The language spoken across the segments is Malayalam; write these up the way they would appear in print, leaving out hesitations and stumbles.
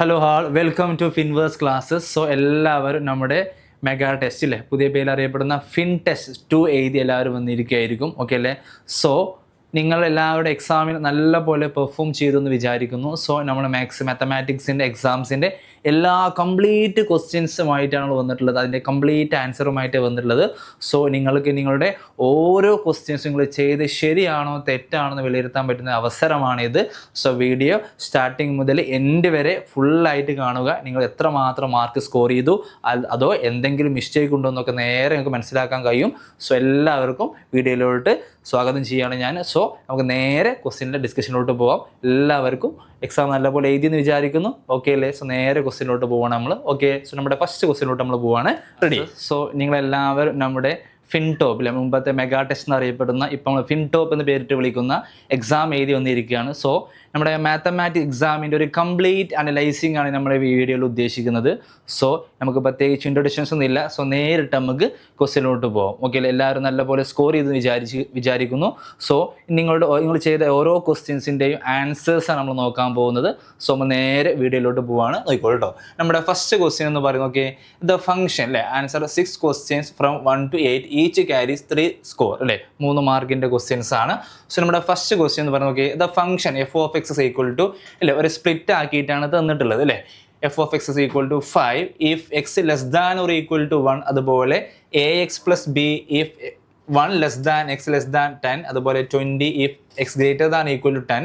Hello all welcome to Finverse classes. So എല്ലാവരും നമ്മുടെ മെഗാ ടെസ്റ്റ് അല്ലേ, പുതിയ പേരിൽ അറിയപ്പെടുന്ന ഫിൻ ടെസ്റ്റ് 2 എഴുതി എല്ലാവരും വന്നിരിക്കുകയായിരിക്കും. ഓക്കെ അല്ലേ? സോ നിങ്ങൾ എല്ലാവരുടെ എക്സാമിന് നല്ല പോലെ പെർഫോം ചെയ്തു എന്ന് വിചാരിക്കുന്നു. സോ നമ്മൾ മാത്തമാറ്റിക്സിൻ്റെ എക്സാംസിൻ്റെ എല്ലാ കംപ്ലീറ്റ് ക്വസ്റ്റ്യൻസുമായിട്ടാണ് വന്നിട്ടുള്ളത്, അതിൻ്റെ കംപ്ലീറ്റ് ആൻസറുമായിട്ട് വന്നിട്ടുള്ളത്. സോ നിങ്ങൾക്ക് നിങ്ങളുടെ ഓരോ ക്വസ്റ്റ്യൻസും നിങ്ങൾ ചെയ്ത് ശരിയാണോ തെറ്റാണോ എന്ന് വിലയിരുത്താൻ പറ്റുന്ന അവസരമാണിത്. സോ വീഡിയോ സ്റ്റാർട്ടിങ് മുതൽ എൻഡ് വരെ ഫുള്ളായിട്ട് കാണുക. നിങ്ങൾ എത്രമാത്രം മാർക്ക് സ്കോർ ചെയ്തു, അതോ എന്തെങ്കിലും മിസ്റ്റേക്ക് ഉണ്ടോ എന്നൊക്കെ നേരെ നിങ്ങൾക്ക് മനസ്സിലാക്കാൻ കഴിയും. സോ എല്ലാവർക്കും വീഡിയോയിലോട്ട് സ്വാഗതം ചെയ്യുകയാണ് ഞാൻ. സോ നമുക്ക് നേരെ ക്വസ്റ്റ്യൻ്റെ ഡിസ്കഷനിലോട്ട് പോകാം. എല്ലാവർക്കും എക്സാം നല്ലപോലെ എഴുതിയെന്ന് വിചാരിക്കുന്നു. ഓക്കെ അല്ലേ? സോ നേരെ ക്വസ്റ്റ്യനിലോട്ട് പോവാണ് നമ്മൾ. ഓക്കെ, സോ നമ്മുടെ ഫസ്റ്റ് ക്വസ്റ്റ്യനിലോട്ട് നമ്മൾ പോവാണ്. റെഡി? സോ നിങ്ങളെല്ലാവരും നമ്മുടെ ഫിൻടോപ്പ് അല്ലെ, മുമ്പത്തെ മെഗാ ടെസ്റ്റ് എന്നറിയപ്പെടുന്ന ഇപ്പം നമ്മൾ ഫിൻടോപ്പ് എന്ന് പേരിട്ട് വിളിക്കുന്ന എക്സാം എഴുതി വന്നിരിക്കുകയാണ്. സോ നമ്മുടെ മാത്തമാറ്റിക്സ് എക്സാമിൻ്റെ ഒരു കംപ്ലീറ്റ് അനലൈസിങ് ആണ് നമ്മുടെ വീഡിയോയിൽ ഉദ്ദേശിക്കുന്നത്. സോ നമുക്ക് പ്രത്യേകിച്ച് ഇൻട്രൊഡക്ഷൻസ് ഒന്നും ഇല്ല. സോ നേരിട്ട് നമുക്ക് ക്വസ്റ്റ്യനിലോട്ട് പോകാം. ഓക്കെ അല്ലേ? എല്ലാവരും നല്ലപോലെ സ്കോർ ചെയ്തെന്ന് വിചാരിക്കുന്നു. സോ നിങ്ങൾ ചെയ്ത ഓരോ ക്വസ്റ്റ്യൻസിൻ്റെയും ആൻസേഴ്സാണ് നമ്മൾ നോക്കാൻ പോകുന്നത്. സോ നമ്മൾ നേരെ വീഡിയോയിലോട്ട് പോവാണ്. നോക്കിക്കോളൂ. നമ്മുടെ ഫസ്റ്റ് ക്വസ്റ്റ്യൻ എന്ന് പറയുന്നത് ഓക്കെ, ദ ഫംഗ്ഷൻ അല്ലേ, answer 6 questions from 1 to 8 each carries 3 score അല്ലേ, 3 മാർക്കിൻ്റെ ക്വസ്റ്റ്യൻസ് ആണ്. സോ നമ്മുടെ ഫസ്റ്റ് ക്വസ്റ്റ്യൻ എന്ന് പറയുന്നത് okay, the function f of x equal to അല്ലേ, ഒരു സ്പ്ലിറ്റ് ആക്കിയിട്ടാണ് തന്നിട്ടുള്ളത് അല്ലേ. F of x equal to 5 if x less than or equal to 1, അതുപോലെ a x plus b if 1 less than x less than 10, അതുപോലെ 20 if x greater than equal to 10.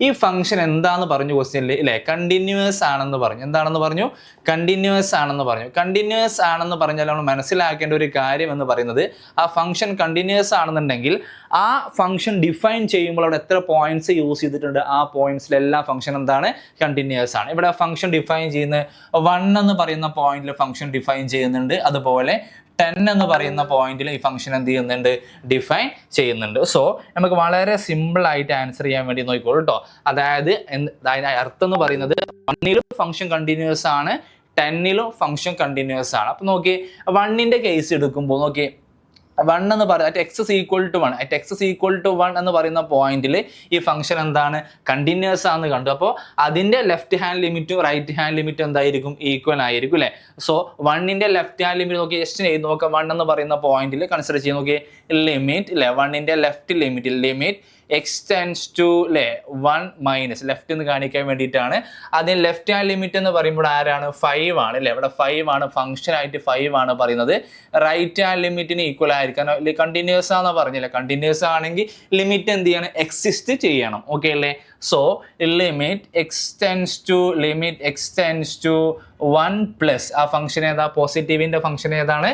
ഈ ഫംഗ്ഷൻ എന്താണെന്ന് പറഞ്ഞു ക്വസ്റ്റ്യനിൽ ഇല്ലേ, കണ്ടിന്യൂസ് ആണെന്ന് പറഞ്ഞു. എന്താണെന്ന് പറഞ്ഞു? കണ്ടിന്യൂസ് ആണെന്ന് പറഞ്ഞു. കണ്ടിന്യൂസ് ആണെന്ന് പറഞ്ഞാൽ നമ്മൾ മനസ്സിലാക്കേണ്ട ഒരു കാര്യം എന്ന് പറയുന്നത്, ആ ഫംഗ്ഷൻ കണ്ടിന്യൂസ് ആണെന്നുണ്ടെങ്കിൽ ആ ഫംഗ്ഷൻ ഡിഫൈൻ ചെയ്യുമ്പോൾ അവിടെ എത്ര പോയിന്റ്സ് യൂസ് ചെയ്തിട്ടുണ്ട്, ആ പോയിന്റ്സിലെല്ലാം ഫംഗ്ഷൻ എന്താണ്? കണ്ടിന്യൂസ് ആണ്. ഇവിടെ ഫംഗ്ഷൻ ഡിഫൈൻ ചെയ്യുന്ന 1 എന്ന് പറയുന്ന പോയിന്റിൽ ഫംഗ്ഷൻ ഡിഫൈൻ ചെയ്യുന്നുണ്ട്, അതുപോലെ 10 എന്ന് പറയുന്ന പോയിന്റിൽ ഈ ഫംഗ്ഷൻ എന്ത് ചെയ്യുന്നുണ്ട്? ഡിഫൈൻ ചെയ്യുന്നുണ്ട്. സോ നമുക്ക് വളരെ സിമ്പിൾ ആയിട്ട് ആൻസർ ചെയ്യാൻ വേണ്ടി നോക്കിക്കോളൂ കേട്ടോ. അതായത് അതിൻ്റെ അർത്ഥം എന്ന് പറയുന്നത് 1ലും ഫംഗ്ഷൻ കണ്ടിന്യൂസ് ആണ്, 10ലും ഫംഗ്ഷൻ കണ്ടിന്യൂസ് ആണ്. അപ്പൊ നോക്കി 1ന്റെ കേസ് എടുക്കുമ്പോൾ നോക്കി 1 എന്ന് പറയുന്നത് at x equal to 1, at x equal to 1 എന്ന് പറയുന്ന പോയിന്റിൽ ഈ ഫംഗ്ഷൻ എന്താണ്? കണ്ടിന്യൂസ് ആണെന്ന് കണ്ടു. അപ്പോൾ അതിന്റെ ലെഫ്റ്റ് ഹാൻഡ് ലിമിറ്റും റൈറ്റ് ഹാൻഡ് ലിമിറ്റും എന്തായിരിക്കും? ഈക്വൽ ആയിരിക്കും അല്ലേ. സോ 1ന്റെ ലെഫ്റ്റ് ഹാൻഡ് ലിമിറ്റ് നോക്കി ജസ്റ്റ് ചെയ്ത് നോക്കാം. 1 എന്ന് പറയുന്ന പോയിന്റിൽ കൺസിഡർ ചെയ്ത് നോക്കി ലിമിറ്റ് അല്ലേ, 1ന്റെ left limit limit x tends to അല്ലേ 1 മൈനസ് ലെഫ്റ്റ് എന്ന് കാണിക്കാൻ വേണ്ടിയിട്ടാണ്. അതിന് ലെഫ്റ്റ് ഹാൻഡ് ലിമിറ്റ് എന്ന് പറയുമ്പോൾ ആരാണ്? 5 ആണ് അല്ലേ. ഇവിടെ 5 ആണ്, ഫംഗ്ഷൻ ആയിട്ട് 5 ആണ് പറയുന്നത്. റൈറ്റ് ഹാൻഡ് ലിമിറ്റിന് ഈക്വൽ ആയിരിക്കണം. കണ്ടിന്യൂസ് ആണെന്ന് പറഞ്ഞില്ല, കണ്ടിന്യൂസ് ആണെങ്കിൽ ലിമിറ്റ് എന്ത് ചെയ്യണം? എക്സിസ്റ്റ് ചെയ്യണം. ഓക്കെ അല്ലേ? So limit x tends to 1 plus ആ ഫംഗ്ഷൻ ഏതാ? പോസിറ്റീവിന്റെ ഫംഗ്ഷൻ ഏതാണ്?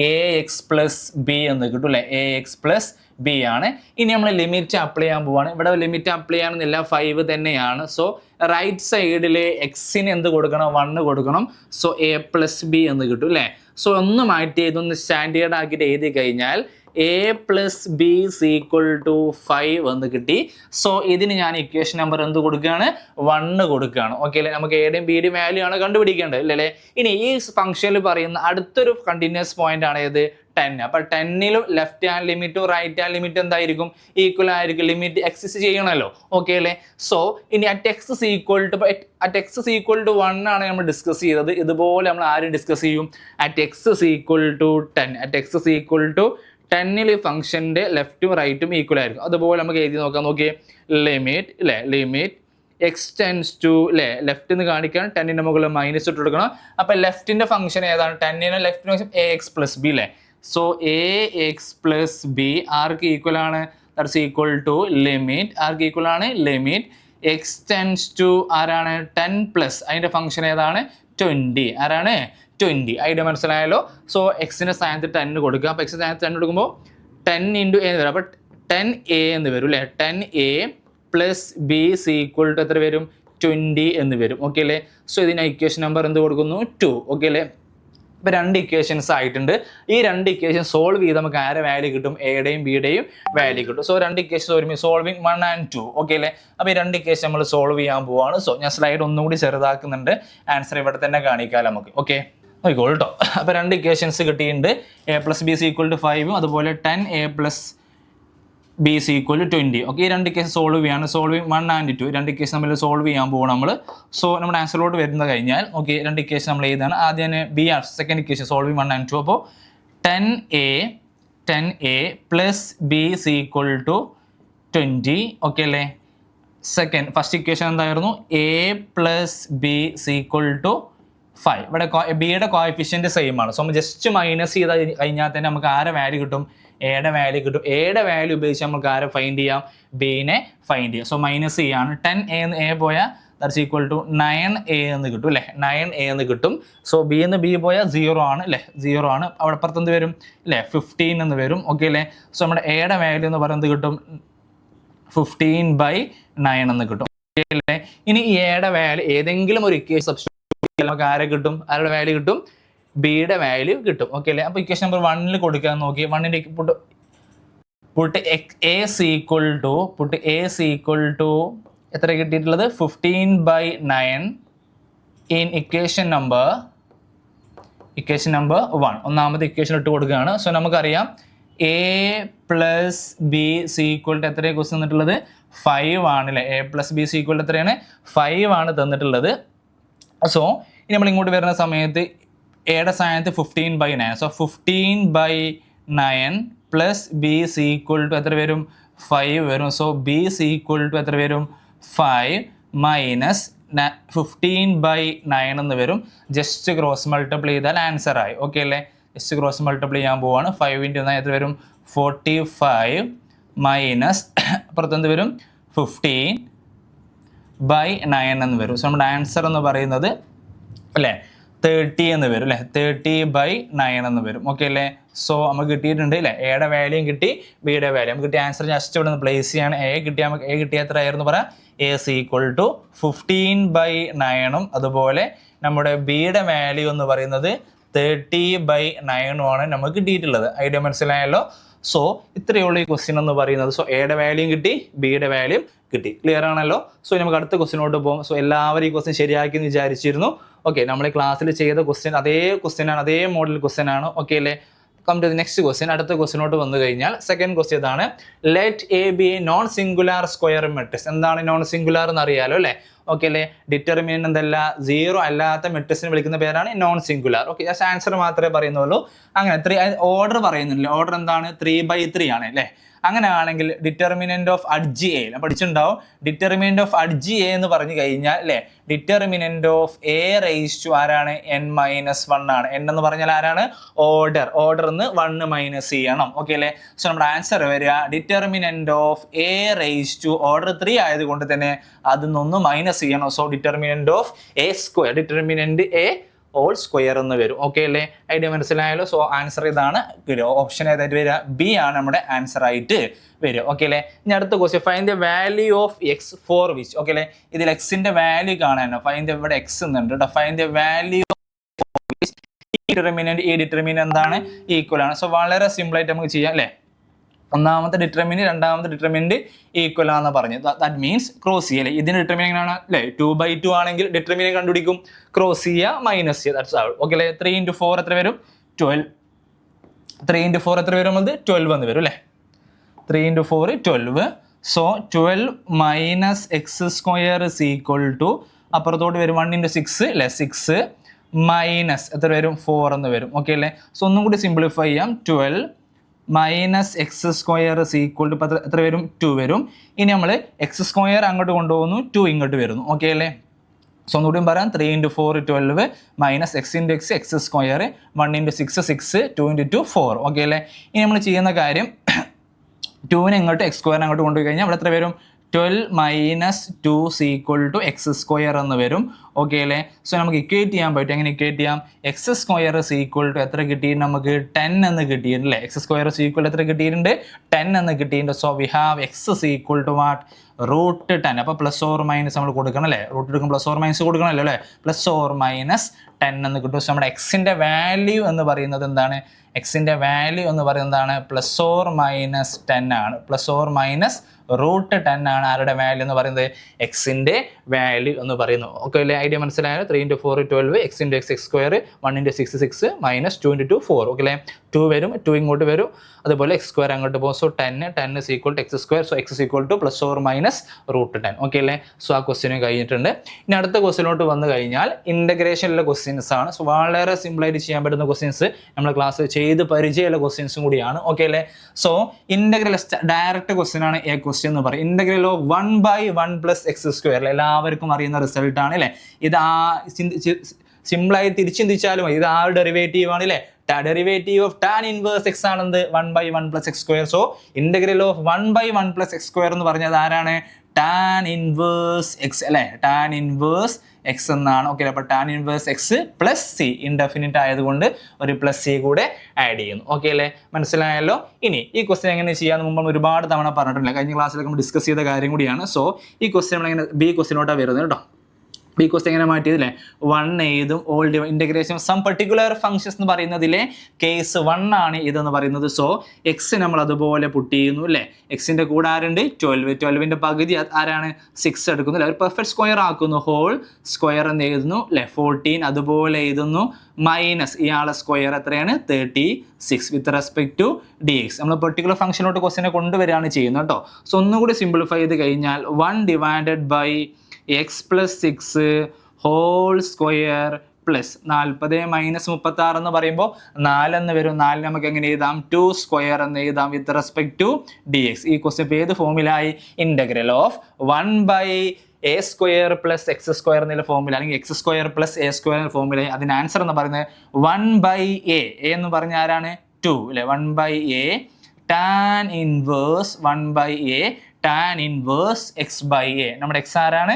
എ എക്സ് പ്ലസ് ബി എന്ന് കിട്ടും അല്ലേ. എ എക്സ് പ്ലസ് ബി ആണ്. ഇനി നമ്മൾ ലിമിറ്റ് അപ്ലൈ ചെയ്യാൻ പോവാണ്. ഇവിടെ ലിമിറ്റ് അപ്ലൈ ചെയ്യാണെന്നില്ല, 5 തന്നെയാണ്. സോ റൈറ്റ് സൈഡിൽ എക്സിന് എന്ത് കൊടുക്കണം? 1 കൊടുക്കണം. സോ എ പ്ലസ് ബി എന്ന് കിട്ടും അല്ലേ. സോ ഒന്ന് മാറ്റി ഇതൊന്ന് സ്റ്റാൻഡേർഡ് ആക്കിയിട്ട് എഴുതി കഴിഞ്ഞാൽ a plus b equal to 5 എന്ന് കിട്ടി. സോ ഇതിന് ഞാൻ ഇക്വേഷൻ നമ്പർ എന്ത് കൊടുക്കുകയാണ്? 1 കൊടുക്കുകയാണ്. ഓക്കെ അല്ലേ? നമുക്ക് എയുടെയും ബിയുടെയും വാല്യൂ ആണ് കണ്ടുപിടിക്കേണ്ടത് അല്ലേ. ഇനി ഈ ഫംഗ്ഷനിൽ പറയുന്ന അടുത്തൊരു കണ്ടിന്യൂസ് പോയിന്റ് ആണ് ഏത്? 10. അപ്പൊ 10ലും ലെഫ്റ്റ് ഹാൻഡ് ലിമിറ്റും റൈറ്റ് ഹാൻഡ് ലിമിറ്റും എന്തായിരിക്കും? ഈക്വൽ ആയിരിക്കും. ലിമിറ്റ് എക്സിസ്റ്റ് ചെയ്യണമല്ലോ. ഓക്കെ അല്ലേ? സോ ഇനി അറ്റ് എക്സ് ഈക്വൽ ടു 1 ആണ് നമ്മൾ ഡിസ്കസ് ചെയ്തത്. ഇതുപോലെ നമ്മൾ ആരും ഡിസ്കസ് ചെയ്യും? At x equal to 10. At x equal to 10ൽ ഫംഗ്ഷന്റെ ലെഫ്റ്റും റൈറ്റും ഈക്വൽ ആയിരിക്കും. അതുപോലെ നമുക്ക് എഴുതി നോക്കാം. നോക്കിയേ, ലിമിറ്റ് അല്ലേ, ലിമിറ്റ് എക്സ് ടെൻസ് ടു അല്ലേ, ലെഫ്റ്റ് എന്ന് കാണിക്കാൻ 10ന്റെ മുകളിൽ മൈനസ് ഇട്ട് കൊടുക്കണം. അപ്പൊ ലെഫ്റ്റിന്റെ ഫംഗ്ഷൻ ഏതാണ്? 10ന് left function a x plus b അല്ലേ. So a x plus b ആർക്ക് ഈക്വൽ ആണ്? ദാറ്റ്സ് ഈക്വൽ ടു ലിമിറ്റ് ആർക്ക് ഈക്വൽ ആണ്? ലിമിറ്റ് എക്സ് ടെൻസ് ടു ആരാണ്? 10 പ്ലസ് അതിന്റെ ഫംഗ്ഷൻ ഏതാണ്? 20. ആരാണ്? 20. ഐഡിയ മനസ്സിലായല്ലോ. സോ എക്സിന്റെ സ്ഥാനത്ത് 10 കൊടുക്കുക. അപ്പോൾ എക്സിന്റെ സ്ഥാനത്ത് 10 കൊടുക്കുമ്പോൾ 10 ഇൻറ്റു എ എന്ന് വരും. അപ്പോൾ 10a എന്ന് വരും അല്ലേ. 10a plus b equal to എത്ര വരും? 20 എന്ന് വരും. ഓക്കെ അല്ലേ. സോ ഇതിന് ഇക്വേഷൻ നമ്പർ എന്ത് കൊടുക്കുന്നു? 2. ഓക്കെ അല്ലേ. ഇപ്പോൾ 2 ഇക്വേഷൻസ് ആയിട്ടുണ്ട്. ഈ 2 ഇക്വേഷൻ സോൾവ് ചെയ്ത് നമുക്ക് ആരെ വാല്യൂ കിട്ടും? എയുടെയും ബിയുടെയും വാല്യൂ കിട്ടും. സോ 2 ഇക്വേഷൻ ഒരുമിച്ച് സോൾവിങ് 1 and 2. ഓക്കെ അല്ലേ. അപ്പോൾ ഈ 2 ഇക്വേഷൻ നമ്മൾ സോൾവ് ചെയ്യാൻ പോവാണ്. സോ ഞാൻ സ്ലൈഡ് ഒന്നുകൂടി ചെറുതാക്കുന്നുണ്ട്. ആൻസർ ഇവിടെ തന്നെ കാണിക്കാം നമുക്ക്. ഓക്കെ നോക്കിക്കോളൂ കേട്ടോ. അപ്പോൾ 2 ഇക്വേഷൻസ് കിട്ടിയിട്ടുണ്ട്. A plus b equal to 5, അതുപോലെ 10a plus b is equal to 20. Okay, ഈ രണ്ട് കേസ് സോൾവ് ചെയ്യാണ്. സോൾവിങ് 1 and 2 രണ്ട് കേസ് നമ്മൾ സോൾവ് ചെയ്യാൻ പോകും നമ്മൾ. സോ നമ്മുടെ ആൻസറിലോട്ട് വരുന്ന കഴിഞ്ഞാൽ ഓക്കെ രണ്ട് ഇക്വേഷൻ നമ്മൾ എഴുതാണ്. ആദ്യം തന്നെ ബി ആണ് സെക്കൻഡ് ഇക്വേഷൻ സോൾവിങ് 1 and 2. അപ്പോൾ 10a plus b is equal to 20. Okay അല്ലേ. സെക്കൻഡ് ഫസ്റ്റ് ഇക്വേഷൻ എന്തായിരുന്നു? A plus b is equal to 5. ഇവിടെ ബിയുടെ കോഎഫിഷ്യൻറ്റ് സെയിം ആണ്. സോ നമ്മൾ ജസ്റ്റ് മൈനസ് ചെയ്ത് കഴിഞ്ഞാൽ തന്നെ നമുക്ക് ആരെ വാല്യൂ കിട്ടും? എയുടെ വാല്യൂ കിട്ടും. എയുടെ വാല്യൂ ഉപയോഗിച്ച് നമുക്ക് ആരെ ഫൈൻഡ് ചെയ്യാം? ബീനെ ഫൈൻഡ് ചെയ്യാം. സോ മൈനസ് ചെയ്യാണ്. 10a എന്ന് എ പോയാൽ ദാറ്റ്സ് ഈക്വൽ ടു 9a എന്ന് കിട്ടും അല്ലേ. 9a എന്ന് കിട്ടും. സോ ബി എന്ന് ബി പോയാൽ 0 ആണ് അല്ലേ, 0 ആണ്. അവിടെ അപ്പുറത്ത് എന്ത് വരും അല്ലേ? 15 എന്ന് വരും. ഓക്കെ അല്ലേ. സോ നമ്മുടെ എയുടെ വാല്യൂ എന്ന് പറയുന്നത് കിട്ടും 15/9 എന്ന് കിട്ടും. ഓക്കെ അല്ലേ. ഇനി എയുടെ വാല്യൂ ഏതെങ്കിലും ഒരു ഇക്വേഷൻ സബ്സ്റ്റിറ്റ്യൂട്ട് നമുക്ക് ആരെ കിട്ടും? ആരുടെ വാല്യൂ കിട്ടും? ബിയുടെ വാല്യൂ കിട്ടും. ഓക്കെ അല്ലേ. അപ്പോൾ ഇക്വേഷൻ നമ്പർ 1 കൊടുക്കാൻ നോക്കി. 1ന്റെ പുട്ട് എ ഈക്വൽ ടു എത്ര കിട്ടിയിട്ടുള്ളത്? 15/9 ഇൻ ഇക്വേഷൻ നമ്പർ 1. ഒന്നാമത്തെ ഇക്വേഷൻ ഇട്ട് കൊടുക്കുകയാണ്. സോ നമുക്കറിയാം a plus b equal to എത്രയാണ് ക്വസ്റ്റ്യൻ തന്നിട്ടുള്ളത്? 5 ആണ് അല്ലേ. A plus b equal to എത്രയാണ്? 5 ആണ് തന്നിട്ടുള്ളത്. സോ ഇനി നമ്മൾ ഇങ്ങോട്ട് വരുന്ന സമയത്ത് എയുടെ സ്ഥാനത്ത് 15/9. So 15/9 plus b equal to എത്ര വരും? 5 വരും. സോ ബി ഈക്വൽ ടു എത്ര വരും? 5 മൈനസ് 15/9 എന്ന് വരും. ജസ്റ്റ് ക്രോസ് മൾട്ടിപ്ലൈ ചെയ്താൽ ആൻസർ ആയി. ഓക്കെ അല്ലേ. ജസ്റ്റ് ക്രോസ് മൾട്ടിപ്ലൈ ചെയ്യാൻ പോവാണ്. 5 × 9 എത്ര വരും? 45 മൈനസ് അപ്പുറത്ത് എന്ത് വരും? 15/9 എന്ന് വരും. സോ നമ്മുടെ ആൻസർ എന്ന് പറയുന്നത് അല്ലേ 30 എന്ന് വരും അല്ലേ. 30/9 എന്ന് വരും. ഓക്കെ അല്ലേ. സോ നമുക്ക് കിട്ടിയിട്ടുണ്ട് അല്ലേ. എയുടെ വാല്യൂം കിട്ടി, ബിയുടെ വാല്യൂ നമുക്ക് കിട്ടിയ ആൻസർ ജസ്റ്റ് ഇവിടെ നിന്ന് പ്ലേസ് ചെയ്യാണ്. എ കിട്ടിയ എത്ര ആയിരുന്നു പറയാം? എ ഈക്വൽ ടു 15/9 അതുപോലെ നമ്മുടെ ബിയുടെ വാല്യൂ എന്ന് പറയുന്നത് 30/9 ആണ് നമുക്ക് കിട്ടിയിട്ടുള്ളത്. ഐഡിയ മനസ്സിലായല്ലോ. സോ ഇത്രയുള്ള ഈ ക്വസ്റ്റ്യൻ എന്ന് പറയുന്നത്. സോ എയുടെ വാല്യൂം കിട്ടി, ബിയുടെ വാല്യൂം കിട്ടി. ക്ലിയർ ആണല്ലോ. സോ നമുക്ക് അടുത്ത ക്വസ്റ്റ്യനോട്ട് പോകും. സോ എല്ലാവരും ഈ ക്വസ്റ്റ്യൻ ശരിയാക്കി എന്ന് വിചാരിച്ചിരുന്നു. ഓക്കെ, നമ്മൾ ക്ലാസ്സിൽ ചെയ്ത ക്വസ്റ്റ്യൻ അതേ ക്വസ്റ്റ്യൻ ആണ്, അതേ മോഡൽ ക്വസ്റ്റ്യൻ ആണ്. ഓക്കെ അല്ലേ. Come to the next question. അടുത്ത ക്വസ്റ്റ്യനോട്ട് വന്നു കഴിഞ്ഞാൽ സെക്കൻഡ് ക്വസ്റ്റ്യൻ ഇതാണ്. Let A B a non singular square matrix. എന്താണ് നോൺ സിംഗുലാർ എന്ന് അറിയാലോ അല്ലേ. ഓക്കെ അല്ലേ. ഡിറ്റർമിനന്റ് എന്തല്ല? 0 അല്ലാത്ത മെട്രിക്സിനെ വിളിക്കുന്ന പേരാണ് non singular. Okay, just answer മാത്രമേ പറയുന്നുള്ളൂ. അങ്ങനെ ഓർഡർ പറയുന്നില്ല. ഓർഡർ എന്താണ്? 3/3 ആണ് അല്ലേ. അങ്ങനെയാണെങ്കിൽ ഡിറ്റർമിനന്റ് ഓഫ് അഡ്ജി എ പഠിച്ചിട്ടുണ്ടാവും. ഡിറ്റർമിനന്റ് ഓഫ് അഡ്ജി എ എന്ന് പറഞ്ഞു കഴിഞ്ഞാൽ അല്ലേ determinant of A raise to ആരാണ്? n-1 ആണ്. n എന്ന് പറഞ്ഞാൽ ആരാണ്? ഓർഡർ എന്ന് 1 മൈനസ് ചെയ്യണം. ഓക്കെ അല്ലേ. സോ നമ്മുടെ ആൻസർ വരിക determinant of A raise to order 3 ആയതുകൊണ്ട് തന്നെ അതിൽ നിന്ന് മൈനസ് ചെയ്യണം. So determinant of A square, determinant A whole square എന്ന് വരും. ഓക്കെ അല്ലേ. ഐഡിയ മനസ്സിലായല്ലോ. സോ ആൻസർ ഇതാണ്. ഓപ്ഷൻ ഏതായിട്ട് വരിക? ബി ആണ് നമ്മുടെ ആൻസർ ആയിട്ട് വരിക. ഓക്കെ അല്ലേ. ഇനി അടുത്ത question find the value of x for which. Okay അല്ലേ. ഇതിൽ എക്സിന്റെ വാല്യൂ കാണാനോ ഫൈൻഡ് ഇവിടെ എക്സ് എന്നുണ്ട് കേട്ടോ. ഫൈൻഡ് ദ വാല്യൂ ഈ ഡിറ്റർമിനന്റ് എന്താണ്? ഈക്വൽ ആണ്. സോ വളരെ സിമ്പിൾ ആയിട്ട് നമുക്ക് ചെയ്യാം അല്ലേ. ഒന്നാമത്തെ ഡിറ്റർമിനന്റ് രണ്ടാമത്തെ ഡിറ്റർമിനന്റ് ഈക്വൽ ആണെന്ന് പറഞ്ഞു. ദാറ്റ് മീൻസ് ക്രോസ് ചെയ്യുക അല്ലേ. ഇതിന് ഡിറ്റർമിനന്റ് എങ്ങനെയാണ് അല്ലേ? 2/2 ആണെങ്കിൽ ഡിറ്റർമിനന്റ് കണ്ടുപിടിക്കും. ക്രോസ് ചെയ്യുക, മൈനസ് ചെയ്യുക. That's all. ഓക്കെ അല്ലേ. 3 × 4 എത്ര വരും? 12. 3 × 4 എത്ര വരും? അത് 12 എന്ന് വരും അല്ലേ. 3 × 4 12. So 12 minus x square is equal to അപ്പുറത്തോട്ട് വരും 1 × 6 അല്ലേ. 6 മൈനസ് എത്ര വരും? 4 എന്ന് വരും. ഓക്കെ അല്ലേ. സോ ഒന്നും കൂടി സിംപ്ലിഫൈ ചെയ്യാം. 12 minus x square is equal to എത്ര വരും? 2 വരും. ഇനി നമ്മൾ എക്സ് സ്ക്വയർ അങ്ങോട്ട് കൊണ്ടുപോകുന്നു, 2 ഇങ്ങോട്ട് വരുന്നു. ഓക്കെ അല്ലേ. സോ ഒന്നുകൂടിയും പറയാം. 3 × 4 12 minus X × X square 1 × 6 6 2 × 2 4. Okay അല്ലേ. ഇനി നമ്മൾ ചെയ്യുന്ന കാര്യം 2നെ ഇങ്ങോട്ട് എക്സ് സ്ക്വയർ അങ്ങോട്ട് കൊണ്ടുപോയി കഴിഞ്ഞാൽ അവിടെ എത്ര വരും? 12 minus 2 equal to x square എന്ന് വരും. ഓക്കെ അല്ലേ. സോ നമുക്ക് ഇക്വേറ്റ് ചെയ്യാൻ പറ്റും. എങ്ങനെ ഇക്വേറ്റ് ചെയ്യാം? എക്സ് സ്ക്വയർ ഈക്വൽ ടു എത്ര കിട്ടിയിട്ട് നമുക്ക് 10 എന്ന് കിട്ടിയിട്ടുണ്ട് അല്ലേ. എക്സ് സ്ക്വയർ ഈക്വൽ എത്ര കിട്ടിയിട്ടുണ്ട്? 10 എന്ന് കിട്ടിയിട്ടുണ്ട്. So we have x equal to what? √10. അപ്പോൾ പ്ലസ് ഓർ മൈനസ് നമ്മൾ കൊടുക്കണം അല്ലേ. റൂട്ട് എടുക്കും പ്ലസ് ഓർ മൈനസ് കൊടുക്കണമല്ലോ അല്ലേ. പ്ലസ് ഓർ മൈനസ് 10 എന്ന് കിട്ടും. സോ നമ്മുടെ എക്സിൻ്റെ വാല്യൂ എന്ന് പറയുന്നത് എന്താണ്? എക്സിൻ്റെ വാല്യൂ എന്ന് പറയുന്നതാണ് +or - 10 ആണ്. +or - ആണ് ആരുടെ വാല്യൂ എന്ന് പറയുന്നത്? എക്സിൻ്റെ വാല്യൂ എന്ന് പറയുന്നു. ഓക്കെ അല്ലേ? Idea മനസ്സിലായാലും 3 × 4 12, x × x x², 1 × 6 6, -2 × 2 4. Okay അല്ലേ? 2 വരും, 2 ഇങ്ങോട്ട് വരും, അതുപോലെ x² അങ്ങോട്ട് പോകും. So 10 is equal to x². So x is equal to +or - 10. Okay അല്ലേ? സോ ആ ക്വസ്റ്റ്യനും കഴിഞ്ഞിട്ടുണ്ട്. ഇനി അടുത്ത ക്വസ്റ്റ്യനോട്ട് വന്നു കഴിഞ്ഞാൽ ഇൻ്റഗ്രേഷനിലെ ക്വസ്റ്റ്യൻസ് ആണ്. സോ വളരെ സിമ്പിളായിട്ട് ചെയ്യാൻ പറ്റുന്ന ക്വസ്റ്റ്യൻസ് നമ്മൾ ക്ലാസ് ചെയ്ത് പരിചയമുള്ള ക്വസ്റ്റ്യൻസും കൂടിയാണ്. ഓക്കെ അല്ലേ? സോ ഇൻ്റഗ്രൽ ഡയറക്റ്റ് ക്വസ്റ്റ്യൻ ആണ് എ ക്വസ്റ്റ്യൻ എന്ന് പറയും. Integral of 1/1 + x². എല്ലാവർക്കും അറിയുന്ന റിസൾട്ട് ആണ് അല്ലേ? ഇത് സിമ്പിളായി തിരിച്ചിന്തിച്ചാലും ഇത് ആ ഡെറിവേറ്റീവ് ആണ് അല്ലേ? Derivative of tan inverse x ആണെന്ത്? 1/1 + x². So integral of 1/1 + x² എന്ന് പറഞ്ഞത് ആരാണ്? tan ഇൻവേഴ്സ് x അല്ലേ? tan ഇൻവേഴ്സ് x എന്നാണ്. ഓക്കെ, അപ്പോൾ tan inverse x + c indefinite ആയതുകൊണ്ട് ഒരു +c കൂടെ ആഡ് ചെയ്യുന്നു. ഓക്കെ അല്ലേ? മനസ്സിലായല്ലോ? ഇനി ഈ ക്വസ്റ്റ്യൻ എങ്ങനെ ചെയ്യാമെന്ന് മുമ്പ് ഒരുപാട് തവണ പറഞ്ഞിട്ടില്ല. കഴിഞ്ഞ ക്ലാസ്സിലൊക്കെ നമ്മൾ ഡിസ്കസ് ചെയ്ത കാര്യം കൂടിയാണ്. സോ ഈ ക്വസ്റ്റ്യൻ നമ്മളെങ്ങനെ ബി ക്വസ്റ്റ്യനോട്ടാണ് വരുന്നത് കേട്ടോ. ബി ക്വസ്റ്റ്യൻ എങ്ങനെ മാറ്റിയതില്ലേ? 1 എഴുതും, all integration some particular functions എന്ന് പറയുന്നതിലെ കേസ് 1 ആണ് ഇതെന്ന് പറയുന്നത്. സോ എക്സ് നമ്മൾ അതുപോലെ പുട്ട് ചെയ്യുന്നു അല്ലേ? എക്സിൻ്റെ കൂടെ ആരുണ്ട്? 12ൻ്റെ പകുതി ആരാണ്? 6 എടുക്കുന്നു അല്ലേ? ഒരു പെർഫെക്റ്റ് സ്ക്വയർ ആക്കുന്നു, ഹോൾ സ്ക്വയർ എന്ന് എഴുതുന്നു അല്ലേ? 14 അതുപോലെ എഴുതുന്നു, മൈനസ് ഇയാളെ സ്ക്വയർ എത്രയാണ്? 36 വിത്ത് റെസ്പെക്ട് ടു dx. നമ്മൾ പെർട്ടിക്കുലർ ഫംഗ്ഷനോട്ട് ക്വസ്റ്റ്യനെ കൊണ്ടുവരികയാണ് ചെയ്യുന്നത് കേട്ടോ. സോ ഒന്നുകൂടി സിംപ്ലിഫൈ ചെയ്ത് കഴിഞ്ഞാൽ 1 / x + 6 ഹോൾ സ്ക്വയർ പ്ലസ് 40 - 36 എന്ന് പറയുമ്പോൾ 4 എന്ന് വരും. 4 നമുക്ക് എങ്ങനെ എഴുതാം? 2 സ്ക്വയർ എന്ന് എഴുതാം വിത്ത് റെസ്പെക്ട് ടു dx. ഈ ക്വസ്റ്റ്യൻ ഏത് ഫോമിലായി? ഇൻ്റഗ്രൽ ഓഫ് 1/a² + x² എന്നുള്ള ഫോമില, അല്ലെങ്കിൽ x² + a² എന്ന ഫോമിലായി. അതിന് ആൻസർ എന്ന് പറയുന്നത് 1/a. എന്ന് പറഞ്ഞ ആരാണ്? 2 അല്ലേ? 1/a tan inverse 1/a tan inverse x/a. നമ്മുടെ x ആരാണ്?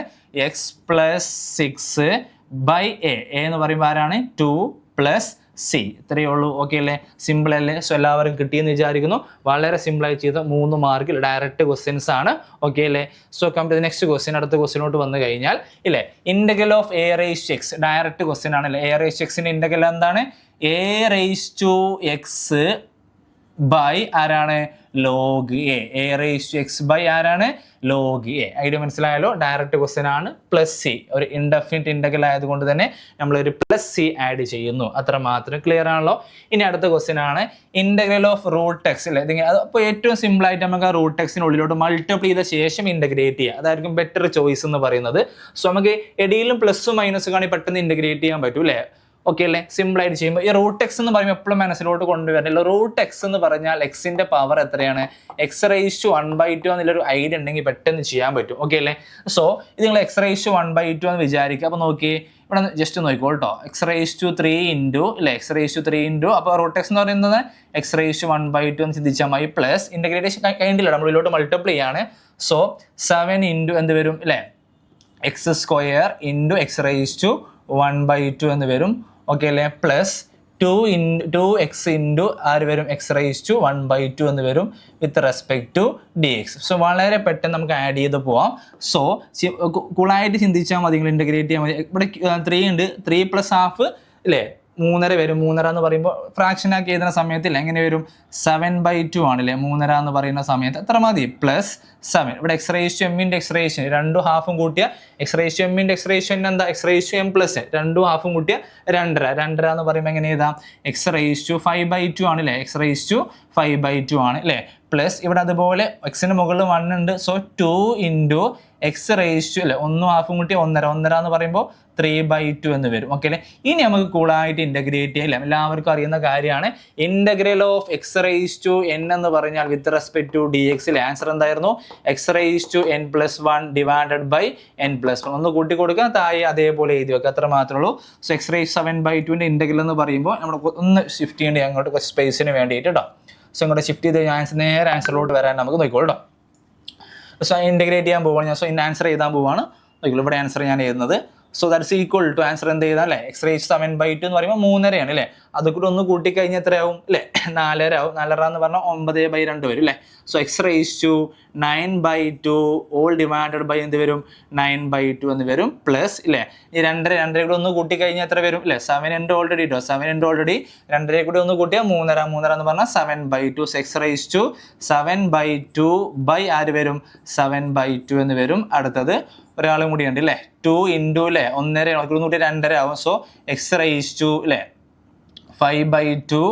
x + 6/a. എന്ന് പറയുമ്പോൾ ആരാണ്? 2 + c. ഇത്രയേ ഉള്ളൂ. ഓക്കെ അല്ലേ? സിമ്പിൾ അല്ലേ? സോ എല്ലാവർക്കും കിട്ടിയെന്ന് വിചാരിക്കുന്നു. വളരെ സിമ്പിളായി ചെയ്ത 3 മാർക്കിൽ ഡയറക്റ്റ് ക്വസ്റ്റ്യൻസ് ആണ്. ഓക്കെ അല്ലേ? So come to the next question. അടുത്ത ക്വസ്റ്റ്യനോട്ട് വന്നു കഴിഞ്ഞാൽ ഇല്ലേ, integral of a⁻x direct question ആണ് അല്ലേ? a⁻xന്റെ ഇൻ്റഗ്രൽ എന്താണ്? a⁻x ബൈ ആരാണ്? log a. a⁻x ബൈ ആരാണ്? log a. ഐഡിയ മനസ്സിലായാലോ? ഡയറക്റ്റ് ക്വസ്റ്റ്യൻ ആണ്. +c ഒരു ഇൻഡെഫിനിറ്റ് ഇൻ്റഗ്രൽ ആയതുകൊണ്ട് തന്നെ നമ്മളൊരു +c ആഡ് ചെയ്യുന്നു. അത്ര മാത്രം. ക്ലിയർ ആണല്ലോ? ഇനി അടുത്ത ക്വസ്റ്റ്യൻ ആണ് ഇൻ്റഗ്രൽ ഓഫ് √x അല്ലേ? അപ്പോൾ ഏറ്റവും സിമ്പിൾ ആയിട്ട് നമുക്ക് ആ √x-നുള്ളിലോട്ട് മൾട്ടിപ്ലൈ ചെയ്ത ശേഷം ഇൻ്റഗ്രേറ്റ് ചെയ്യുക. അതായിരിക്കും ബെറ്റർ ചോയ്സ് എന്ന് പറയുന്നത്. സോ നമുക്ക് ഇടയിലും പ്ലസ് മൈനസ് കാണി പെട്ടെന്ന് ഇൻ്റഗ്രേറ്റ് ചെയ്യാൻ പറ്റും അല്ലേ? ഓക്കെ അല്ലേ? സിമ്പിൾ ആയിട്ട് ചെയ്യുമ്പോൾ ഈ √x എന്ന് പറയുമ്പോൾ എപ്പോഴും മനസ്സിലോട്ട് കൊണ്ടുവരണ്ടല്ലോ. √x എന്ന് പറഞ്ഞാൽ എക്സിന്റെ പവർ എത്രയാണ്? x⁻1/2 എന്നുള്ളൊരു ഐഡിയ ഉണ്ടെങ്കിൽ പെട്ടെന്ന് ചെയ്യാൻ പറ്റും. ഓക്കെ അല്ലേ? സോ ഇത് നിങ്ങൾ x⁻1/2 എന്ന് വിചാരിക്കുക. അപ്പോൾ നോക്കി ഇവിടെ ജസ്റ്റ് നോക്കിക്കോ കേട്ടോ. x⁻3 ഇൻറ്റു അല്ലേ? x⁻3 ഇൻറ്റു അപ്പോൾ √x എന്ന് പറയുന്നത് x⁻1/2 എന്ന് ചിന്തിച്ചാൽ മതി. പ്ലസ് ഇൻ്റഗ്രേഷൻ കഴിഞ്ഞില്ല, നമ്മളിലോട്ട് മൾട്ടിപ്ലൈ ആണ്. സോ 7 ഇൻറ്റു എന്ത് വരും അല്ലേ? x² ഇൻറ്റു x⁻1/2 എന്ന് വരും. ഓക്കെ അല്ലേ? പ്ലസ് 2x ഇൻറ്റു ആര് വരും? x⁻1/2 എന്ന് വരും with respect to dx. So വളരെ പെട്ടെന്ന് നമുക്ക് ആഡ് ചെയ്ത് പോവാം. സോ കൂളായിട്ട് ചിന്തിച്ചാൽ മതി, നിങ്ങൾ ഇൻ്റഗ്രേറ്റ് ചെയ്യാൻ മതി. ഇവിടെ 3 ഉണ്ട്, 3 + ½ അല്ലേ? 3.5 വരും. 3.5 എന്ന് പറയുമ്പോൾ ഫ്രാക്ഷൻ ആക്കി എഴുതുന്ന സമയത്തില്ല എങ്ങനെ വരും? 7/2 ആണല്ലേ? 3.5 എന്ന് പറയുന്ന സമയത്ത് എത്ര മതി? +7. ഇവിടെ x⁻m x രണ്ടും ഹാഫും കൂട്ടിയ x⁻m എന്താ? x⁻m + 2 ഹാഫും കൂട്ടിയ 2.5 എന്ന് പറയുമ്പോൾ എങ്ങനെ എഴുതാം? x⁵5/2 ആണ് അല്ലേ? x⁵5/2 ആണ് അല്ലേ? പ്ലസ് ഇവിടെ അതുപോലെ എക്സിന് മുകളിൽ 1 ഉണ്ട്. സോ 2 ഇൻറ്റു x⁻ അല്ലേ? 1 ഹാഫും കൂട്ടി 1.5 എന്ന് പറയുമ്പോൾ 3/2 എന്ന് വരും. ഓക്കെ അല്ലേ? ഇനി നമുക്ക് കൂളായിട്ട് ഇൻ്റഗ്രേറ്റ് ചെയ്യാം. എല്ലാവർക്കും അറിയുന്ന കാര്യമാണ് ഇൻ്റഗ്രൽ ഓഫ് x⁻n എന്ന് പറഞ്ഞാൽ with respect to dx. Answer എന്തായിരുന്നു? x⁻n+1 divided by n+1. ഒന്ന് കൂട്ടി കൊടുക്കുക, താഴെ അതേപോലെ എഴുതി വെക്കുക. അത്ര മാത്രമേ ഉള്ളൂ. സോ x⁻7/2ൻ്റെ ഇൻ്റഗ്രൽ എന്ന് പറയുമ്പോൾ നമ്മൾ ഒന്ന് ഷിഫ്റ്റ് ചെയ്യേണ്ടി അങ്ങോട്ട് കുറച്ച് സ്പേസിന് വേണ്ടിയിട്ട് കേട്ടോ. സോ ഇങ്ങോട്ട് ഷിഫ്റ്റ് ചെയ്ത് ആൻസർ നേരെ ആൻസറിലോട്ട് വരാൻ നമുക്ക് നോക്കിക്കോളൂ കേട്ടോ. സോ ഇൻ്റഗ്രേറ്റ് ചെയ്യാൻ പോവുകയാണ് ഞാൻ. സോ ഇന്ന് ആൻസർ എഴുതാൻ പോവുകയാണ്. നോക്കിക്കോളൂ, ഇവിടെ ആൻസർ ഞാൻ എഴുതുന്നത് so that's equal to answer എന്ത് ചെയ്താൽ അല്ലേ എക്സ് റേസ് 7/2 എന്ന് പറയുമ്പോൾ 3.5 ആണ് അല്ലേ. അത് കൂടെ ഒന്ന് കൂട്ടിക്കഴിഞ്ഞാൽ എത്രയാവും അല്ലേ 4.5 ആവും. 4.5 എന്ന് പറഞ്ഞാൽ 9/2 വരും അല്ലേ. So x raise to 9/2 whole divided by എന്ത് വരും 9/2 എന്ന് വരും പ്ലസ് ഇല്ലേ ഈ 2.5 കൂടെ ഒന്ന് കൂട്ടിക്കഴിഞ്ഞാൽ എത്ര വരും അല്ലേ 7 ഉണ്ട് ഓൾറെഡി കേട്ടോ. 7 ഉണ്ട് ഓൾറെഡി 2.5 കൂടെ ഒന്ന് കൂട്ടിയാൽ 3.5 എന്ന് പറഞ്ഞാൽ 7/2. എക്സ് റേസ് ടു 7/2 ബൈ ആര് വരും 7/2 എന്ന് വരും. അടുത്തത് ഒരാളും കൂടി ഉണ്ട് അല്ലേ 2 ഇൻറ്റു അല്ലേ 1.5 കൂട്ടി 2.5 ആവും. സോ എക്സ് റേസ് ടു അല്ലേ 5/2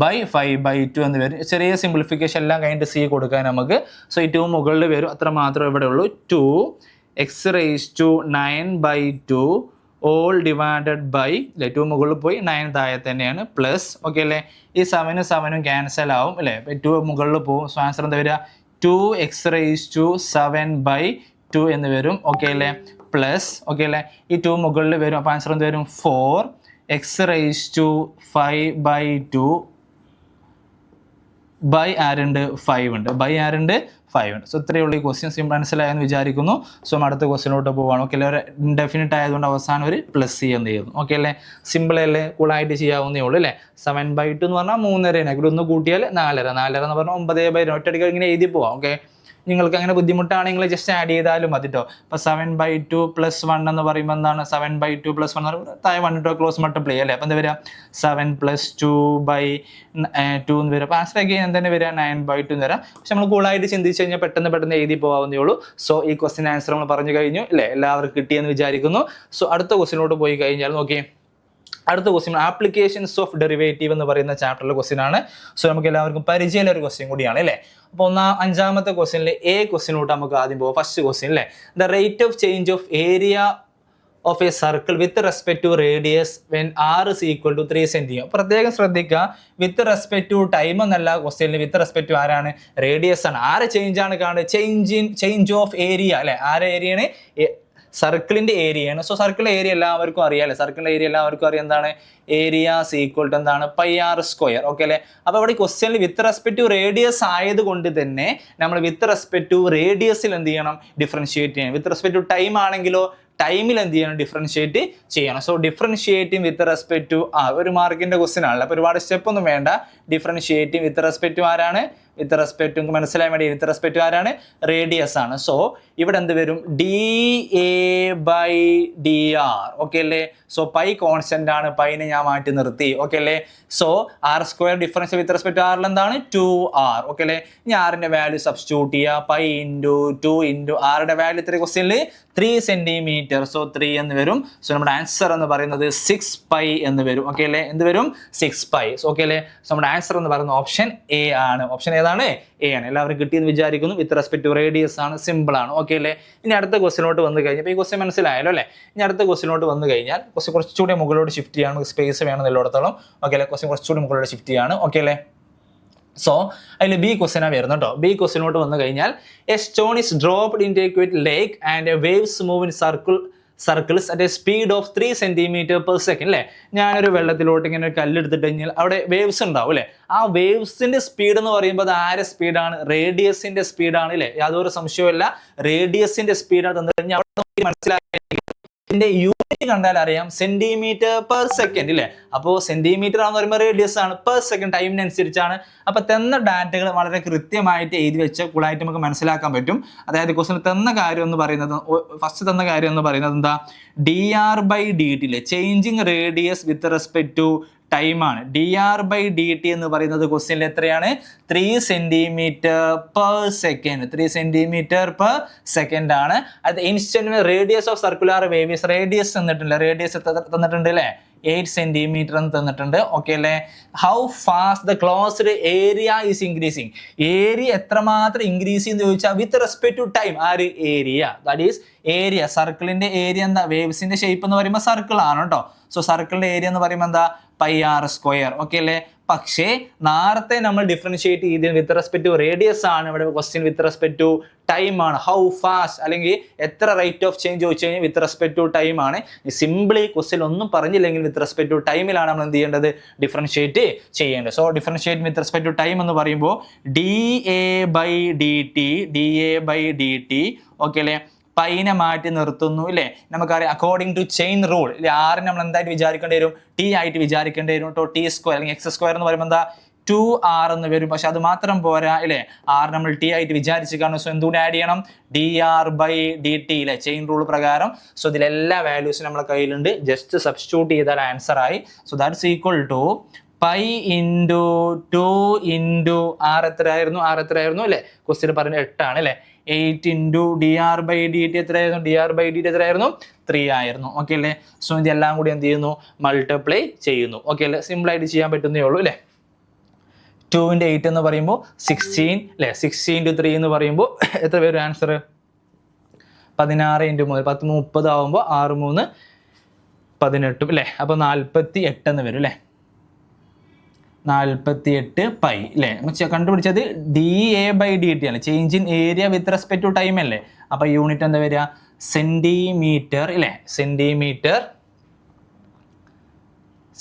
ബൈ 5/2 എന്ന് വരും. ചെറിയ സിംപ്ലിഫിക്കേഷൻ എല്ലാം കഴിഞ്ഞിട്ട് സി കൊടുക്കാൻ നമുക്ക്. സോ ഈ 2 മുകളിൽ വരും, അത്ര മാത്രമേ ഇവിടെ ഉള്ളൂ. 2 x raise to 9/2 whole divided by അല്ലേ 2 മുകളിൽ പോയി 9 താഴെ തന്നെയാണ് പ്ലസ് ഓക്കെ അല്ലേ. ഈ 7 ക്യാൻസൽ ആവും അല്ലേ 2 മുകളിൽ പോകും. സോ ആൻസർ എന്താ വരിക 2 എക്സ് റേസ് ടു 7/2 എന്ന് വരും ഓക്കെ അല്ലേ പ്ലസ് ഓക്കെ അല്ലേ ഈ 2 മുകളിൽ വരും. അപ്പോൾ ആൻസർ എന്ത് വരും 4 എക്സ് റേസ് ടു 5/2 ബൈ ആരുണ്ട് 5 ഉണ്ട് ബൈ ആരുണ്ട് 5 ഉണ്ട്. സോ ഇത്രയേ ഉള്ളൂ ഈ ക്വസ്റ്റ്യൻസ് മനസ്സിലായെന്ന് വിചാരിക്കുന്നു. സോ അടുത്ത ക്വസ്റ്റ്യനോട്ട് പോവാണ് ഓക്കെ അല്ലേ. ഒരു ഇൻഡെഫിനിറ്റ് ആയതുകൊണ്ട് അവസാനം ഒരു പ്ലസ് സി എന്ന് ചെയ്യുന്നു ഓക്കെ അല്ലേ. സിമ്പിൾ അല്ലേ കൂളായിട്ട് ചെയ്യാവുന്നേ ഉള്ളൂ അല്ലേ. 7/2 എന്ന് പറഞ്ഞാൽ 3.5 ഇവിടെ ഒന്ന് കൂട്ടിയാൽ 4.5 എന്ന് പറഞ്ഞാൽ 9/2 ഒറ്റയടിക്ക് ഇങ്ങനെ എഴുതി പോവാം ഓക്കെ. നിങ്ങൾക്ക് അങ്ങനെ ബുദ്ധിമുട്ടാണെങ്കിൽ ജസ്റ്റ് ആഡ് ചെയ്താലും മതി കേട്ടോ. ഇപ്പോൾ 7/2 + 1 എന്ന് പറയുമ്പോൾ എന്താണ് 7/2 + 1 എന്ന് പറയുമ്പോൾ താഴെ 1 ക്ലോസ് മൾട്ടിപ്ലൈ അല്ലേ. അപ്പോൾ എന്താ വരിക 7 + 2/2 എന്ന് വരും. അപ്പോൾ ആൻസർ അഗെയിൻ എന്താണ് വരിക 9/2 എന്ന് വരാം. പക്ഷെ നമ്മൾ കൂളായിട്ട് ചിന്തിച്ച് കഴിഞ്ഞാൽ പെട്ടെന്ന് എഴുതി പോകാവുന്നേ ഉള്ളൂ. സോ ഈ ക്വസ്റ്റ്യൻ ആൻസർ നമ്മൾ പറഞ്ഞു കഴിഞ്ഞു അല്ലേ. എല്ലാവർക്കും കിട്ടിയെന്ന് വിചാരിക്കുന്നു. സോ അടുത്ത ക്വസ്റ്റ്യനോട്ട് പോയി കഴിഞ്ഞാൽ നോക്കി അടുത്ത ക്വസ്റ്റ്യൻ ആപ്ലിക്കേഷൻസ് ഓഫ് ഡെറിവേറ്റീവ് എന്ന് പറയുന്ന ചാപ്റ്ററിലെ ക്വസ്റ്റ്യൻ ആണ്. സോ നമുക്ക് എല്ലാവർക്കും പരിചയമുള്ള ഒരു ക്വസ്റ്റ്യൻ കൂടിയാണ് അല്ലേ. അപ്പോൾ 5ാമത്തെ ക്വസ്റ്റ്യനിൽ എ ക്വസ്റ്റ്യനോട്ട് നമുക്ക് ആദ്യം പോകാം. ഫസ്റ്റ് ക്വസ്റ്റ്യൻ അല്ലേ the rate of change of area of a circle with respect to radius when r is equal to 3 cm. പ്രത്യേകം ശ്രദ്ധിക്കുക വിത്ത് റെസ്പെക്ട് ടു ടൈം എന്നല്ല ക്വസ്റ്റ്യനിൽ വിത്ത് റെസ്പെക്ട് ടു ആരാണ് റേഡിയസ് ആണ്. ആരെ ചേഞ്ച് ആണ് കാണുന്നത് ചേഞ്ച് ഓഫ് ഏരിയ അല്ലെ. ആരെ ഏരിയയാണ് സർക്കിളിന്റെ ഏരിയയാണ്. സോ സർക്കിളിന്റെ ഏരിയ എല്ലാവർക്കും അറിയാം. സർക്കിളിന്റെ ഏരിയ എല്ലാവർക്കും അറിയാം എന്താണ് ഏരിയ ഈക്വൽ ടു എന്താണ് πr². ഓക്കെ അല്ലേ. അപ്പോൾ ഇവിടെ ക്വസ്റ്റ്യനിൽ വിത്ത് റെസ്പെക്ട് ടു റേഡിയസ് ആയതുകൊണ്ട് തന്നെ നമ്മൾ വിത്ത് റെസ്പെക്ട് ടു റേഡിയസിൽ എന്ത് ചെയ്യണം ഡിഫറൻഷിയേറ്റ് ചെയ്യണം. വിത്ത് റെസ്പെക്ട് ടു ടൈം ആണെങ്കിലോ ടൈമിൽ എന്ത് ചെയ്യണം ഡിഫറൻഷിയേറ്റ് ചെയ്യണം. So differentiating with respect to ഒരു മാർക്കിന്റെ ക്വസ്റ്റ്യൻ ആണല്ലോ. അപ്പോൾ ഒരുപാട് സ്റ്റെപ്പ് ഒന്നും വേണ്ട. ഡിഫറൻഷിയേറ്റിംഗ് വിത്ത് റെസ്പെക്ട് ടു ആരാണ് വിത്ത് റെസ്പെക്ട് ടു മനസ്സിലാൻ വേണ്ടി വിത്ത് റെസ്പെക്ട് ടു ആരാണ് റേഡിയസ് ആണ്. സോ ഇവിടെ എന്ത് വരും dA/dr ഓക്കെ അല്ലേ. സോ പൈ കോൺസ്റ്റന്റ് ആണ്, പൈനെ ഞാൻ മാറ്റി നിർത്തി ഓക്കെ അല്ലേ. So r² difference with respect to ആറിൽ എന്താണ് 2r ഓക്കെ അല്ലേ. ഇനി ആറിന്റെ വാല്യൂ സബ്സ്റ്റിറ്റ്യൂട്ട് ചെയ്യുക പൈ ഇൻറ്റു 2 ഇൻറ്റു ആറുടെ വാല്യൂ ഇത്ര ക്വസ്റ്റ്യനിൽ 3 സെന്റിമീറ്റർ. സോ 3 എന്ന് വരും. സോ നമ്മുടെ ആൻസർ എന്ന് പറയുന്നത് 6π എന്ന് വരും ഓക്കെ അല്ലേ. എന്ത് വരും 6π ഓക്കെ അല്ലേ. സോ നമ്മുടെ ആൻസർ എന്ന് പറയുന്നത് ഓപ്ഷൻ എ ആണ്. ഓപ്ഷൻ ഏതാണ് എ ആണ്. എല്ലാവരും കിട്ടിയെന്ന് വിചാരിക്കുന്നു. വിത്ത് റെസ്പെക്ട് ടു റേഡിയസ് ആണ്, സിമ്പിൾ ആണ് ഓക്കെ അല്ലേ. ഇനി അടുത്ത ക്വസ്റ്റ്യനോട്ട് വന്നു കഴിഞ്ഞാൽ ഈ ക്വസ്റ്റ്യൻ മനസ്സിലായല്ലോ അല്ലേ. ഇനി അടുത്ത ക്വസ്റ്റ്യനോട്ട് വന്നു കഴിഞ്ഞാൽ ക്വസ്റ്റ്യൻ കുറച്ചുകൂടി മുകളിലോട്ട് ഷിഫ്റ്റ് ചെയ്യാണ്. സ്പേസ് വേണം എല്ലായിടത്തോളം ഓക്കെ അല്ലേ. ക്വസ്റ്റ്യൻ കുറച്ചുകൂടി മുകളിലോട്ട് ഷിഫ്റ്റ് ചെയ്യാണ് ഓക്കെ അല്ലേ. സോ അതിൽ ബി ക്വസ്റ്റ്യനാണ് വരുന്നത് കേട്ടോ. ബി ക്വസ്റ്റ്യനോട്ട് വന്നു കഴിഞ്ഞാൽ a stone is dropped into a quiet lake and waves move in circles at a speed of 3 cm/s അല്ലേ. ഞാനൊരു വെള്ളത്തിലോട്ട് ഇങ്ങനെ ഒരു കല്ലെടുത്തിട്ട് കഴിഞ്ഞാൽ അവിടെ വേവ്സ് ഉണ്ടാവും അല്ലേ. ആ വേവ്സിന്റെ സ്പീഡ് എന്ന് പറയുമ്പോൾ അത് ആരെ സ്പീഡാണ് റേഡിയസിന്റെ സ്പീഡാണ് അല്ലേ. യാതൊരു സംശയവുമില്ല റേഡിയസിന്റെ സ്പീഡാണ് തന്നു കഴിഞ്ഞാൽ അവിടെ മനസ്സിലാക്കി ഇതിന്റെ യൂണിറ്റ് കണ്ടാൽ അറിയാം cm/s ഇല്ലേ. അപ്പോൾ സെന്റിമീറ്റർ ആണെന്ന് പറയുമ്പോൾ റേഡിയസ് ആണ്, പെർ സെക്കൻഡ് ടൈമിനനുസരിച്ചാണ്. അപ്പൊ തന്ന ഡാറ്റകൾ വളരെ കൃത്യമായിട്ട് എഴുതി വെച്ച് കൂടായിട്ട് നമുക്ക് മനസ്സിലാക്കാൻ പറ്റും. അതായത് ക്വസ്റ്റ്യൻ തന്ന കാര്യം എന്ന് പറയുന്നത് ഫസ്റ്റ് തന്ന കാര്യം എന്ന് പറയുന്നത് എന്താ dr/dt ഇല്ലേ changing radius with respect to time ആണ്. dr/dt എന്ന് പറയുന്നത് ക്വസ്റ്റ്യനിൽ എത്രയാണ് 3 cm/s 3 cm/s ആണ്. അത് instant radius of circular waves radius തന്നിട്ടുണ്ട് അല്ലേ 8 cm എന്ന് തന്നിട്ടുണ്ട് ഓക്കെ അല്ലേ. How fast the closed area is increasing. Area എത്രമാത്രം ഇൻക്രീസ് ചെയ്യുന്ന ചോദിച്ചാൽ വിത്ത് റെസ്പെക്ട് ടു ടൈം ആര് ഏരിയ ദാറ്റ് ഈസ് ഏരിയ. സർക്കിളിന്റെ ഏരിയ എന്താ വേവ്സിന്റെ ഷേപ്പ് എന്ന് പറയുമ്പോൾ സർക്കിൾ ആണ് കേട്ടോ. സോ സർക്കിളിന്റെ ഏരിയ എന്ന് പറയുമ്പോൾ എന്താ πr² ഓക്കെ അല്ലേ. പക്ഷേ നേരത്തെ നമ്മൾ ഡിഫറൻഷിയേറ്റ് ചെയ്ത് വിത്ത് റെസ്പെക്ട് ടു റേഡിയസ് ആണ്. ഇവിടെ question with respect to time ആണ്. ഹൗ ഫാസ്റ്റ് അല്ലെങ്കിൽ എത്ര റേറ്റ് ഓഫ് ചേഞ്ച് ചോദിച്ചു കഴിഞ്ഞാൽ വിത്ത് റെസ്പെക്ട് ടു ടൈം ആണ്. സിംപിളി ക്വസ്റ്റ്യൻ ഒന്നും പറഞ്ഞില്ലെങ്കിൽ വിത്ത് റെസ്പെക്ട് ടു ടൈമിലാണ് നമ്മൾ എന്ത് ചെയ്യേണ്ടത് ഡിഫറൻഷിയേറ്റ് ചെയ്യേണ്ടത്. So differentiate with respect to time എന്ന് പറയുമ്പോൾ dA/dt ഓക്കെ അല്ലേ പൈനെ മാറ്റി നിർത്തുന്നു ഇല്ലേ. നമുക്കറിയാം അക്കോർഡിംഗ് ടു ചെയിൻ റൂൾ ഇല്ലേ, ആറിന് നമ്മൾ എന്തായിട്ട് വിചാരിക്കേണ്ടി വരും, ടി ആയിട്ട് വിചാരിക്കേണ്ടി വരും കേട്ടോ. ടി സ്ക്വയർ അല്ലെങ്കിൽ എക്സ് സ്ക്വയർ എന്ന് പറയുമ്പോൾ എന്താ 2r എന്ന് വരും. പക്ഷെ അത് മാത്രം പോരാ ഇല്ലേ, ആർ നമ്മൾ ടി ആയിട്ട് വിചാരിച്ച് കാണും. സോ എന്തുകൂടെ ആഡ് ചെയ്യണം, dr/dt ഇല്ലേ, ചെയിൻ റൂൾ പ്രകാരം. സോ ഇതിലെല്ലാ വാല്യൂസും നമ്മളെ കയ്യിലുണ്ട്, ജസ്റ്റ് സബ്സ്റ്റിറ്റ്യൂട്ട് ചെയ്താൽ ആൻസർ ആയി. So that's equal to pi into 2 into r എത്രയായിരുന്നു, അല്ലേ, ക്വസ്റ്റ്യൻ പറഞ്ഞ 8 ആണ് അല്ലേ. 8 ഇൻറ്റു dr/dt എത്രയായിരുന്നു, dr/dt എത്രയായിരുന്നു, 3 ആയിരുന്നു. ഓക്കെ അല്ലേ. സോ ഇതെല്ലാം കൂടി എന്ത് ചെയ്യുന്നു, മൾട്ടിപ്ലൈ ചെയ്യുന്നു. ഓക്കെ അല്ലേ, സിമ്പിൾ ആയിട്ട് ചെയ്യാൻ പറ്റുന്നേ ഉള്ളൂ അല്ലേ. 2 × 8 എന്ന് പറയുമ്പോൾ 16 അല്ലേ, 60 × 3 എന്ന് പറയുമ്പോൾ എത്ര വരും ആൻസർ, 16 × 3 10 30 ആവുമ്പോൾ 6 3 18 അല്ലേ. അപ്പോൾ 48 എന്ന് വരും അല്ലേ, 48 പൈ അല്ലേ. കണ്ടുപിടിച്ചത് dA/dt ആണ്, change in area with respect to time അല്ലേ. അപ്പോൾ യൂണിറ്റ് എന്താ വരിക, സെന്റിമീറ്റർ അല്ലേ,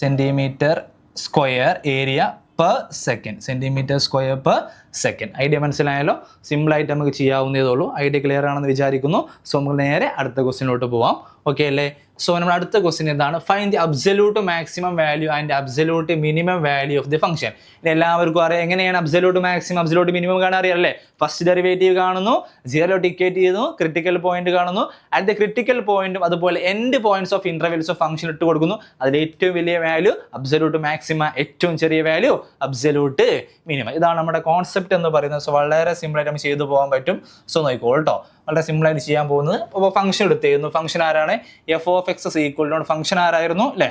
centimetre square area per second, centimetre square per second. Idea മനസ്സിലായല്ലോ, സിമ്പിൾ ആയിട്ട് നമുക്ക് ചെയ്യാവുന്നതേ ഉള്ളൂ. ഐഡിയ ക്ലിയർ ആണെന്ന് വിചാരിക്കുന്നു. സോ നമുക്ക് നേരെ അടുത്ത ക്വസ്റ്റ്യനിലോട്ട് പോവാം. ഓക്കെ അല്ലേ. സോ നമ്മൾ അടുത്ത ക്വസ്റ്റ്യൻ എന്താണ്, find the absolute maximum value and absolute minimum value of the function. എല്ലാവർക്കും അറിയാം എങ്ങനെയാണ് അബ്സല്യൂട്ട് മാക്സിമം അബ്സല്യൂട്ട് മിനിമം കാണാൻ അറിയാമല്ലേ. ഫസ്റ്റ് ഡെറിവേറ്റീവ് കാണുന്നു, 0 ടിക്കേറ്റ് ചെയ്യുന്നു, ക്രിട്ടിക്കൽ പോയിന്റ് കാണുന്നു, അറ്റ് ദ ക്രിട്ടിക്കൽ പോയിന്റും അതുപോലെ end points of intervals of function ഇട്ട് കൊടുക്കുന്നു. അതിൽ ഏറ്റവും വലിയ വാല്യൂ അബ്സല്യൂട്ട് മാക്സിമ, ഏറ്റവും ചെറിയ വാല്യൂ അബ്സല്യൂട്ട് മിനിമം. ഇതാണ് നമ്മുടെ കോൺസെപ്റ്റ് എന്ന് പറയുന്നത്. സോ വളരെ സിമ്പിൾ ആയിട്ട് നമുക്ക് ചെയ്തു പോകാൻ പറ്റും. സോ നോക്കിക്കോളൂ കേട്ടോ, വളരെ സിമ്പിൾ ആയിട്ട് ചെയ്യാൻ പോകുന്നത്. അപ്പോൾ ഫംഗ്ഷൻ എടുത്തിരുന്നു, ഫംഗ്ഷൻ ആരാണ്, f of x equal to, function ആരായിരുന്നു അല്ലേ,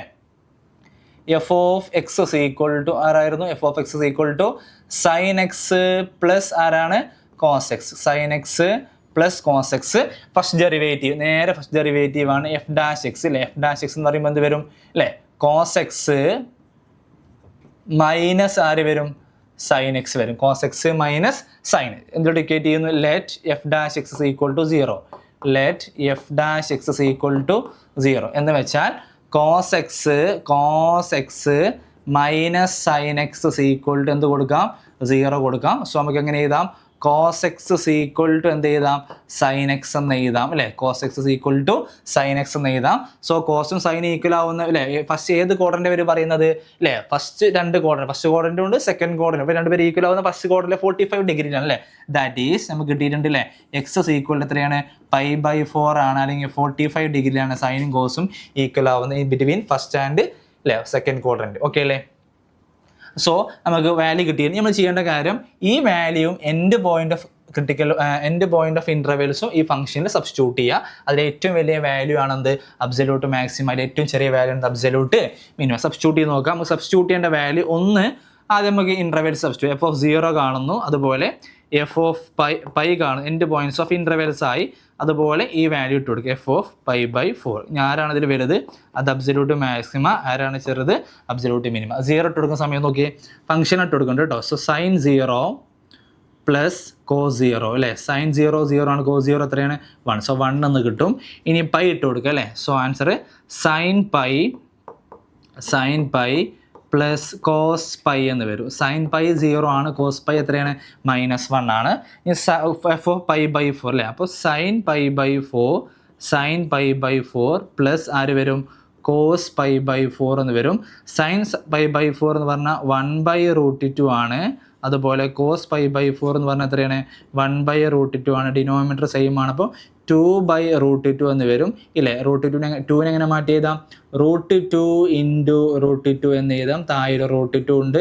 f of x equal to ആരായിരുന്നു, f of x equal to sine x plus ആരാണ്, cos x, sine x plus cos x. First derivative, നേരെ ഫസ്റ്റ് ഡെറിവേറ്റീവ് ആണ് എഫ് ഡാഷ് എക്സ് അല്ലേ. എഫ് ഡാഷ് എക്സ് എന്ന് പറയുമ്പോൾ എന്ത് വരും അല്ലേ, കോസ് എക്സ് മൈനസ് ആര് വരും, സൈൻ എക്സ് വരും. കോസ് എക്സ് മൈനസ് സൈൻ എന്ത് ഡിക്കേറ്റ് ചെയ്യുന്നു, let f dash x equal to 0, let f dash x equal to 0 എന്ന് വെച്ചാൽ cos x minus sine x equal to എന്ത് കൊടുക്കാം, 0 കൊടുക്കാം. സോ നമുക്ക് എങ്ങനെ എഴുതാം, കോസ് എക്സ് ഈക്വൽ ടു എന്ത് എഴുതാം, സൈൻ എക്സ് എന്ന് എഴുതാം അല്ലേ. Cos x equal to sine x എന്ന് എഴുതാം. സോ കോസും സൈനും ഈക്വൽ ആവുന്ന അല്ലേ. ഫസ്റ്റ് ഏത് ക്വാഡ്രന്റ് പേര് പറയുന്നത് അല്ലേ, ഫസ്റ്റ് രണ്ട് ക്വാഡ്രന്റ്, ഫസ്റ്റ് ക്വാഡ്രന്റ് ഉണ്ട്, സെക്കൻഡ് ക്വാഡ്രന്റ്. അപ്പോൾ രണ്ടുപേരും ഈക്വൽ ആവുന്ന ഫസ്റ്റ് ക്വാഡ്രന്റ് 45 ഡിഗ്രിയാണ് അല്ലേ. ദാറ്റ് ഈസ് നമുക്ക് കിട്ടിയിട്ടുണ്ട് അല്ലേ, എക്സ് ഈക്വൽ എത്രയാണ്, π/4 ആണ്, അല്ലെങ്കിൽ 45 ഡിഗ്രിയാണ് സൈനും കോസും ഈക്വൽ ആവുന്നത് ഇൻ ബിറ്റ്വീൻ ഫസ്റ്റ് ആൻഡ് അല്ലേ സെക്കൻഡ് ക്വാഡ്രന്റ്. ഓക്കെ അല്ലേ. സോ നമുക്ക് വാല്യൂ കിട്ടിയത് നമ്മൾ ചെയ്യേണ്ട കാര്യം, ഈ വാല്യൂവും എൻഡ് പോയിന്റ് ഓഫ് ഇന്റർവെൽസും ഈ ഫംഗ്ഷനിൽ സബ്സ്റ്റിറ്റ്യൂട്ട് ചെയ്യുക. അതിൽ ഏറ്റവും വലിയ വാല്യൂ ആണെന്ത്, അബ്സല്യൂട്ട് മാക്സിമം, അതിൽ ഏറ്റവും ചെറിയ വാല്യൂ ആണ് അബ്സല്യൂട്ട് മിനിമം. സബ്സ്റ്റിറ്റ്യൂട്ട് ചെയ്ത് നോക്കാം. നമുക്ക് സബ്സ്റ്റിറ്റ്യൂട്ട് ചെയ്യേണ്ട വാല്യൂ ഒന്ന്, ആദ്യം നമുക്ക് ഇന്റർവെൽ സബ്സ്റ്റിറ്റ്യൂട്ട്, എഫ് ഓഫ് 0 കാണുന്നു, അതുപോലെ എഫ് ഓഫ് പൈ കാണുന്നു, എൻഡ് പോയിന്റ്സ് ഓഫ് ഇന്റർവെൽസ് ആയി. അതുപോലെ ഈ വാല്യൂ ഇട്ട് കൊടുക്കുക, എഫ് ഓഫ് π/4. ആരാണ് ഇതിൽ വലുത്, അത് അബ്സല്യൂട്ട് മാക്സിമ, ആരാണ് ചെറുത്, അബ്സല്യൂട്ട് മിനിമം. 0 ഇട്ട് കൊടുക്കുന്ന സമയം നോക്കിയേ, ഫംഗ്ഷൻ ഇട്ട് കൊടുക്കുന്നുണ്ട് കേട്ടോ. സോ സൈൻ 0 പ്ലസ് കോസ് 0 അല്ലേ, സൈൻ 0 ആണ്, കോസ് 0 എത്രയാണ് 1. സോ 1 എന്ന് കിട്ടും. ഇനി പൈ ഇട്ട് കൊടുക്കുക അല്ലേ. So answer sine pi plus cos pi എന്ന് വരും. സൈൻ പൈ 0 ആണ്, കോസ് പൈ എത്രയാണ്, -1 ആണ്. എഫ് ഓഫ് π/4 അല്ലേ. അപ്പോൾ സൈൻ π/4 പ്ലസ് ആര് വരും, കോസ് π/4 എന്ന് വരും. സൈൻ π/4 എന്ന് പറഞ്ഞാൽ 1/√2 ആണ്. അതുപോലെ കോസ് π/4 എന്ന് പറഞ്ഞാൽ എത്രയാണ്, 1/√2 ആണ്. ഡിനോമിനേറ്റർ സെയിം ആണ്. അപ്പോൾ 2/√2 എന്ന് വരും ഇല്ലേ. √2 എങ്ങനെ മാറ്റി എഴുതാം, √2 ഇൻറ്റു √2 എന്ന് എഴുതാം. താഴെ √2 ഉണ്ട്,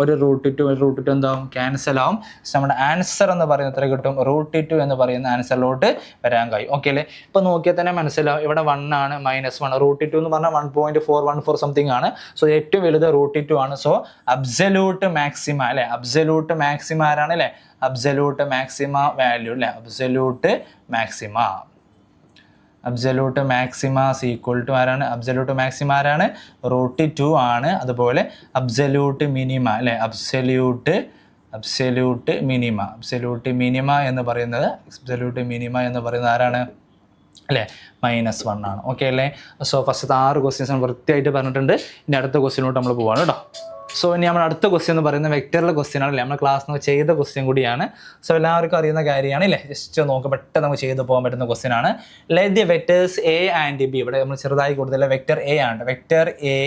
ഒരു √2 എന്താവും, ക്യാൻസൽ ആവും. നമ്മുടെ ആൻസർ എന്ന് പറയുന്നത് എത്ര കിട്ടും, √2 എന്ന് പറയുന്ന ആൻസറിലോട്ട് വരാൻ കഴിയും. ഓക്കെ അല്ലേ. ഇപ്പോൾ നോക്കിയാൽ തന്നെ മനസ്സിലാവും, ഇവിടെ 1 ആണ്, -1. √2 എന്ന് പറഞ്ഞാൽ 1.414 സംതിങ് ആണ്. സോ ഏറ്റവും വലുത് √2 ആണ്. സോ അബ്സല്യൂട്ട് മാക്സിമ അല്ലേ, അബ്സല്യൂട്ട് മാക്സിമ ആരാണ് അല്ലേ, അബ്സല്യൂട്ട് മാക്സിമ വാല്യൂ അല്ലേ, അബ്സല്യൂട്ട് മാക്സിമ ഈക്വൽ ടു ആരാണ്, അബ്സല്യൂട്ട് മാക്സിമ ആരാണ്, √2 ആണ്. അതുപോലെ അബ്സല്യൂട്ട് മിനിമ അല്ലേ, അബ്സല്യൂട്ട് മിനിമ എന്ന് പറയുന്നത് ആരാണ് അല്ലേ, -1 ആണ്. ഓക്കെ അല്ലേ. സോ ഫസ്റ്റത്തെ 6 ക്വസ്റ്റ്യൻസ് വൃത്തിയായിട്ട് പറഞ്ഞിട്ടുണ്ട്. ഇനി അടുത്ത ക്വസ്റ്റ്യനോട്ട് നമ്മൾ പോവാണ് കേട്ടോ. സോ ഇനി നമ്മൾ അടുത്ത ക്വസ്റ്റ്യൻ എന്ന് പറയുന്നത് വെക്ടറിലെ ക്വസ്റ്റ്യൻ ആണ് അല്ലേ, നമ്മൾ ക്ലാസ്സിൽ ചെയ്ത ക്വസ്റ്റ്യൻ കൂടിയാണ്. സോ എല്ലാവർക്കും അറിയുന്ന കാര്യമാണ് അല്ലേ, ജസ്റ്റ് നോക്കുക, പെട്ടെന്ന് നമുക്ക് ചെയ്ത് പോകാൻ പറ്റുന്ന ക്വസ്റ്റ്യൻ ആണ്. Let the vectors A and B, ഇവിടെ നമ്മൾ ചെറുതായി കൊടുത്തില്ല, വെക്ടർ എ ആണ്, വെക്ടർ എ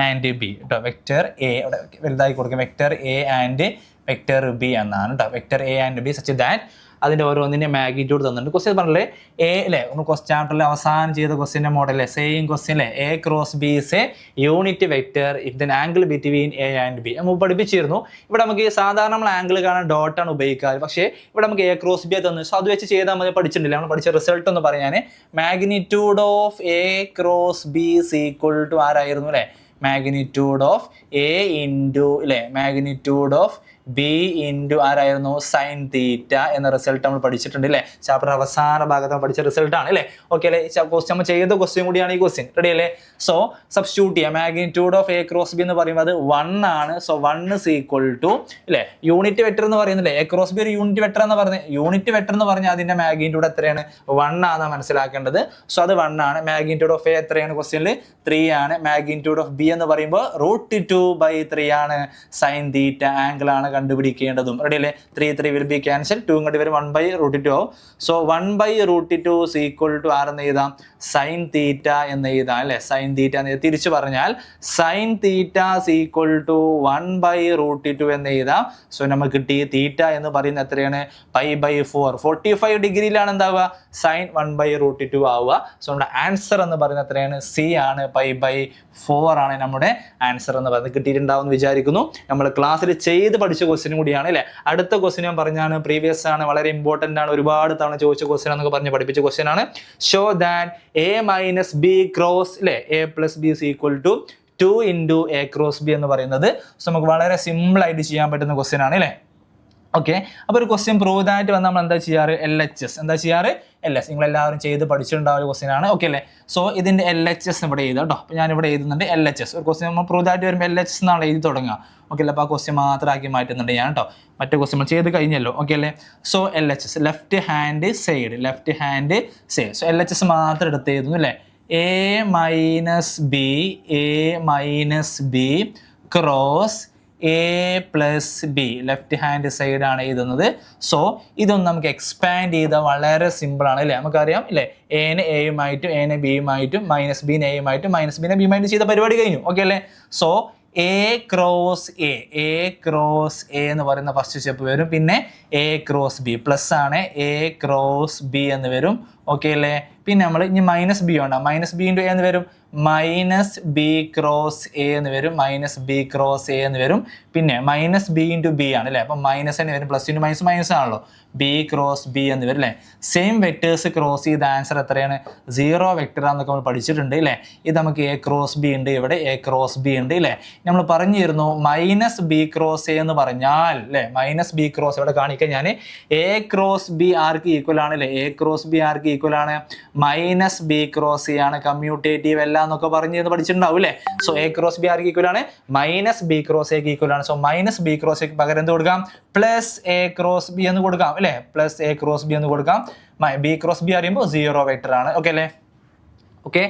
ആൻഡ് ബി കേട്ടോ, വെക്ടർ എ ഇവിടെ വലുതായി കൊടുക്കും, vector A and vector B എന്നാണ് കേട്ടോ, vector A and B such that അതിൻ്റെ ഓരോന്നിൻ്റെ മാഗ്നിറ്റ്യൂഡ് തന്നിട്ടുണ്ട്. ക്വസ്റ്റ്യൻ പറഞ്ഞില്ലേ എ അല്ലേ, ഒന്ന് ചാപ്റ്ററിൽ അവസാനം ചെയ്ത ക്വസ്റ്റ്യൻ്റെ മോഡലേ സെയിം ക്വസ്റ്റ്യൻ അല്ലേ, A cross B is a unit vector if then angle between A and B. നമ്മൾ പഠിപ്പിച്ചിരുന്നു. ഇവിടെ നമുക്ക് സാധാരണ നമ്മൾ ആംഗിൾ കാണാൻ ഡോട്ടാണ് ഉപയോഗിക്കാറ്, പക്ഷേ ഇവിടെ നമുക്ക് എ ക്രോസ് ബി തന്നു. സോ അത് വെച്ച് ചെയ്താൽ മതി, പഠിച്ചിട്ടില്ല. നമ്മൾ പഠിച്ച റിസൾട്ട് എന്ന് പറയാൻ magnitude of A cross B is equal to ആരായിരുന്നു അല്ലേ, മാഗ്നിറ്റ്യൂഡ് ഓഫ് എ ഇൻറ്റു അല്ലേ മാഗ്നിറ്റ്യൂഡ് ഓഫ് ബി ഇൻറ്റു ആരായിരുന്നു സൈൻ തീറ്റ എന്ന റിസൾട്ട് നമ്മൾ പഠിച്ചിട്ടുണ്ട് അല്ലേ, ചാപ്റ്റർ അവസാന ഭാഗത്ത് നമ്മൾ പഠിച്ച റിസൾട്ട് ആണ് അല്ലേ. ഓക്കെ അല്ലേ, ക്വസ്റ്റ്യൻ നമ്മൾ ചെയ്ത ക്വസ്റ്റ്യൻ കൂടിയാണ് ഈ ക്വസ്റ്റ്യൻ. റെഡി അല്ലേ. സോ സബ്സ്റ്റിറ്റ്യൂട്ട് ചെയ്യാം, magnitude of A cross b എന്ന് പറയുമ്പോൾ അത് 1 ആണ്. സോ 1 is equal to അല്ലേ, യൂണിറ്റ് വെക്ടർ എന്ന് പറയുന്നില്ലേ, എ ക്രോസ് ബി ഒരു യൂണിറ്റ് വെക്ടർ എന്ന് പറഞ്ഞത്, യൂണിറ്റ് വെക്ടർ എന്ന് പറഞ്ഞാൽ അതിന്റെ മാഗ്നിറ്റ്യൂഡ് എത്രയാണ്, 1 ആണ് മനസ്സിലാക്കേണ്ടത്. സോ അത് 1 ആണ്. മാഗ്നിറ്റ്യൂഡ് ഓഫ് എ എത്രയാണ് ക്വസ്റ്റ്യനിൽ 3 ആണ്. മാഗ്നിറ്റ്യൂഡ് ഓഫ് ബി എന്ന് പറയുമ്പോൾ √2/3 ആണ്. സൈൻ തീറ്റ ആംഗിൾ ആണ് കണ്ടുപിടിക്കേണ്ടതും. റെഡി അല്ലേ. 3 വിൽ ബി ക്യാൻസൽ, 2 ഇങ്ങോട്ട് വരും, 1/√2 ആവും. സോ 1/√2 is equal to ആരെന്ന് എഴുതാം, സൈൻ തീറ്റ എന്ന് എഴുതാം അല്ലേ, സൈൻ തീറ്റ എന്ന് തിരിച്ചു പറഞ്ഞാൽ sine theta is equal to 1/√2 എന്ന് എഴുതാം. സോ നമുക്ക് കിട്ടി തീറ്റ എന്ന് പറയുന്നത് എത്രയാണ്, π/4. 45 ഡിഗ്രിയിലാണ് എന്താവുക, സൈൻ 1/√2 ആവുക. സോ നമ്മുടെ ആൻസർ എന്ന് പറയുന്നത് എത്രയാണ്, സി ആണ്, π/4 ആണ് നമ്മുടെ ആൻസർ എന്ന് പറയുന്നത്. കിട്ടിയിട്ടുണ്ടാവും എന്ന് വിചാരിക്കുന്നു. നമ്മൾ ക്ലാസ്സിൽ ചെയ്ത് പഠിച്ച ക്വസ്റ്റ്യൻ കൂടിയാണ് അല്ലേ. അടുത്ത ക്വസ്റ്റ്യൻ ഞാൻ പറഞ്ഞാണ്, പ്രീവിയസ് ആണ്, വളരെ ഇമ്പോർട്ടൻ്റ് ആണ്, ഒരുപാട് തവണ ചോദിച്ച ക്വസ്റ്റ്യൻ എന്നൊക്കെ പറഞ്ഞ് പഠിപ്പിച്ച ക്വസ്റ്റ്യൻ ആണ്. Show that a minus b cross അല്ലേ a plus b is equal to 2 into a cross b എന്ന് പറയുന്നത്. സോ നമുക്ക് വളരെ സിമ്പിൾ ആയിട്ട് ചെയ്യാൻ പറ്റുന്ന ക്വസ്റ്റ്യൻ ആണ് അല്ലേ. ഓക്കെ, അപ്പോൾ ഒരു ക്വസ്റ്റ്യൻ പ്രൂവ് ആയിട്ട് വന്ന് നമ്മൾ എന്താ ചെയ്യാറ്, LHS എന്താ ചെയ്യാറ്, LS നിങ്ങൾ എല്ലാവരും ചെയ്ത് പഠിച്ചിട്ടുണ്ടാവുന്ന ക്വസ്റ്റ്യൻ ആണ്. ഓക്കെ അല്ലേ. സോ ഇതിൻ്റെ LHS ഇവിടെ എഴുതാം കേട്ടോ. അപ്പോൾ ഞാനിവിടെ എഴുതുന്നുണ്ട് LHS. ഒരു ക്വസ്റ്റ്യൻ നമ്മൾ പ്രൂവ് ആയിട്ട് വരുമ്പോൾ LHS എന്നാണ് എഴുതി തുടങ്ങുക. ഓക്കെ അല്ലേ. അപ്പോൾ ആ ക്വസ്റ്റ്യൻ മാത്രമാക്കി മാറ്റുന്നുണ്ട് ഞാൻ കേട്ടോ, മറ്റേ ക്വസ്റ്റ്യൻ നമ്മൾ ചെയ്ത് കഴിഞ്ഞല്ലോ. ഓക്കെ അല്ലേ. So LHS left hand side, left hand side. So LHS മാത്രം എടുത്ത് എഴുതുന്നു അല്ലേ, A minus b cross A plus B, left hand side ആണ് എഴുതുന്നത്. സോ ഇതൊന്നും നമുക്ക് എക്സ്പാൻഡ് ചെയ്താൽ വളരെ സിമ്പിൾ ആണ് അല്ലേ. നമുക്കറിയാം ഇല്ലേ, എനെ എയുമായിട്ടും എനെ ബിയുമായിട്ടും മൈനസ് ബിനെ എയുമായിട്ടും മൈനസ് ബിനെ ബിയുമായിട്ടും ചെയ്ത പരിപാടി കഴിഞ്ഞു. ഓക്കെ അല്ലേ. സോ എ ക്രോസ് എ എന്ന് പറയുന്ന ഫസ്റ്റ് സ്റ്റെപ്പ് വരും. പിന്നെ എ ക്രോസ് ബി പ്ലസ് ആണ്, എ ക്രോസ് ബി എന്ന് വരും. ഓക്കെ അല്ലേ. പിന്നെ നമ്മൾ ഇനി മൈനസ് ബി ഉണ്ടാകും, മൈനസ് ബി ഇൻറ്റു എ എന്ന് വരും, മൈനസ് ബി ക്രോസ് എ എന്ന് വരും, മൈനസ് ബി ക്രോസ് എ എന്ന് വരും. പിന്നെ മൈനസ് ബി ഇൻറ്റു ബി ആണ് അല്ലേ, അപ്പം മൈനസ് തന്നെ വരും, പ്ലസ് ഇൻറ്റു മൈനസ് മൈനസ് ആണല്ലോ, ബി ക്രോസ് ബി എന്ന് വരും അല്ലേ. സെയിം വെക്ടേഴ്സ് ക്രോസ് ചെയ്ത ആൻസർ എത്രയാണ്, 0 വെക്ടർ ആണെന്നൊക്കെ നമ്മൾ പഠിച്ചിട്ടുണ്ട് അല്ലേ. ഇത് നമുക്ക് എ ക്രോസ് ബി ഉണ്ട്, ഇവിടെ എ ക്രോസ് ബി ഉണ്ട് അല്ലേ. നമ്മൾ പറഞ്ഞിരുന്നു മൈനസ് ബി ക്രോസ് എ എന്ന് പറഞ്ഞാൽ അല്ലേ, മൈനസ് ബി ക്രോസ് ഇവിടെ കാണിക്കാൻ ഞാൻ, എ ക്രോസ് ബി ആർക്ക് ഈക്വൽ ആണ് അല്ലേ, എ ക്രോസ് ബി ആർക്ക് ഈക്വൽ ആണ്, മൈനസ് ബി ക്രോസ് എ ആണ്, കമ്മ്യൂട്ടേറ്റീവ് അല്ല എന്നൊക്കെ പറഞ്ഞ് പഠിച്ചിട്ടുണ്ടാവും അല്ലേ. സോ എ ക്രോസ് ബി ആർക്ക് ഈക്വൽ ആണ്, മൈനസ് ബി ക്രോസ് എക്ക് ഈക്വൽ ആണ്. സോ മൈനസ് ബി ക്രോസ് എക്ക് പകരം എന്ത് കൊടുക്കാം, പ്ലസ് എ ക്രോസ് ബി എന്ന് കൊടുക്കാം അല്ലേ, പ്ലസ് എ ക്രോസ് ബി എന്ന് കൊടുക്കാം. ബി ക്രോസ് ബി അറിയുമ്പോൾ 0 വെക്ടർ ആണ്. ഓക്കെ അല്ലേ. ഓക്കെ,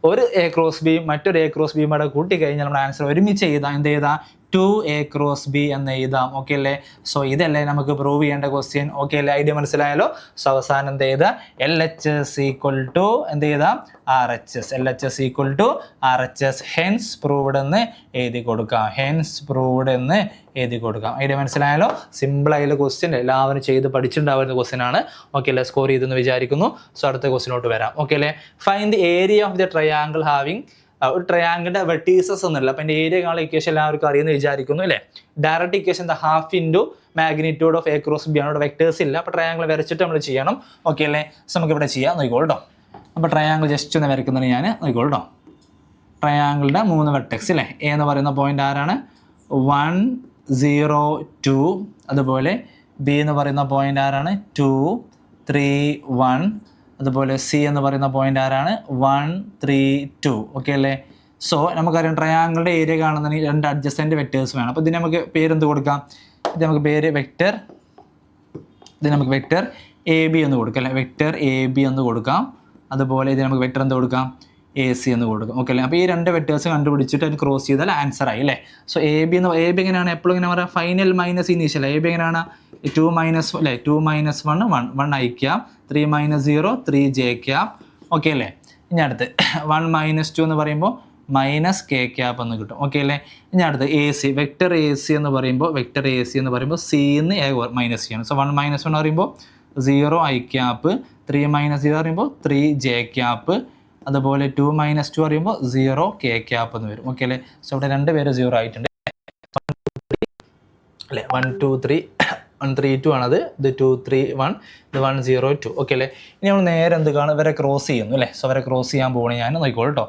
ഒരു എ ക്രോസ് ബി മറ്റൊരു എ ക്രോസ് ബിയും കൂടെ കൂട്ടി കഴിഞ്ഞാൽ നമ്മുടെ ആൻസർ ഒരുമിച്ച് എഴുതാം. എന്ത് എഴുതാം, 2a ക്രോസ് ബി എന്ന് എഴുതാം. ഓക്കെ അല്ലേ. സോ ഇതല്ലേ നമുക്ക് പ്രൂവ് ചെയ്യേണ്ട ക്വസ്റ്റ്യൻ. ഓക്കെ അല്ലേ, ഐഡിയ മനസ്സിലായല്ലോ. സോ അവസാനം എന്ത് ചെയ്താൽ, LHS ഈക്വൽ ടു എന്ത് ചെയ്താൽ, RHS, LHS equal to RHS, hence proved എന്ന് എഴുതി കൊടുക്കാം, ഹെൻസ് പ്രൂവ്ഡ് എന്ന് എഴുതി കൊടുക്കാം. ഐഡിയ മനസ്സിലായാലോ. സിമ്പിളായുള്ള ക്വസ്റ്റ്യൻ, എല്ലാവരും ചെയ്ത് പഠിച്ചിട്ടുണ്ടാവുന്ന ക്വസ്റ്റ്യൻ ആണ്. ഓക്കെ അല്ലേ, സ്കോർ ചെയ്തെന്ന് വിചാരിക്കുന്നു. സോ അടുത്ത ക്വസ്റ്റ്യനോട്ട് വരാം. ഓക്കെ അല്ലേ. Find the area of the triangle having, ഒരു ട്രയാങ്കിളിന്റെ വെർട്ടീസസ് ഒന്നുമില്ല, അപ്പം എൻ്റെ ഏരിയ കാണുന്ന ഇക്വേഷൻ എല്ലാവർക്കും അറിയുമെന്ന് വിചാരിക്കുന്നു അല്ലേ. Direct equation half into magnitude of A cross B ആണ്. ഇവിടെ വെക്ടേഴ്സ് ഇല്ല, അപ്പോൾ ട്രയാങ്കിൾ വരച്ചിട്ട് നമ്മൾ ചെയ്യണം. ഓക്കെ അല്ലേ. സോ നമുക്ക് ഇവിടെ ചെയ്യാം, നോക്കിക്കോളൂ. അപ്പോൾ ട്രയാങ്കിൾ ജസ്റ്റ് ഒന്ന് വരയ്ക്കുന്നതിന് ഞാൻ നോക്കിക്കോളൂ. ട്രയാങ്കിളിൻ്റെ 3 വെർട്ടെക്സ് അല്ലേ. എ എന്ന് പറയുന്ന പോയിന്റ് ആരാണ്, 1 0 2. അതുപോലെ ബി എന്ന് പറയുന്ന പോയിന്റ് ആരാണ്, 2 3 1. അതുപോലെ സി എന്ന് പറയുന്ന പോയിന്റ് ആരാണ്, 1 3 2. ഓക്കെ അല്ലേ. സോ നമുക്കറിയാം ട്രയാങ്കിളുടെ ഏരിയ കാണുന്നതിന് 2 അഡ്ജസ്റ്റൻ്റ് വെക്ടേഴ്സ് വേണം. അപ്പോൾ ഇതിന് നമുക്ക് പേരെന്ത് കൊടുക്കാം, ഇത് നമുക്ക് പേര് വെക്ടർ, ഇത് നമുക്ക് വെക്ടർ എ ബി എന്ന് കൊടുക്കാം അല്ലേ, വെക്ടർ എ ബി എന്ന് കൊടുക്കാം. അതുപോലെ ഇത് നമുക്ക് വെക്ടർ എന്ത് കൊടുക്കാം, AC എന്ന് കൊടുക്കും. ഓക്കെ അല്ലേ? അപ്പോൾ ഈ രണ്ട് വെക്ടേഴ്സ് കണ്ടുപിടിച്ചിട്ട് അത് ക്രോസ് ചെയ്താൽ ആൻസർ ആയി അല്ലേ? സോ എ ബി എങ്ങനെയാണ് എപ്പോഴും ഇങ്ങനെ പറയാം, final minus initial. A B എങ്ങനെയാണ് 2 മൈനസ് അല്ലേ, 2 minus 1 1 I cap, 3 minus 0 3 J cap. Okay അല്ലേ? ഇനി അടുത്ത് 1 മൈനസ് 2 എന്ന് പറയുമ്പോൾ മൈനസ് കെ ക്യാപ്പ് എന്ന് കിട്ടും. ഓക്കെ അല്ലേ? ഇനി അടുത്ത് A C vector A C എന്ന് പറയുമ്പോൾ സിന്ന് എ മൈനസ് ചെയ്യണം. സോ 1 മൈനസ് 1 പറയുമ്പോൾ 0 ഐ ക്യാപ്പ്, 3 മൈനസ് 0 പറയുമ്പോൾ 3 ജെ ക്യാപ്പ്, അതുപോലെ 2 മൈനസ് 2 പറയുമ്പോൾ 0 കെ ക്യാപ്പ് എന്ന് വരും. ഓക്കെ അല്ലേ? സോ ഇവിടെ രണ്ട് പേര് 0 ആയിട്ടുണ്ട് അല്ലേ? 1 2 3 1 3 2 ആണത്. ഇത് 2 3 1, ഇത് 1 0 2. ഓക്കെ അല്ലേ? ഇനി നമ്മൾ നേരെ എന്ത് കാണും, ഇവരെ ക്രോസ് ചെയ്യുന്നു അല്ലേ? സോ അവരെ ക്രോസ് ചെയ്യാൻ പോകണേ ഞാൻ നോക്കിക്കോളൂ കേട്ടോ.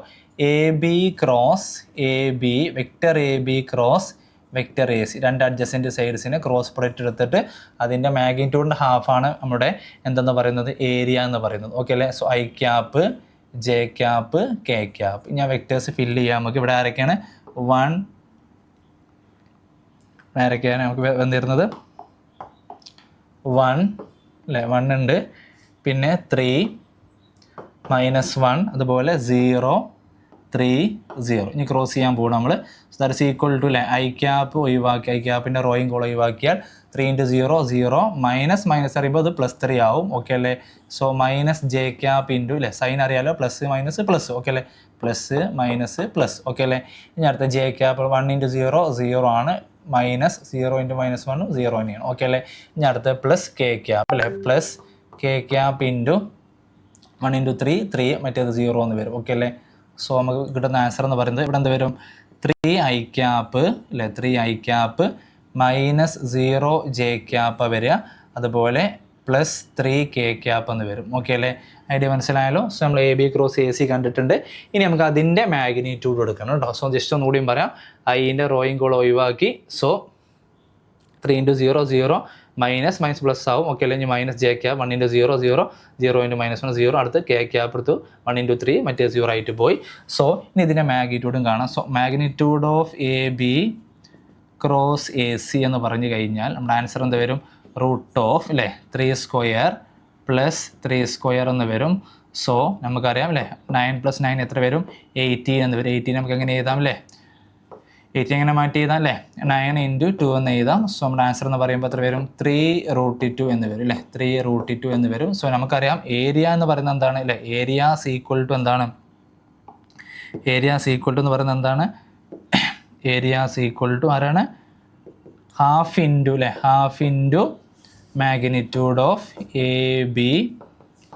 A B cross A B, vector A B cross vector A C, രണ്ട് അഡ്ജസൻറ്റ് സൈഡ്സിനെ ക്രോസ് പ്രൊഡക്റ്റ് എടുത്തിട്ട് അതിൻ്റെ മാഗ്നിറ്റ്യൂഡിൻ്റെ ഹാഫാണ് നമ്മുടെ എന്തെന്ന് പറയുന്നത്, ഏരിയ എന്ന് പറയുന്നത്. ഓക്കെ അല്ലേ? So I cap, J cap, K cap. ഞാൻ വെക്ടേഴ്സ് ഫില്ല് ചെയ്യാം. നമുക്ക് ഇവിടെ ആരൊക്കെയാണ് 1 ആരൊക്കെയാണ് നമുക്ക് വന്നിരുന്നത് 1 അല്ലേ, 1 ഉണ്ട്, പിന്നെ 3 മൈനസ് 1, അതുപോലെ 0 3 0. ഇനി ക്രോസ് ചെയ്യാൻ പോകും നമ്മൾ. So that is equal to അല്ലേ, ഐ ക്യാപ്പ് ഒഴിവാക്കി, ഐ ക്യാപ്പിൻ്റെ റോയും കോളം ഒഴിവാക്കിയാൽ 3 × 0 0, മൈനസ് അറിയുമ്പോൾ അത് +3 ആവും. ഓക്കെ അല്ലേ? So minus J cap into അല്ലേ, സൈൻ അറിയാലോ, പ്ലസ് മൈനസ് പ്ലസ്. ഓക്കെ അല്ലേ? Plus minus plus. ഓക്കെ അല്ലേ? ഇനി അടുത്ത ജെ ക്യാപ്പ് 1 × 0 0 ആണ്, മൈനസ് 0 × -1 0 തന്നെയാണ്. ഓക്കെ അല്ലേ? ഇനി അടുത്ത പ്ലസ് കെ ക്യാപ്പ് അല്ലേ, പ്ലസ് കെ ക്യാപ്പ് ഇൻറ്റു 1 × 3 3, മറ്റേത് 0 എന്ന് വരും. ഓക്കെ അല്ലേ? സോ നമുക്ക് കിട്ടുന്ന ആൻസർ എന്ന് പറയുന്നത് ഇവിടെ എന്ത് വരും, 3 ഐ ക്യാപ്പ് അല്ലേ, 3 I cap minus 0 J cap വരിക, അതുപോലെ പ്ലസ് 3 കെ ക്യാപ്പ് എന്ന് വരും. ഓക്കെ അല്ലേ? ഐഡിയ മനസ്സിലായാലോ? സോ നമ്മൾ A B cross A C കണ്ടിട്ടുണ്ട്. ഇനി നമുക്ക് അതിൻ്റെ മാഗ്നിറ്റ്യൂഡ് എടുക്കണം കേട്ടോ. സോ ജസ്റ്റ് ഒന്നുകൂടിയും പറയാം, ഐൻ്റെ റോയും കോളം ഒഴിവാക്കി. സോ 3 × 0 0, മൈനസ് പ്ലസ് ആവും. ഓക്കെ അല്ലേ? ഇനി മൈനസ് ജെ ക്യാപ്പ് 1 × 0 0, 0 × -1 0, അടുത്ത് കെ ക്യാപ്പ് എടുത്തു 1 × 3, മറ്റേ 0 ആയിട്ട് പോയി. സോ ഇനി ഇതിൻ്റെ മാഗ്നിറ്റ്യൂഡും കാണാം. So magnitude of A B cross A C എന്ന് പറഞ്ഞു കഴിഞ്ഞാൽ നമ്മുടെ ആൻസർ എന്ത് വരും, √ഓഫ് അല്ലേ 3² + 3² എന്ന് വരും. സോ നമുക്കറിയാം അല്ലേ, 9 + 9 എത്ര വരും, 18 എന്ന് വരും. 18 നമുക്ക് എങ്ങനെ എഴുതാം അല്ലേ, 18 എങ്ങനെ മാറ്റി എഴുതാം അല്ലേ, 9 × 2 എന്ന് എഴുതാം. സോ നമ്മുടെ ആൻസർ എന്ന് പറയുമ്പോൾ എത്ര വരും, 3√2 എന്ന് വരും അല്ലേ, 3√2 എന്ന് വരും. സോ നമുക്കറിയാം ഏരിയ എന്ന് പറയുന്നത് എന്താണ് അല്ലേ, ഏരിയ ഈക്വൽ ടു എന്താണ്, ഏരിയ ഈക്വൽ ടു എന്ന് പറയുന്നത് എന്താണ്, ഏരിയ ഈക്വൽ ടു ആരാണ്, ഹാഫ് ഇൻറ്റു അല്ലേ, half into magnitude of A B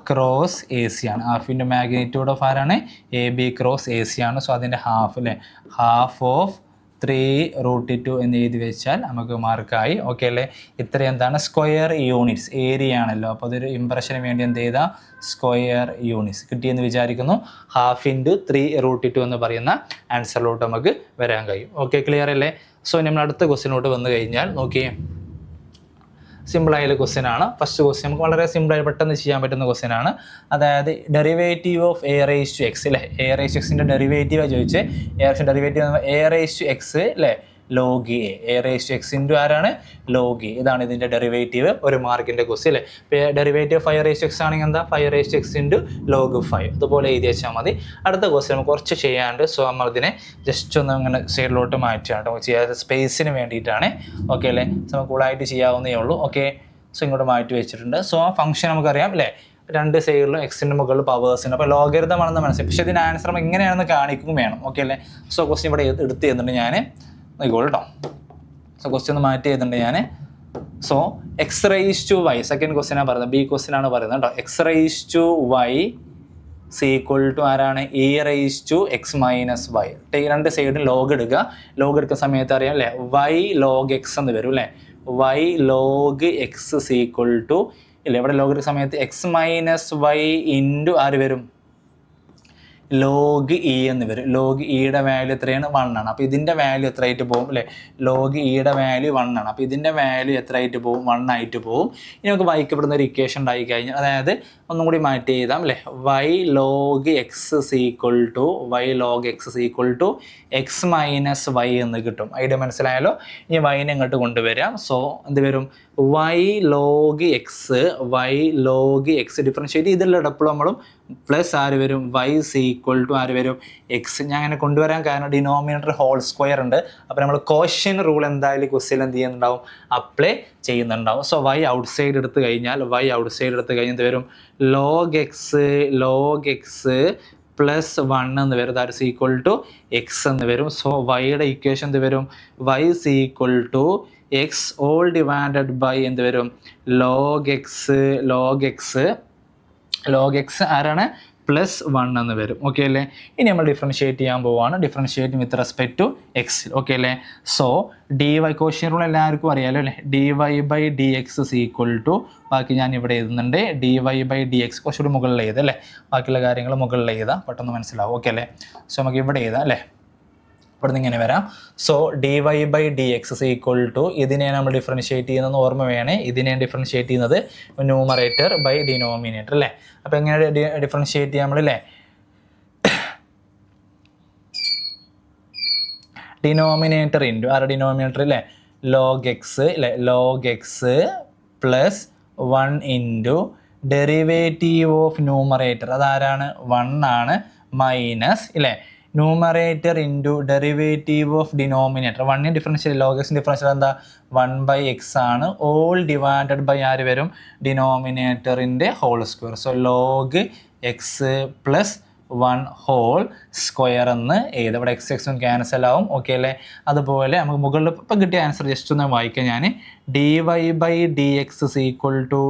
cross A C ആണ്. ഹാഫ് ഇൻറ്റു മാഗ്നിറ്റ്യൂഡ് ഓഫ് ആരാണ്, A B cross A C ആണ്. സോ അതിൻ്റെ ഹാഫ് അല്ലേ, ഹാഫ് ഓഫ് 3√2 എന്ന് എഴുതി വെച്ചാൽ നമുക്ക് മാർക്കായി. ഓക്കെ അല്ലേ? ഇത്രയും എന്താണ്, സ്ക്വയർ യൂണിറ്റ്സ്, ഏരിയ ആണല്ലോ. അപ്പോൾ അതൊരു ഇംപ്രഷന് വേണ്ടി എന്ത് ചെയ്താൽ സ്ക്വയർ യൂണിറ്റ്സ് കിട്ടിയെന്ന് വിചാരിക്കുന്നു. ഹാഫ് ഇൻറ്റു 3√2 എന്ന് പറയുന്ന ആൻസറിലോട്ട് നമുക്ക് വരാൻ കഴിയും. ഓക്കെ, ക്ലിയർ അല്ലേ? സോ നമ്മൾ അടുത്ത ക്വസ്റ്റ്യനോട്ട് വന്നു കഴിഞ്ഞാൽ നോക്കിയേ, സിമ്പിളായുള്ള ക്വസ്റ്റ്യൻ ആണ്. ഫസ്റ്റ് ക്വസ്റ്റ്യൻ നമുക്ക് വളരെ സിമ്പിളായി പെട്ടെന്ന് ചെയ്യാൻ പറ്റുന്ന ക്വസ്റ്റ്യൻ ആണ്. അതായത് ഡെറിവേറ്റീവ് ഓഫ് a⁻x അല്ലേ, a⁻xൻ്റെ ഡെറിവേറ്റീവ് ചോദിച്ച്, ഡെറിവേറ്റീവ് a⁻x അല്ലേ, log a, a⁻x ഇൻറ്റു ആരാണ്, log a. ഇതാണ് ഇതിൻ്റെ ഡെറിവേറ്റീവ്, ഒരു മാർക്കിൻ്റെ ക്വസ്റ്റ്യൻ അല്ലേ. ഇപ്പോൾ ഡെറിവേറ്റീവ് 5⁻x ആണെങ്കിൽ എന്താ, 5⁻x ഇൻറ്റു log 5, അതുപോലെ എഴുതി വെച്ചാൽ മതി. അടുത്ത ക്വസ്റ്റ്യൻ നമുക്ക് കുറച്ച് ചെയ്യാണ്ട്. സോ നമ്മൾ ഇതിനെ ജസ്റ്റ് ഒന്ന് ഇങ്ങനെ സൈഡിലോട്ട് മാറ്റുകയാണ് കേട്ടോ, ചെയ്യാതെ സ്പേസിന് വേണ്ടിയിട്ടാണ്. ഓക്കെ അല്ലേ? നമുക്ക് കൂളായിട്ട് ചെയ്യാവുന്നേ ഉള്ളൂ. ഓക്കെ, സോ ഇങ്ങോട്ട് മാറ്റി വെച്ചിട്ടുണ്ട്. സോ ആ ഫംഗ്ഷൻ നമുക്കറിയാം അല്ലേ, രണ്ട് സൈഡിലും എക്സിൻ്റെ മുകളിൽ പവേഴ്സ് ഉണ്ട്. അപ്പോൾ ലോഗരിതം ആണെന്ന് മനസ്സിലായി, പക്ഷേ ഇതിൻ്റെ ആൻസർ നമ്മൾ എങ്ങനെയാണെന്ന് കാണിക്കും വേണം. ഓക്കെ അല്ലേ? സോ ക്വസ്റ്റ്യൻ ഇവിടെ എടുത്ത് ചെയ്യുന്നുണ്ട് ഞാൻ, നോക്കിക്കോളൂ കേട്ടോ. സോ ക്വസ്റ്റ്യൻ ഒന്ന് മാറ്റി ചെയ്തിട്ടുണ്ട് ഞാൻ. സോ x⁻y, സെക്കൻഡ് ക്വസ്റ്റ്യനാണ് പറയുന്നത്, ബി ക്വസ്റ്റ്യൻ ആണ് പറയുന്നത് കേട്ടോ. x⁻y ഈക്വൽ ടു ആരാണ്, e⁻x - y. ഈ രണ്ട് സൈഡും ലോഗ് എടുക്കുക. ലോഗ് എടുക്കുന്ന സമയത്ത് അറിയാം അല്ലേ, y log x എന്ന് വരും അല്ലേ, y log x equal to ഇല്ല, ഇവിടെ ലോഗ് എടുക്കുന്ന സമയത്ത് x - y ഇൻറ്റു ആര് വരും, log e എന്ന് വരും. log eയുടെ വാല്യൂ എത്രയാണ്, 1 ആണ്. അപ്പോൾ ഇതിൻ്റെ വാല്യൂ എത്രയായിട്ട് പോകും അല്ലേ, log eയുടെ വാല്യൂ 1 ആണ്. അപ്പോൾ ഇതിൻ്റെ വാല്യൂ എത്രയായിട്ട് പോകും, 1 ആയിട്ട് പോകും. ഇനി നമുക്ക് വൈക്കപ്പെടുന്ന ഒരു ഇക്വേഷൻ ഉണ്ടായി കഴിഞ്ഞാൽ, അതായത് ഒന്നും കൂടി മാറ്റി എഴുതാം അല്ലേ, y log x equal to x - y എന്ന് കിട്ടും. ഐഡിയ മനസ്സിലായാലോ? ഇനി വൈനെ ഇങ്ങോട്ട് കൊണ്ടുവരാം. സോ എന്ത് വരും, വൈ ലോഗ് എക്സ് ഡിഫറൻഷ്യേറ്റ് ഇതിലുള്ളപ്പോൾ നമ്മളും പ്ലസ് ആര് വരും വൈ ഈക്വൽ ടു ആര് വരും എക്സ്. ഞാൻ അങ്ങനെ കൊണ്ടുവരാൻ കാരണം ഡിനോമിനേറ്റർ ഹോൾ സ്ക്വയർ ഉണ്ട്. അപ്പോൾ നമ്മൾ കോഷ്യൻ റൂൾ എന്തായാലും ക്വസ്റ്റ്യൻ എന്ത് ചെയ്യുന്നുണ്ടാവും അപ്ലൈ ചെയ്യുന്നുണ്ടാവും. സോ വൈ ഔട്ട് സൈഡ് എടുത്ത് കഴിഞ്ഞാൽ എന്ത് വരും ലോഗ് എക്സ് പ്ലസ് 1 എന്ന് വരും. That is equal to x എന്ന് വരും. സോ വൈയുടെ ഇക്വേഷൻ എന്ത് വരും y is equal to x whole divided by എന്ത് വരും ലോഗ് എക്സ് ആരാണ് പ്ലസ് 1 എന്ന് വരും. ഓക്കെ അല്ലേ? ഇനി നമ്മൾ ഡിഫറൻഷ്യേറ്റ് ചെയ്യാൻ പോവുകയാണ്. Differentiate with respect to x. Okay അല്ലേ? So d y quotient rule എല്ലാവർക്കും അറിയാലോ അല്ലേ? D y by d x is equal to ബാക്കി ഞാൻ ഇവിടെ എഴുതുന്നുണ്ട് d y by d x കുറച്ചുകൂടി മുകളിൽ എഴുതാം അല്ലേ? ബാക്കിയുള്ള കാര്യങ്ങൾ മുകളിൽ എഴുതാം, പെട്ടെന്ന് മനസ്സിലാവും. ഓക്കെ അല്ലേ? സോ നമുക്ക് ഇവിടെ എഴുതാം അല്ലേ? ഇവിടെ നിന്ന് ഇങ്ങനെ വരാം. So d y by d x is equal to ഇതിനെയാണ് നമ്മൾ ഡിഫറൻഷ്യേറ്റ് ചെയ്യുന്നതെന്ന് ഓർമ്മ വേണേ. ഇതിനെയാണ് ഡിഫറൻഷ്യേറ്റ് ചെയ്യുന്നത് ന്യൂമറേറ്റർ ബൈ ഡിനോമിനേറ്റർ അല്ലേ? അപ്പോൾ എങ്ങനെ ഡിഫറൻഷ്യേറ്റ് ചെയ്യാം നമ്മളല്ലേ? ഡിനോമിനേറ്റർ ഇൻറ്റു ഡിനോമിനേറ്റർ അല്ലേ ലോഗ് എക്സ് അല്ലേ log x plus 1 into derivative of numerator അതാരാണ് 1 ആണ് മൈനസ് ഇല്ലേ numerator into derivative of denominator 1 differential log x differential എന്താ 1/x ആണ് ഓൾ ഡിവൈഡഡ് ബൈ ആര് വരും ഡിനോമിനേറ്ററിൻ്റെ whole square. So log x plus 1 whole square എന്ന് എഴുതാം. ഇവിടെ എക്സും ക്യാൻസൽ ആവും. ഓക്കെ അല്ലേ? അതുപോലെ നമുക്ക് മുകളിൽ ഇപ്പം കിട്ടിയ ആൻസർ ജസ്റ്റ് ഒന്ന് വായിക്കാം ഞാൻ. D y by d x is equal to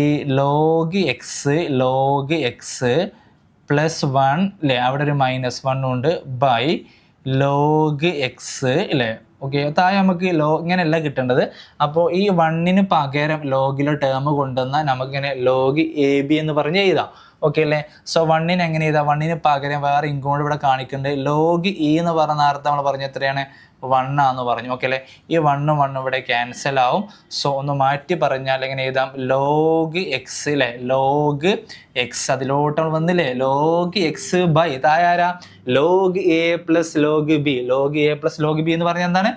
ഈ ലോഗ് എക്സ് പ്ലസ് 1 അല്ലേ അവിടെ ഒരു -1 ഉണ്ട് ബൈ ലോഗ് എക്സ് അല്ലേ. ഓക്കെ താഴെ നമുക്ക് ഇങ്ങനെയല്ല കിട്ടേണ്ടത്. അപ്പോൾ ഈ 1ന് പകരം ലോഗിലെ ടേം കൊണ്ടുവന്നാൽ നമുക്കിങ്ങനെ ലോഗ് എ ബി എന്ന് പറഞ്ഞ് എഴുതാം. ഓക്കെ അല്ലേ? സോ 1ന് എങ്ങനെ എഴുതാം 1ന് പകരം വേറെ ഇങ്ങോട്ട് ഇവിടെ കാണിക്കുന്നുണ്ട് ലോഗ് ഇ എന്ന് പറഞ്ഞ നേരത്തെ നമ്മൾ പറഞ്ഞ എത്രയാണ് 1 ആണെന്ന് പറഞ്ഞു. ഓക്കെ അല്ലേ? ഈ 1 ഇവിടെ ക്യാൻസൽ ആവും. സോ ഒന്ന് മാറ്റി പറഞ്ഞാൽ എങ്ങനെ എഴുതാം ലോഗ് എക്സ് അല്ലേ ലോഗ് എക്സ് അതിലോട്ട് നമ്മൾ വന്നില്ലേ ലോഗ് എക്സ് ബൈ തായാരാ log a plus log b എന്ന് പറഞ്ഞാൽ എന്താണ്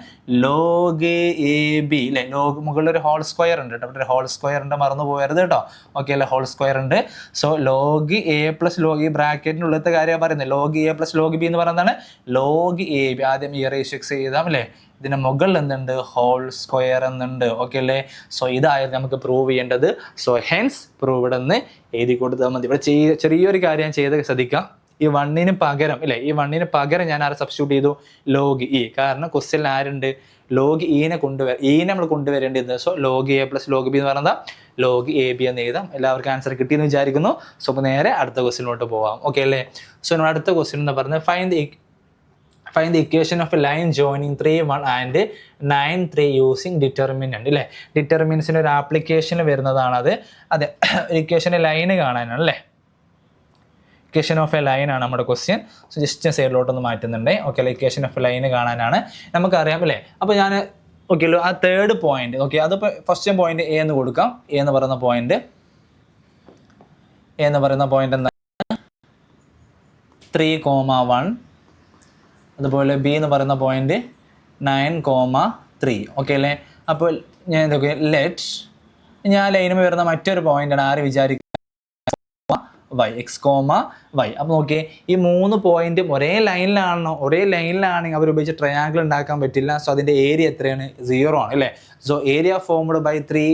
ലോഗ് എ ബി അല്ലേ ലോഗ് മുകളിൽ ഒരു ഹോൾ സ്ക്വയർ ഉണ്ട് കേട്ടോ ഒരു ഹോൾ സ്ക്വയർ ഉണ്ട് മറന്നു പോകരുത് കേട്ടോ. ഓക്കെ അല്ലേ? ഹോൾ സ്ക്വയർ ഉണ്ട്. So log a plus log ഈ ബ്രാക്കറ്റിൻ്റെ ഉള്ളത്തെ കാര്യമാണ് പറയുന്നത് log a plus log b എന്ന് പറയുന്നതാണ് ലോഗ് എ ബി. ആദ്യം ഈ റേഷ്യോ എക്സ് ചെയ്താം അല്ലേ ഇതിന് മുകളിൽ എന്തുണ്ട് ഹോൾ സ്ക്വയർ എന്നുണ്ട്. ഓക്കെ അല്ലേ? സോ ഇതായിരുന്നു നമുക്ക് പ്രൂവ് ചെയ്യേണ്ടത്. സോ ഹെൻസ് പ്രൂവ് ഇവിടെ നിന്ന് എഴുതി കൊടുത്താൽ മതി. ഇവിടെ ചെറിയൊരു കാര്യം ഞാൻ ചെയ്ത് ശ്രദ്ധിക്കാം. ഈ 1ന് പകരം അല്ലേ ഈ 1ന് പകരം ഞാൻ ആരെ സബ്സ്റ്റിറ്റ്യൂട്ട് ചെയ്തു ലോഗ് ഇ. കാരണം ക്വസ്റ്റ്യനിൽ ആരുണ്ട് ലോഗ് ഇനെ നമ്മൾ കൊണ്ടുവരേണ്ടത്. So log a plus log b എന്ന് പറയുന്നത് ലോഗ് എ ബി എന്ന് എഴുതാം. എല്ലാവർക്കും ആൻസർ കിട്ടിയെന്ന് വിചാരിക്കുന്നു. സോ അപ്പോൾ നേരെ അടുത്ത ക്വസ്റ്റ്യനിലോട്ട് പോവാം. ഓക്കെ അല്ലേ? സോ നമ്മൾ അടുത്ത ക്വസ്റ്റ്യൻ എന്ന് പറഞ്ഞത് find the equation of a line joining 3, 1 and 9, 3 using determinant അല്ലേ ഡിറ്റർമിനൻസിൻ്റെ ഒരു ആപ്ലിക്കേഷൻ വരുന്നതാണത്. അതെ ഇക്വേഷൻ്റെ ലൈന് കാണാനാണ് അല്ലേ ഇക്വേഷൻ ഓഫ് എ ലൈൻ ആണ് നമ്മുടെ ക്വസ്റ്റ്യൻ. സോ ജസ്റ്റ് സൈഡിലോട്ടൊന്ന് മാറ്റുന്നുണ്ട്. ഓക്കെ അല്ലേ ഇക്വേഷൻ ഓഫ് എ ലൈന് കാണാനാണ് നമുക്കറിയാം അല്ലേ. അപ്പോൾ ഞാൻ ഓക്കെ ആ തേർഡ് പോയിന്റ് ഓക്കെ അതിപ്പോൾ ഫസ്റ്റ് പോയിന്റ് എ എന്ന് കൊടുക്കാം. എ എന്ന് പറയുന്ന പോയിന്റ് എന്താണ് 3,1 അതുപോലെ ബി എന്ന് പറയുന്ന പോയിന്റ് 9,3. ഓക്കെ അല്ലേ? അപ്പോൾ ഞാൻ എന്തൊക്കെ ഞാൻ ലൈനിൽ വരുന്ന മറ്റൊരു പോയിന്റാണ് ആര് വിചാരിക്കുക വൈ എക്സ് വൈ. അപ്പോൾ നോക്കിയേ ഈ 3 പോയിന്റും ഒരേ ലൈനിലാണെങ്കിൽ അവർ ഉപയോഗിച്ച് ട്രയാങ്കിൾ ഉണ്ടാക്കാൻ പറ്റില്ല. സോ അതിൻ്റെ ഏരിയ എത്രയാണ് 0 ആണ് അല്ലേ. So area formed by 3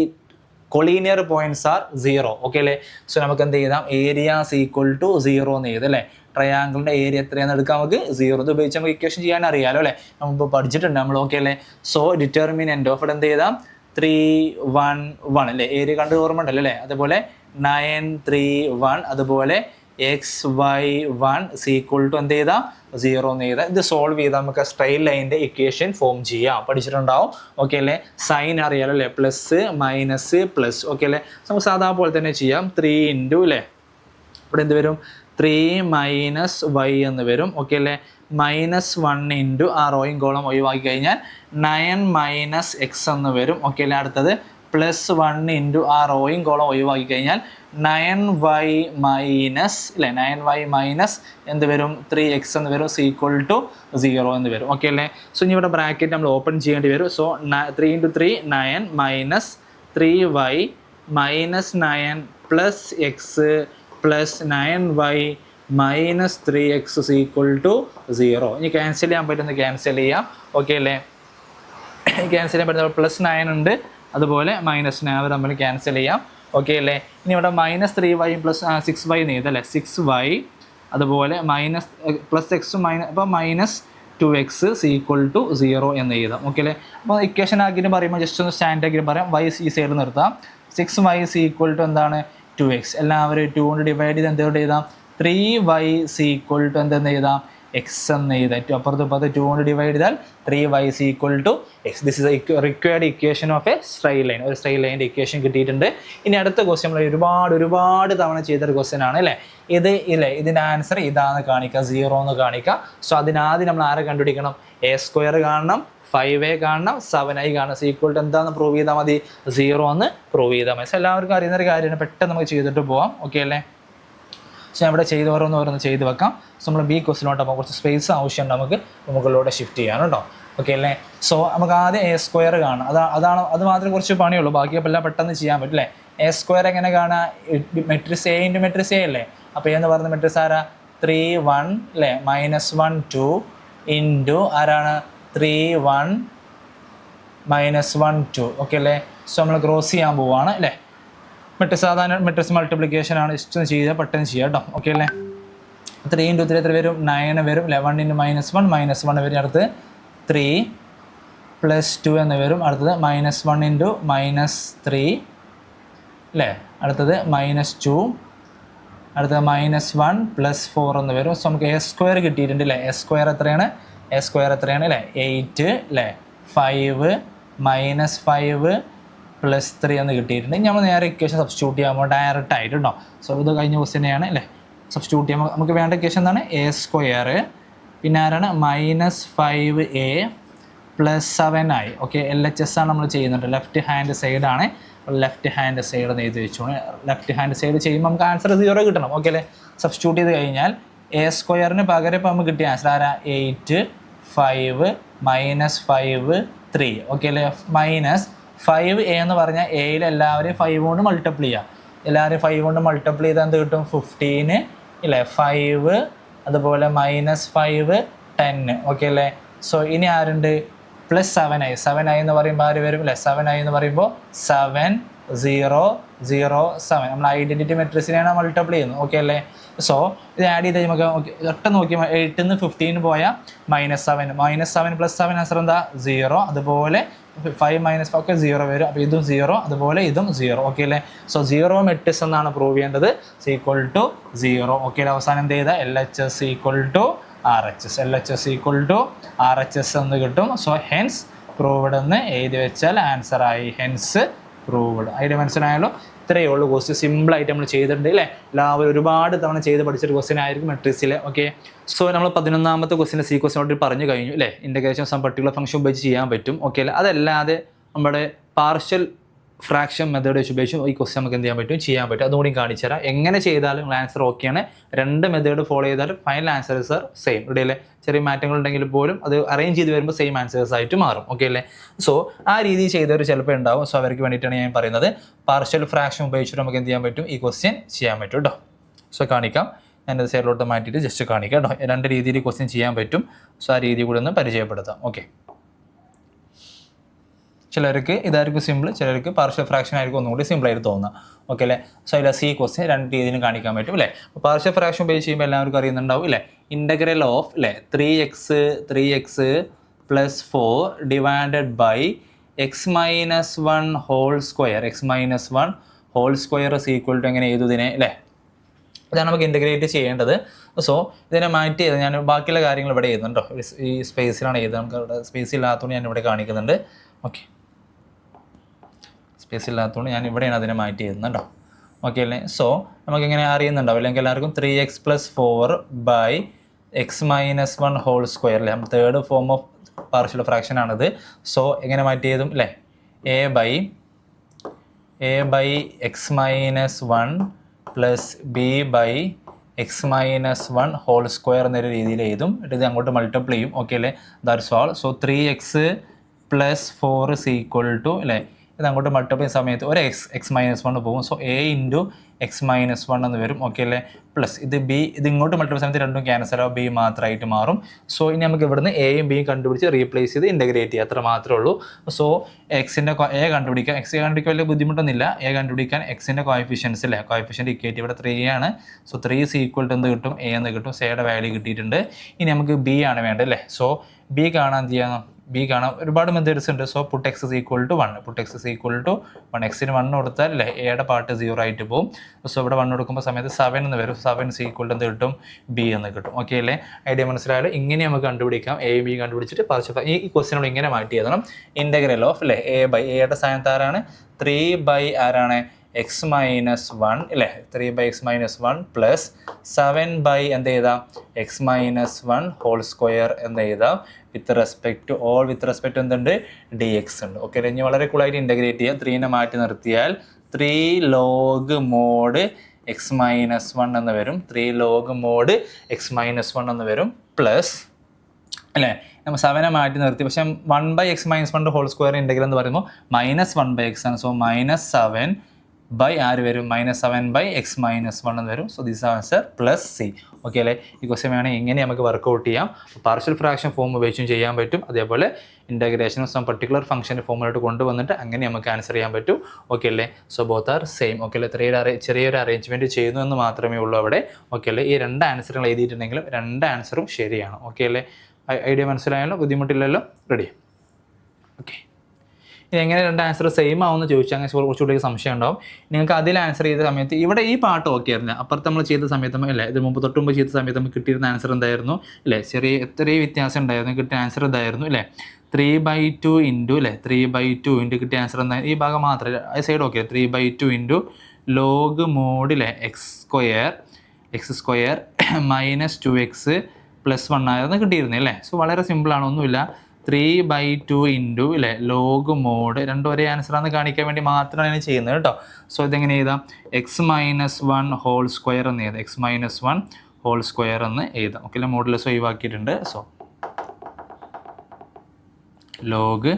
collinear points are 0. Okay അല്ലേ? സോ നമുക്ക് എന്ത് ചെയ്താം ഏരിയ ഈക്വൽ ടു 0 എന്ന് എഴുതാം അല്ലേ. ട്രയാങ്കിളിൻ്റെ ഏരിയ എത്രയാണെന്ന് എടുക്കാം നമുക്ക് 0 ഇത് ഉപയോഗിച്ച് നമുക്ക് ഇക്വേഷൻ ചെയ്യാൻ അറിയാമല്ലോ അല്ലേ നമുക്ക് പഠിച്ചിട്ടുണ്ട് നമ്മൾ. ഓക്കെ അല്ലേ? സോ ഡിറ്റർമിനൻ്റ് ഓഫ് എന്ത് ചെയ്താം 3, 1, 1 അല്ലേ ഏരിയ കണ്ട് ഓർമ്മ ഉണ്ടല്ലോ അല്ലേ. അതുപോലെ 9, 3, 1 അതുപോലെ xy1 ഈക്വൽ ടു എന്ത് ചെയ്താൽ 0 എന്ന് ചെയ്താൽ ഇത് സോൾവ് ചെയ്താൽ നമുക്ക് സ്ട്രെയിറ്റ് ലൈനിൻ്റെ ഇക്വേഷൻ ഫോം ചെയ്യാം. പഠിച്ചിട്ടുണ്ടാവും. ഓക്കെ അല്ലേ? സൈൻ അറിയാലോ അല്ലേ പ്ലസ് മൈനസ് പ്ലസ്. ഓക്കെ അല്ലേ? നമുക്ക് സാധാ പോലെ തന്നെ ചെയ്യാം 3 ഇൻറ്റു അല്ലേ ഇവിടെ എന്ത് വരും 3 - y എന്ന് വരും. ഓക്കെ അല്ലേ? -1 ഇൻറ്റു ആ റോയും കോളം ഒഴിവാക്കി കഴിഞ്ഞാൽ 9 - x എന്ന് വരും. ഓക്കെ അല്ലേ? അടുത്തത് +1 ഇൻറ്റു ആ റോയും കോളം ഒഴിവാക്കി കഴിഞ്ഞാൽ 9y മൈനസ് അല്ലേ 9y മൈനസ് എന്ത് വരും 3x എന്ന് വരും ഈക്വൽ ടു 0 എന്ന് വരും. ഓക്കെ അല്ലേ? സോ ഇനി ഇവിടെ ബ്രാക്കറ്റ് നമ്മൾ ഓപ്പൺ ചെയ്യേണ്ടി വരും. So 3 × 3 9 minus 3y minus 9 plus x plus 9y minus 3x equal to 0. ഇനി ക്യാൻസൽ ചെയ്യാൻ പറ്റുന്ന ക്യാൻസൽ ചെയ്യാം. ഓക്കെ അല്ലേ? ക്യാൻസൽ ചെയ്യാൻ പറ്റുന്ന പ്ലസ് 9 ഉണ്ട്, അതുപോലെ മൈനസ് 9 അവർ തമ്മിൽ ക്യാൻസൽ ചെയ്യാം. ഓക്കെ അല്ലേ? ഇനി ഇവിടെ minus 3y plus 6y എഴുതല്ലേ 6y അതുപോലെ മൈനസ് പ്ലസ് എക്സ് അപ്പോൾ മൈനസ് 2x ഈക്വൽ ടു 0 എന്ന് എഴുതാം. ഓക്കെ അല്ലേ? അപ്പോൾ ഇക്വേഷൻ ആക്കിയിട്ട് പറയുമ്പോൾ ജസ്റ്റ് ഒന്ന് സ്റ്റാൻഡ് ആക്കിയിട്ട് പറയാം. y ഈ സൈഡ് നിർത്താം. 6y ഈക്വൽ ടു എന്താണ് 2x. എല്ലാവരും 2 കൊണ്ട് ഡിവൈഡ് ചെയ്ത് എന്തുകൊണ്ട് എഴുതാം 3y ഈക്വൽ ടു എന്തെന്ന് എഴുതാം എക്സ് എന്ന് എഴുതാം. അപ്പുറത്ത് 2 കൊണ്ട് ഡിവൈഡ് ചെയ്താൽ 3y equal to x. This is required equation of a straight line. ഒരു സ്ട്രെയിറ്റ് ലൈൻ്റെ ഇക്വേഷൻ കിട്ടിയിട്ടുണ്ട്. ഇനി അടുത്ത ക്വസ്റ്റ്യൻ നമ്മൾ ഒരുപാട് തവണ ചെയ്തൊരു ക്വസ്റ്റ്യൻ ആണ് അല്ലേ ഇത്. ഇല്ലേ ഇതിൻ്റെ ആൻസർ ഇതാന്ന് കാണിക്കുക 0 എന്ന് കാണിക്കുക. സോ അതിനാദ്യം നമ്മൾ ആരെ കണ്ടുപിടിക്കണം a² കാണണം, 5a കാണണം, 7i കാണണം. ഈക്വൽ ടു എന്താണെന്ന് പ്രൂവ് ചെയ്താൽ മതി 0 എന്ന് പ്രൂവ് ചെയ്താൽ മതി. സോ എല്ലാവർക്കും അറിയുന്നൊരു കാര്യമാണ്, പെട്ടെന്ന് നമുക്ക് ചെയ്തിട്ട് പോവാം. ഓക്കെ അല്ലേ? സോ ഇവിടെ ചെയ്ത് ഓരോന്ന് ചെയ്ത് വെക്കാം. സോ നമ്മൾ ബി ക്വസ്റ്റിനോട്ട് അപ്പോൾ കുറച്ച് സ്പേസ് ആവശ്യമുണ്ട് നമുക്ക് മുകളിലൂടെ ഷിഫ്റ്റ് ചെയ്യാൻ കേട്ടോ. ഓക്കെ അല്ലേ? സോ നമുക്ക് ആദ്യം a² കാണാം. അത് മാത്രമേ കുറച്ച് പണിയുള്ളൂ, ബാക്കിയപ്പോൾ എല്ലാം പെട്ടെന്ന് ചെയ്യാൻ പറ്റില്ലേ. a² എങ്ങനെ കാണാം matrix a into matrix a അല്ലേ. അപ്പോൾ എന്ന് പറയുന്ന മെട്രിക്സ് ആരാ 3 1 അല്ലേ മൈനസ് 1 2 ഇൻറ്റു ആരാണ് 3 1 മൈനസ് 1 2. ഓക്കെ അല്ലേ? സോ നമ്മൾ ക്രോസ് ചെയ്യാൻ പോവുകയാണ് അല്ലേ. സാധാരണ മെട്രിക്സ് മൾട്ടിപ്ലിക്കേഷൻ ആണ്, ഇഷ്ടം ചെയ്താൽ പെട്ടെന്ന് ചെയ്യാം കേട്ടോ. ഓക്കെ അല്ലേ? 3 × 3 എത്ര വരും 9 വരും അല്ലേ. 1 × -1 വരും. അടുത്ത് 3 + 2 എന്ന് വരും. അടുത്തത് -1 × -3 അല്ലേ. അടുത്തത് -2, അടുത്തത് -1 + 4 എന്ന് വരും. സോ നമുക്ക് a² കിട്ടിയിട്ടുണ്ട് അല്ലേ. a² എത്രയാണ് അല്ലേ 8 അല്ലേ 5 -5 + 3 എന്ന് കിട്ടിയിട്ടുണ്ട്. നമ്മൾ നേരെ ഇക്വേഷൻ സബ്സ്റ്റിറ്റ്യൂട്ട് ചെയ്യാമ്പോൾ ഡയറക്റ്റ് ആയിട്ട് കേട്ടോ. സോ ഇത് കഴിഞ്ഞ ക്വസ്റ്റ്യനെയാണ് അല്ലേ. സബ്സ്റ്റിറ്റ്യൂട്ട് ചെയ്യുമ്പോൾ നമുക്ക് വേണ്ട ഇക്വേഷൻ എന്താണ് a², പിന്നെ ആരാണ് -5a + 7i. ഓക്കെ LHS ആണ് നമ്മൾ ചെയ്യുന്നുണ്ട്. ലെഫ്റ്റ് ഹാൻഡ് സൈഡാണ്. ലെഫ്റ്റ് ഹാൻഡ് സൈഡ് എന്ന് എഴുതി വെച്ചു. ലെഫ്റ്റ് ഹാൻഡ് സൈഡ് ചെയ്യുമ്പോൾ നമുക്ക് ആൻസർ 0 കിട്ടണം. ഓക്കെ അല്ലേ? സബ്സ്റ്റിറ്റ്യൂട്ട് ചെയ്ത് കഴിഞ്ഞാൽ a² പകരം ഇപ്പോൾ നമുക്ക് കിട്ടിയ ആൻസർ ആരാ 8 5 -5 3. ഓക്കെ അല്ലേ? -5a എന്ന് പറഞ്ഞാൽ എയിൽ എല്ലാവരെയും 5 കൊണ്ട് മൾട്ടിപ്ലൈ ചെയ്യുക. എല്ലാവരെയും 5 കൊണ്ട് മൾട്ടിപ്ലൈ ചെയ്താൽ എന്ത് കിട്ടും 15 ഇല്ലേ 5 അതുപോലെ -5 10. ഓക്കെ അല്ലേ? സോ ഇനി ആരുണ്ട് +7i. 7i എന്ന് പറയുമ്പോൾ ആര് വരും അല്ലേ 7i എന്ന് പറയുമ്പോൾ 7 0 0 7. നമ്മൾ ഐഡൻറ്റിറ്റി മെട്രിക്സിനെയാണ് മൾട്ടിപ്ലൈ ചെയ്യുന്നത്. ഓക്കെ അല്ലേ? സോ ഇത് ആഡ് ചെയ്ത് നമുക്ക് ഒട്ടും നോക്കി 8 ന്ന് 15 പോയാൽ -7 + 7 ആൻസർ എന്താ 0. അതുപോലെ 5 - 5 ഒക്കെ 0 വരും. അപ്പോൾ ഇതും 0 അതുപോലെ ഇതും 0. ഓക്കെ അല്ലേ? സോ 0 മെട്രിക്സ് എന്നാണ് പ്രൂവ് ചെയ്യേണ്ടത് ഈക്വൽ ടു 0. ഓക്കെ അല്ലേ? അവസാനം എന്ത് ചെയ്താൽ LHS equal to RHS. LHS equal to RHS എന്ന് കിട്ടും. സോ ഹെൻസ് പ്രൂവ്ഡ് എന്ന് എഴുതി വെച്ചാൽ ആൻസർ ആയി. Hence proved. ഐഡിയ മനസ്സിലായാലോ? ഇത്രയേ ഉള്ളൂ. ക്വസ്റ്റ്യൻ സിമ്പിളായിട്ട് നമ്മൾ ചെയ്തിട്ടുണ്ട് അല്ലേ. എല്ലാവരും ഒരുപാട് തവണ ചെയ്ത് പഠിച്ചൊരു ക്വസ്റ്റ്യൻ ആയിരിക്കും മെട്രിക്സിൽ. ഓക്കെ സോ നമ്മൾ 11ാമത്തെ ക്വസ്റ്റ്യൻ സി ക്വസ്റ്റ്യനോട് പറഞ്ഞു കഴിഞ്ഞു അല്ലേ. ഇൻ്റഗ്രേഷൻ സം പർട്ടിക്കുലർ ഫംഗ്ഷൻ ഉപയോഗിച്ച് ചെയ്യാൻ പറ്റും. ഓക്കെ അല്ലേ? അതല്ലാതെ നമ്മുടെ പാർഷ്യൽ ഫ്രാക്ഷൻ മെത്തേഡ് വെച്ച് ഉപയോഗിച്ച് ഈ ക്വസ്റ്റ്യൻ നമുക്ക് എന്ത് ചെയ്യാൻ പറ്റും. അതുകൂടി കാണിച്ചു തരാം. എങ്ങനെ ചെയ്താലും ആൻസർ ഓക്കെയാണ്. 2 മെത്തേഡ് ഫോളോ ചെയ്താലും ഫൈനൽ ആൻസേഴ്സ് ആർ സെയിം. ഇവിടെയല്ലേ ചെറിയ മാറ്റങ്ങൾ ഉണ്ടെങ്കിൽ പോലും അത് അറേഞ്ച് ചെയ്ത് വരുമ്പോൾ സെയിം ആൻസേഴ്സ് ആയിട്ട് മാറും. ഓക്കെ അല്ലേ? സോ ആ രീതിയിൽ ചെയ്തവർ ചിലപ്പോൾ ഉണ്ടാവും. സോ അവർക്ക് വേണ്ടിയിട്ടാണ് ഞാൻ പറയുന്നത്. പാർഷ്യൽ ഫ്രാക്ഷൻ ഉപയോഗിച്ചിട്ട് നമുക്ക് എന്ത് ചെയ്യാൻ പറ്റും ഈ ക്വസ്റ്റ്യൻ ചെയ്യാൻ പറ്റും കേട്ടോ. സോ കാണിക്കാം. ഞാനത് സൈഡിലോട്ട് മാറ്റിയിട്ട് ജസ്റ്റ് കാണിക്കാം കേട്ടോ. 2 രീതിയിൽ ക്വസ്റ്റ്യൻ ചെയ്യാൻ പറ്റും. സോ ആ രീതി കൂടി ഒന്ന് പരിചയപ്പെടുത്താം. ഓക്കെ ചിലർക്ക് ഇതായിരിക്കും സിമ്പിൾ, ചിലർക്ക് പാർഷ്യൽ ഫ്രാക്ഷൻ ആയിരിക്കും ഒന്നുകൂടി സിമ്പിളായിട്ട് തോന്നുക. ഓക്കെ അല്ലേ? സോ അതിൽ സി ക്വസ്റ്റ്യൻ 2 രീതിയിലും കാണിക്കാൻ പറ്റും അല്ലേ. അപ്പോൾ പാർഷ്യൽ ഫ്രാക്ഷൻ ഉപയോഗിച്ച് ചെയ്യുമ്പോൾ എല്ലാവർക്കും അറിയുന്നുണ്ടാവും അല്ലേ. ഇൻ്റഗ്രൽ ഓഫ് അല്ലേ 3x + 4 divided by x - 1 whole square. x - 1 whole square equal to എങ്ങനെ എഴുതും ഇതിനെ അല്ലേ. ഇതാണ് നമുക്ക് ഇൻ്റഗ്രേറ്റ് ചെയ്യേണ്ടത്. സോ ഇതിനെ മാറ്റി ചെയ്ത് ഞാൻ ബാക്കിയുള്ള കാര്യങ്ങൾ ഇവിടെ എഴുതുന്നുണ്ടോ. ഈ സ്പേസിലാണ് എഴുതുന്നത്. നമുക്ക് അവിടെ സ്പേസ് ഇല്ലാത്തതുകൊണ്ട് ഞാൻ ഇവിടെ കാണിക്കുന്നുണ്ട്. ഓക്കെ സ്പേസ് ഇല്ലാത്തതുകൊണ്ട് ഞാൻ ഇവിടെയാണ് അതിനെ മാറ്റി എഴുതുന്നുണ്ടോ. ഓക്കെ അല്ലേ? സോ നമുക്കിങ്ങനെ അറിയുന്നുണ്ടാവും അല്ലെങ്കിൽ എല്ലാവർക്കും 3x + 4 by x - 1 whole square അല്ലേ. Third form of partial fraction ആണിത്. സോ എങ്ങനെ മാറ്റി എഴുതും അല്ലേ. a by x - 1 plus b by x minus 1 whole square എന്നൊരു രീതിയിൽ എഴുതും. ഇത് അങ്ങോട്ട് മൾട്ടിപ്ലൈ ചെയ്യും. ഓക്കെ അല്ലേ, that's all. So 3x plus 4 is equal to അല്ലേ, ഇത് അങ്ങോട്ട് മൾട്ടിപ്ലൈ ചെയ്യുന്ന സമയത്ത് ഒരു എക്സ് മൈനസ് 1 പോകും. So a into X minus 1 എന്ന് വരും. ഓക്കെ അല്ലേ, പ്ലസ് ഇത് ബി, ഇത് ഇങ്ങോട്ട് മൾട്ടിപ്ലൈ സമയത്ത് രണ്ടും ക്യാൻസൽ ആവും, ബി മാത്രമായിട്ട് മാറും. സോ ഇനി നമുക്ക് ഇവിടുന്ന് എയും ബിയും കണ്ടുപിടിച്ച് റീപ്ലേസ് ചെയ്ത് ഇൻ്റഗ്രേറ്റ് ചെയ്യുക, അത്ര മാത്രമേ ഉള്ളൂ. സോ എക്സിൻ്റെ എ കണ്ടുപിടിക്കാൻ, എക്സ് കണ്ടുപിടിക്കാൻ വലിയ ബുദ്ധിമുട്ടൊന്നുമില്ല. എ കണ്ടുപിടിക്കാൻ എക്സിൻ്റെ കോയിഫിഷ്യൻസ് അല്ലേ, കോയിഫിഷ്യൻ്റ് ഇക്വേറ്റ് ഇവിടെ 3 ആണ്. സോ 3 is equal to എന്ത് കിട്ടും, എ എന്ന് കിട്ടും. സേയുടെ വാല്യൂ കിട്ടിയിട്ടുണ്ട്. ഇനി നമുക്ക് ബി ആണ് വേണ്ടത് അല്ലേ. സോ ബി കാണാൻ ചെയ്യാം, ബി കാണാം, ഒരുപാട് മെത്തേഡ്സ് ഉണ്ട്. So put x is equal to 1, put x is equal to 1, എക്സിന് 1 കൊടുത്താൽ അല്ലേ എയുടെ പാർട്ട് 0 ആയിട്ട് പോകും. സോ ഇവിടെ 1 കൊടുക്കുമ്പോൾ സമയത്ത് 7 എന്ന് വരും. 7 is equal to എന്ത് കിട്ടും, ബി എന്ന് കിട്ടും. ഓക്കെ അല്ലേ, ഐഡിയ മനസ്സിലായാലും ഇങ്ങനെ നമുക്ക് കണ്ടുപിടിക്കാം. എ ബി കണ്ടുപിടിച്ചിട്ട് പാർഷ്യൽ ഈ ക്വസ്റ്റിനോട് ഇങ്ങനെ മാറ്റി എഴുതണം. ഇൻ്റഗ്രൽ ഓഫ് അല്ലേ എ ബൈ, എയുടെ സ്ഥാനത്ത് ആരാണ് 3 ബൈ ആരാണ് എക്സ് മൈനസ് 1 അല്ലേ, 3 by x minus 1 plus 7 by എന്ത് ചെയ്താം എക്സ് മൈനസ് 1 ഹോൾ സ്ക്വയർ എന്ന് എഴുതാം. With respect to all, with respect to എന്തുണ്ട്, ഡി എക്സ് ഉണ്ട്. ഓക്കെ, ഇനി വളരെ കൂളായിട്ട് ഇൻ്റഗ്രേറ്റ് ചെയ്യാം. 3നെ മാറ്റി നിർത്തിയാൽ 3 log മോഡ് എക്സ് മൈനസ് 1 എന്ന് വരും. 3 log മോഡ് എക്സ് മൈനസ് 1 എന്ന് വരും. പ്ലസ് അല്ലേ, നമ്മൾ 7നെ മാറ്റി നിർത്തി, പക്ഷേ 1 by x minus 1 whole square integral എന്ന് പറയുമ്പോൾ മൈനസ് 1 ബൈ എക്സ് ആണ്. സോ മൈനസ് 7 ബൈ ആര് വരും, മൈനസ് 7 ബൈ എക്സ് മൈനസ് 1 എന്ന് വരും. So this answer plus c. Okay അല്ലേ, ഈ ക്വസ്റ്റ്യൻ വേണമെങ്കിൽ ഇങ്ങനെ നമുക്ക് വർക്കൗട്ട് ചെയ്യാം. പാർഷ്യൽ ഫ്രാക്ഷൻ ഫോം ഉപയോഗിച്ചും ചെയ്യാൻ പറ്റും. അതേപോലെ ഇൻ്റഗ്രേഷൻ സം പർട്ടിക്കുലർ ഫംഗ്ഷൻ്റെ ഫോമിലോട്ട് കൊണ്ടുവന്നിട്ട് അങ്ങനെ നമുക്ക് ആൻസർ ചെയ്യാൻ പറ്റും. ഓക്കെ അല്ലേ, so both are same. Okay അല്ലേ, ചെറിയൊരു അറേഞ്ച്മെൻറ്റ് ചെയ്യുന്നു എന്ന് മാത്രമേ ഉള്ളൂ അവിടെ. ഓക്കെ അല്ലേ, ഈ 2 ആൻസറുകൾ എഴുതിയിട്ടുണ്ടെങ്കിലും 2 ആൻസറും ശരിയാണ്. ഓക്കെ അല്ലേ, ഐഡിയ മനസ്സിലായല്ലോ, ബുദ്ധിമുട്ടില്ലല്ലോ, റെഡി. ഓക്കെ, ഇനി എങ്ങനെ 2 ആൻസർ സെയിം ആവുമെന്ന് ചോദിച്ചാൽ അങ്ങനെ കുറച്ചുകൂടി സംശയം ഉണ്ടാവും. നിങ്ങൾക്ക് അതിൽ ആൻസർ ചെയ്ത സമയത്ത് ഇവിടെ ഈ പാട്ട് ഓക്കെ ആയിരുന്നു, അപ്പുറത്ത് നമ്മൾ ചെയ്ത സമയത്ത് അല്ലേ, ഇത് തൊട്ട് മുമ്പ് ചെയ്ത സമയത്ത് നമുക്ക് കിട്ടിയിരുന്ന ആൻസർ എന്തായിരുന്നു അല്ലേ, എത്രയും വ്യത്യാസം ഉണ്ടായിരുന്നു, കിട്ടിയ ആൻസർ ഇതായിരുന്നു അല്ലേ, 3/2 ഇൻറ്റു അല്ലേ, 3/2 ഇൻറ്റു കിട്ടിയ ആൻസർ എന്തായാലും ഈ ഭാഗം മാത്രമേ ഈ side okay, 3/2 into log mod അല്ലേ x square minus 2x plus 1 ആയിരുന്നു കിട്ടിയിരുന്നത് അല്ലേ. സോ വളരെ സിമ്പിളാണ്, ഒന്നുമില്ല. 3/2 ഇൻറ്റു അല്ലേ ലോഗ് മോഡ്, രണ്ടും ഒരേ ആൻസറാണെന്ന് കാണിക്കാൻ വേണ്ടി മാത്രമാണ് ചെയ്യുന്നത് കേട്ടോ. സോ ഇതെങ്ങനെ എഴുതാം, എക്സ് മൈനസ് 1 ഹോൾ സ്ക്വയർ എന്ന് എഴുതാം, എക്സ് മൈനസ് 1 ഹോൾ സ്ക്വയർ എന്ന് എഴുതാം. ഓക്കെ അല്ലേ, മോഡുലസ് ഒഴിവാക്കിയിട്ടുണ്ട്. So log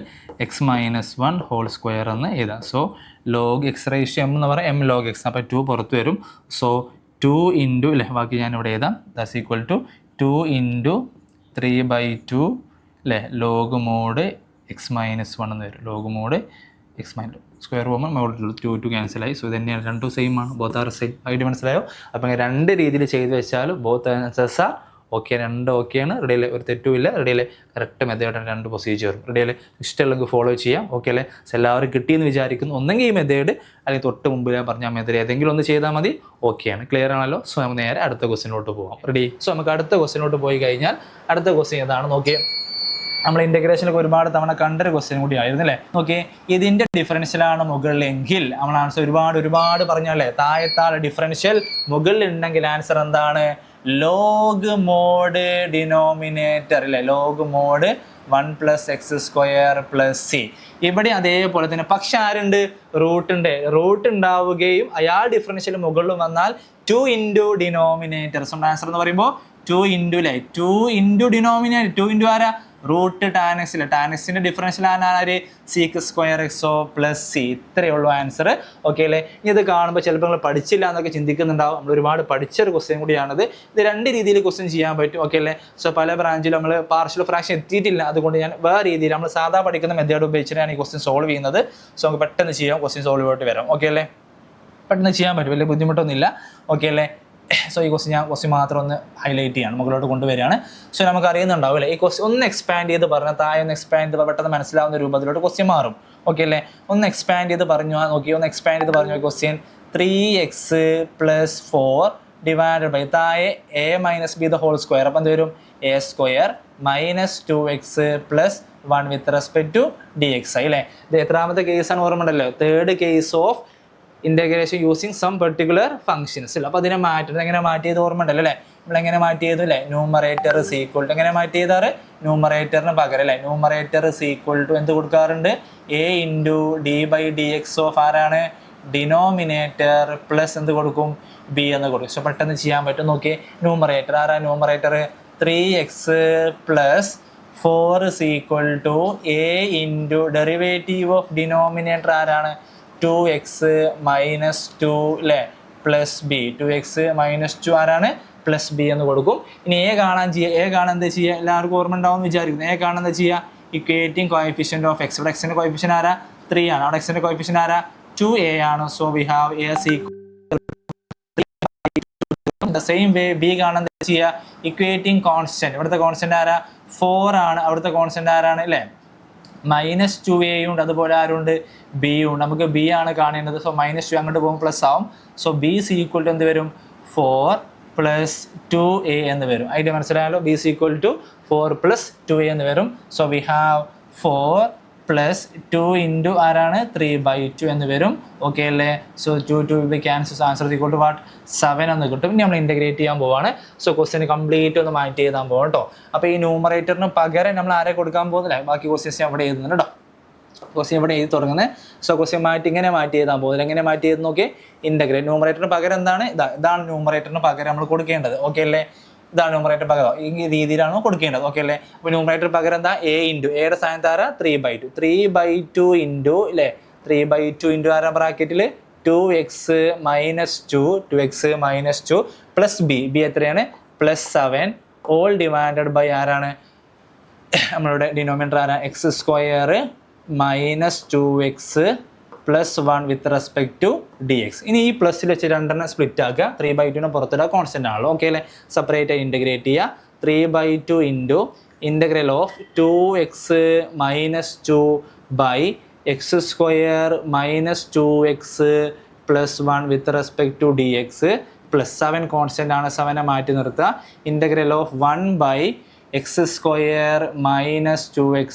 x minus 1 whole square എന്ന് എഴുതാം. So log x ratio m എന്ന് പറയാം, എം ലോഗ് എക്സ്, അപ്പോൾ 2 പുറത്ത് വരും. സോ 2 ഇൻറ്റു അല്ലേ, ബാക്കി ഞാനിവിടെ എഴുതാം, ദാറ്റ്സ് ഈക്വൽ ടു 2 ഇൻറ്റു 3/2 അല്ലേ ലോഗ് മോഡ് എക്സ് മൈനസ് 1 എന്ന് വരും. Log mod X minus square പോകുമ്പോൾ മോഡിൽ 2 ക്യാൻസലായി. സോ ഇത് തന്നെയാണ്, രണ്ടും സെയിം ആണ്, ബോത്ത് ആർ സെയിം. ഐഡിയ മനസ്സിലായോ? അപ്പോൾ 2 രീതിയിൽ ചെയ്ത് വെച്ചാൽ ബോത്ത് ആൻസേഴ്സ് ആർ ഓക്കെ, 2 ഓക്കെയാണ്. റെഡിയല്ലേ, ഒരു തെറ്റുമില്ല. റെഡിയല്ലേ, കറക്റ്റ് മെത്തേഡാണ് 2 പ്രൊസീജിയറും. റെഡിയല്ലേ, ഇഷ്ടമുള്ളെങ്കിൽ ഫോളോ ചെയ്യാം. ഓക്കെ അല്ലേ, എല്ലാവരും കിട്ടിയെന്ന് വിചാരിക്കുന്നു. ഒന്നെങ്കിൽ ഈ മെത്തേഡ് അല്ലെങ്കിൽ തൊട്ട് മുമ്പ് ഞാൻ പറഞ്ഞ മെത്തേഡ് ഏതെങ്കിലും ഒന്ന് ചെയ്താൽ മതി. ഓക്കെയാണ്, ക്ലിയർ ആണല്ലോ. സോ നമുക്ക് നേരെ അടുത്ത ക്വസ്റ്റിനോട്ട് പോകാം. റെഡി? സോ നമുക്ക് അടുത്ത ക്വസ്റ്റിനോട്ട് പോയി കഴിഞ്ഞാൽ അടുത്ത ക്വസ്റ്റ്യൻ ഏതാണ് നോക്കിയേ. നമ്മൾ ഇൻ്റഗ്രേഷനൊക്കെ ഒരുപാട് തവണ കണ്ടൊരു ക്വസ്റ്റ്യൻ കൂടി ആയിരുന്നു അല്ലേ. ഓക്കെ, ഇതിൻ്റെ ഡിഫറൻഷ്യലാണ് മുകളിലെങ്കിൽ നമ്മൾ ആൻസർ ഒരുപാട് പറഞ്ഞല്ലേ, താഴത്താൾ ഡിഫറൻഷ്യൽ മുകളിൽ ഉണ്ടെങ്കിൽ ആൻസർ എന്താണ്, ലോഗ് മോഡ് ഡിനോമിനേറ്റർ അല്ലേ, ലോഗ് മോഡ് 1 + x² + c. ഇവിടെ അതേപോലെ തന്നെ, പക്ഷെ ആരുണ്ട്, റൂട്ട് ഉണ്ടാവുകയും അയാൾ ഡിഫറൻഷ്യൽ മുകളിൽ വന്നാൽ 2 ഇൻറ്റു ഡിനോമിനേറ്റർ. സോ ആൻസർ എന്ന് പറയുമ്പോൾ 2 ഇൻറ്റു അല്ലേ, 2 ഇൻറ്റു ഡിനോമിനേറ്റർ, 2 ഇൻറ്റു ആരാ, റൂട്ട് ടാൻ എക്സ് ഇല്ല, ടാൻ എക്സിൻ്റെ ഡിഫറൻഷ്യൽ ആര്, sec² + c. ഇത്രയേ ഉള്ളൂ ആൻസർ. ഓക്കെ അല്ലേ, ഇത് കാണുമ്പോൾ ചിലപ്പോൾ നിങ്ങൾ പഠിച്ചില്ല എന്നൊക്കെ ചിന്തിക്കുന്നുണ്ടാവും. നമ്മൾ ഒരുപാട് പഠിച്ചൊരു ക്വസ്റ്റ്യൻ കൂടിയാണിത്. ഇത് 2 രീതിയിൽ ക്വസ്റ്റ്യൻ ചെയ്യാൻ പറ്റും. ഓക്കെ അല്ലേ, സോ പല ബ്രാഞ്ചിലും നമ്മൾ പാർഷ്യൽ ഫ്രാക്ഷൻ എത്തിയിട്ടില്ല, അതുകൊണ്ട് ഞാൻ വേറെ രീതിയിൽ നമ്മൾ സാധാ പഠിക്കുന്ന മെത്തേഡ് ഉപയോഗിച്ചിട്ടാണ് ഈ ക്വസ്റ്റ്യൻ സോൾവ് ചെയ്യുന്നത്. സോ നമുക്ക് പെട്ടെന്ന് ചെയ്യാം, ക്വസ്റ്റ്യൻ സോൾവ് ആയിട്ട് വരാം. ഓക്കെ അല്ലേ, പെട്ടെന്ന് ചെയ്യാൻ പറ്റും, വലിയ ബുദ്ധിമുട്ടൊന്നുമില്ല. ഓക്കെ അല്ലേ, സോ ഈ ക്വസ്റ്റ്യൻ മാത്രം ഒന്ന് ഹൈലൈറ്റ് ചെയ്യാണ്, മുകളിലോട്ട് കൊണ്ടുവരികയാണ്. സോ നമുക്ക് അറിയുന്നുണ്ടാവും അല്ലേ, ഈ ക്വസ്റ്റ്യൻ ഒന്ന് എക്സ്പാൻഡ് ചെയ്ത് പറഞ്ഞാൽ, താഴെ ഒന്ന് എക്സ്പാൻഡ് ചെയ്ത് പെട്ടെന്ന് മനസ്സിലാവുന്ന രൂപത്തിലോട്ട് ക്വസ്റ്റ്യൻ മാറും. ഓക്കെ അല്ലേ, ഒന്ന് എക്സ്പാൻഡ് ചെയ്ത് പറഞ്ഞു നോക്കി, ഒന്ന് എക്സ്പാൻഡ് ചെയ്ത് പറഞ്ഞു ക്വസ്റ്റ്യൻ 3x + 4 ഡിവൈഡഡ് ബൈ താഴെ a - b the whole square. അപ്പം എന്ത് വരും, a² - 2x + 1 with respect to dx അല്ലേ. ഇത് എത്രാമത്തെ കേസാണ് ഓർമ്മയുണ്ടല്ലോ, 3rd case of integration using some particular functions. അപ്പോൾ അതിനെ മാറ്റുന്നത് എങ്ങനെ മാറ്റിയത് ഓർമ്മ ഉണ്ടല്ലോ അല്ലേ, നമ്മളെങ്ങനെ മാറ്റിയത് അല്ലേ, ന്യൂമറേറ്റർ is equal to എങ്ങനെ മാറ്റിയതാറ്, ന്യൂമറേറ്ററിന് പകരം അല്ലേ, ന്യൂമറേറ്റർ is equal to എന്ത് കൊടുക്കാറുണ്ട്, a ഇൻറ്റു d/dx ഓഫ് ആരാണ്, ഡിനോമിനേറ്റർ പ്ലസ് എന്ത് കൊടുക്കും ബി എന്ന് കൊടുക്കും. സോ പെട്ടെന്ന് ചെയ്യാൻ പറ്റും. നോക്കിയേ, ന്യൂമറേറ്റർ ആരാ? Numerator 3x plus 4 is equal to a into derivative of denominator ആരാണ്? 2x മൈനസ് 2 അല്ലേ പ്ലസ് ബി. 2x മൈനസ് 2 ആരാണ്? പ്ലസ് ബി എന്ന് കൊടുക്കും. ഇനി എ കാണാൻ എന്താ ചെയ്യുക? എല്ലാവർക്കും ഓർമ്മ ഉണ്ടാവും വിചാരിക്കുന്നു. എ കാണാൻ എന്താ ചെയ്യുക? Equating coefficient of X. ഇവിടെ എക്സിന്റെ കോഎഫിഷ്യന്റ് ആരാ? 3 ആണ്. അവിടെ എക്സിന്റെ കോഎഫിഷ്യന്റ് ആരാ? 2a ആണ്. So we have a is equal the same way b കാണാൻ എന്താ ചെയ്യുക? Equating constant. ഇവിടുത്തെ കോൺസ്റ്റന്റ് ആരാ? 4 ആണ്. അവിടുത്തെ കോൺസ്റ്റന്റ് ആരാണ് അല്ലേ? മൈനസ് 2a ഉണ്ട്. അതുപോലെ ആരുണ്ട്? ബി ഉണ്ട്. നമുക്ക് ബി ആണ് കാണേണ്ടത്. സോ മൈനസ് 2 അങ്ങോട്ട് പോകുമ്പോൾ പ്ലസ് ആവും. So B is equal to എന്ത് വരും? 4 പ്ലസ് 2a എന്ന് വരും. ഐഡിയ മനസ്സിലായാലോ? B is equal to 4 plus 2a എന്ന് വരും. So we have 4 plus 2 into ആരാണ്? 3/2 എന്ന് വരും. ഓക്കെ അല്ലേ? So 2 by cancels. Answer equal to what? 7 എന്ന് കിട്ടും. ഇനി നമ്മൾ ഇൻ്റഗ്രേറ്റ് ചെയ്യാൻ പോവാണ്. സോ ക്വസ്റ്റ്യൻ കംപ്ലീറ്റ് ഒന്ന് മാറ്റി എഴുതാൻ പോകാം കേട്ടോ. അപ്പോൾ ഈ ന്യൂമറേറ്ററിന് പകരം നമ്മൾ ആരെ കൊടുക്കാൻ പോകുന്നില്ല. ബാക്കി ക്വസ്റ്റ്യൻസ് അവിടെ എഴുതുന്നുണ്ട് കേട്ടോ. ക്വസ്റ്റ്യൻ ഇവിടെ എഴുതി തുടങ്ങുന്നത്. സോ ക്വസ്റ്റ്യൻ ഇങ്ങനെ മാറ്റി എഴുതാൻ പോകുന്നില്ല. എങ്ങനെ മാറ്റി എഴുതി നോക്കി? ഇൻ്റഗ്രേറ്റ്. ന്യൂമറേറ്ററിന് പകരം എന്താണ്? ഇതാണ് ന്യൂമറേറ്ററിന് പകരം നമ്മൾ കൊടുക്കേണ്ടത്. ഓക്കെ അല്ലേ? ഇതാണ് ന്യൂമറേറ്റർ പകരം. ഈ രീതിയിലാണ് കൊടുക്കേണ്ടത്. ഓക്കെ അല്ലേ? അപ്പോൾ ന്യൂമറേറ്റർ പകരം എന്താ? എ ഇൻറ്റു എയുടെ സ്ഥാനത്ത് ആരാ? 3/2. 3/2 ഇൻറ്റു അല്ലേ 3/2 ഇൻറ്റു ആരാ ബ്രാക്കറ്റിൽ? 2x മൈനസ് 2 പ്ലസ് ബി എത്രയാണ്? പ്ലസ് 7 ഓൾ ഡിവൈഡഡ് ബൈ ആരാണ്? നമ്മളുടെ ഡിനോമിനേറ്റർ ആരാ? X square minus 2x plus 1 with respect to d x. ഇനി ഈ പ്ലസ്സിൽ വെച്ച് രണ്ടെണ്ണം സ്പ്ലിറ്റ് ആക്കുക. 3/2 പുറത്തിടുക. കോൺസ്റ്റന്റ് ആണല്ലോ. ഓക്കെ അല്ലേ? സെപ്പറേറ്റ് ആയി ഇൻ്റഗ്രേറ്റ് ചെയ്യുക. 3/2 into integral of 2x minus 2 by x square minus 2x plus 1 with respect to d x plus 7 constant ആണ്. 7 മാറ്റി നിർത്തുക. Integral of 1 by x square minus 2x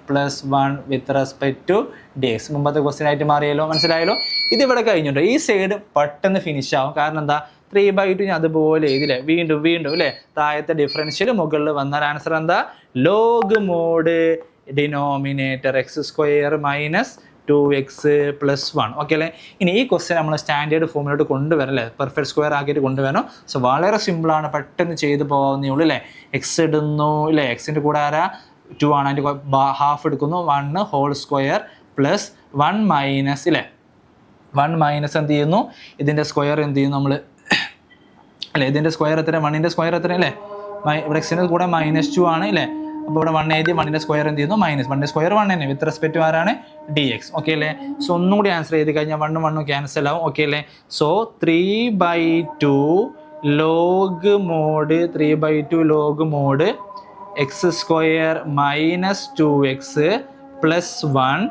plus 1 with respect to d x. മുമ്പത്തെ ക്വസ്റ്റ്യൻ ആയിട്ട് മാറിയല്ലോ. മനസ്സിലായല്ലോ? ഇതിവിടെ കഴിഞ്ഞിട്ടോ. ഈ സൈഡ് പെട്ടെന്ന് ഫിനിഷ് ആവും. കാരണം എന്താ? 3/2 ഞാൻ അതുപോലെ എഴുതില്ലേ? വീണ്ടും അല്ലേ? താഴത്തെ ഡിഫറൻഷ്യൽ മുകളിൽ വന്നാൽ ആൻസർ എന്താ? Log mode denominator X square minus 2x plus 1. Okay അല്ലേ? ഇനി ഈ ക്വസ്റ്റ്യൻ നമ്മൾ സ്റ്റാൻഡേർഡ് ഫോമിലോട്ട് കൊണ്ടുവരണം അല്ലേ? പെർഫെക്റ്റ് സ്ക്വയർ ആക്കിയിട്ട് കൊണ്ടുവരണം. സോ വളരെ സിമ്പിളാണ്. പെട്ടെന്ന് ചെയ്ത് പോകുന്നേ ഉള്ളൂ അല്ലേ? എക്സ് ഇടുന്നു അല്ലേ? എക്സിൻ്റെ കൂടെ ആരാ? 2 ആണ്. അതിൻ്റെ ഹാഫ് എടുക്കുന്നു. 1 ഹോൾ സ്ക്വയർ പ്ലസ് 1 മൈനസ് അല്ലേ? 1 മൈനസ് എന്ത് ചെയ്യുന്നു? ഇതിൻ്റെ സ്ക്വയർ എന്ത് ചെയ്യുന്നു നമ്മൾ അല്ലേ? ഇതിൻ്റെ സ്ക്വയർ എത്ര? 1ൻ്റെ സ്ക്വയർ എത്ര അല്ലേ? ഇവിടെ എക്സിൻ്റെ കൂടെ -2 ആണ് അല്ലേ? അപ്പോൾ ഇവിടെ 1 എഴുതി. 1ൻ്റെ സ്ക്വയർ എന്ത് ചെയ്യുന്നു? -1ൻ്റെ സ്ക്വയർ 1 തന്നെ വിത്ത് റെസ്പെക്ട് ആരാണ്? D X. ഓക്കെ അല്ലേ? സോ ഒന്നും കൂടി ആൻസർ ചെയ്ത് കഴിഞ്ഞാൽ 1 ക്യാൻസൽ ആവും. ഓക്കെ അല്ലേ? So 3/2 log mod X square minus 2x plus 1.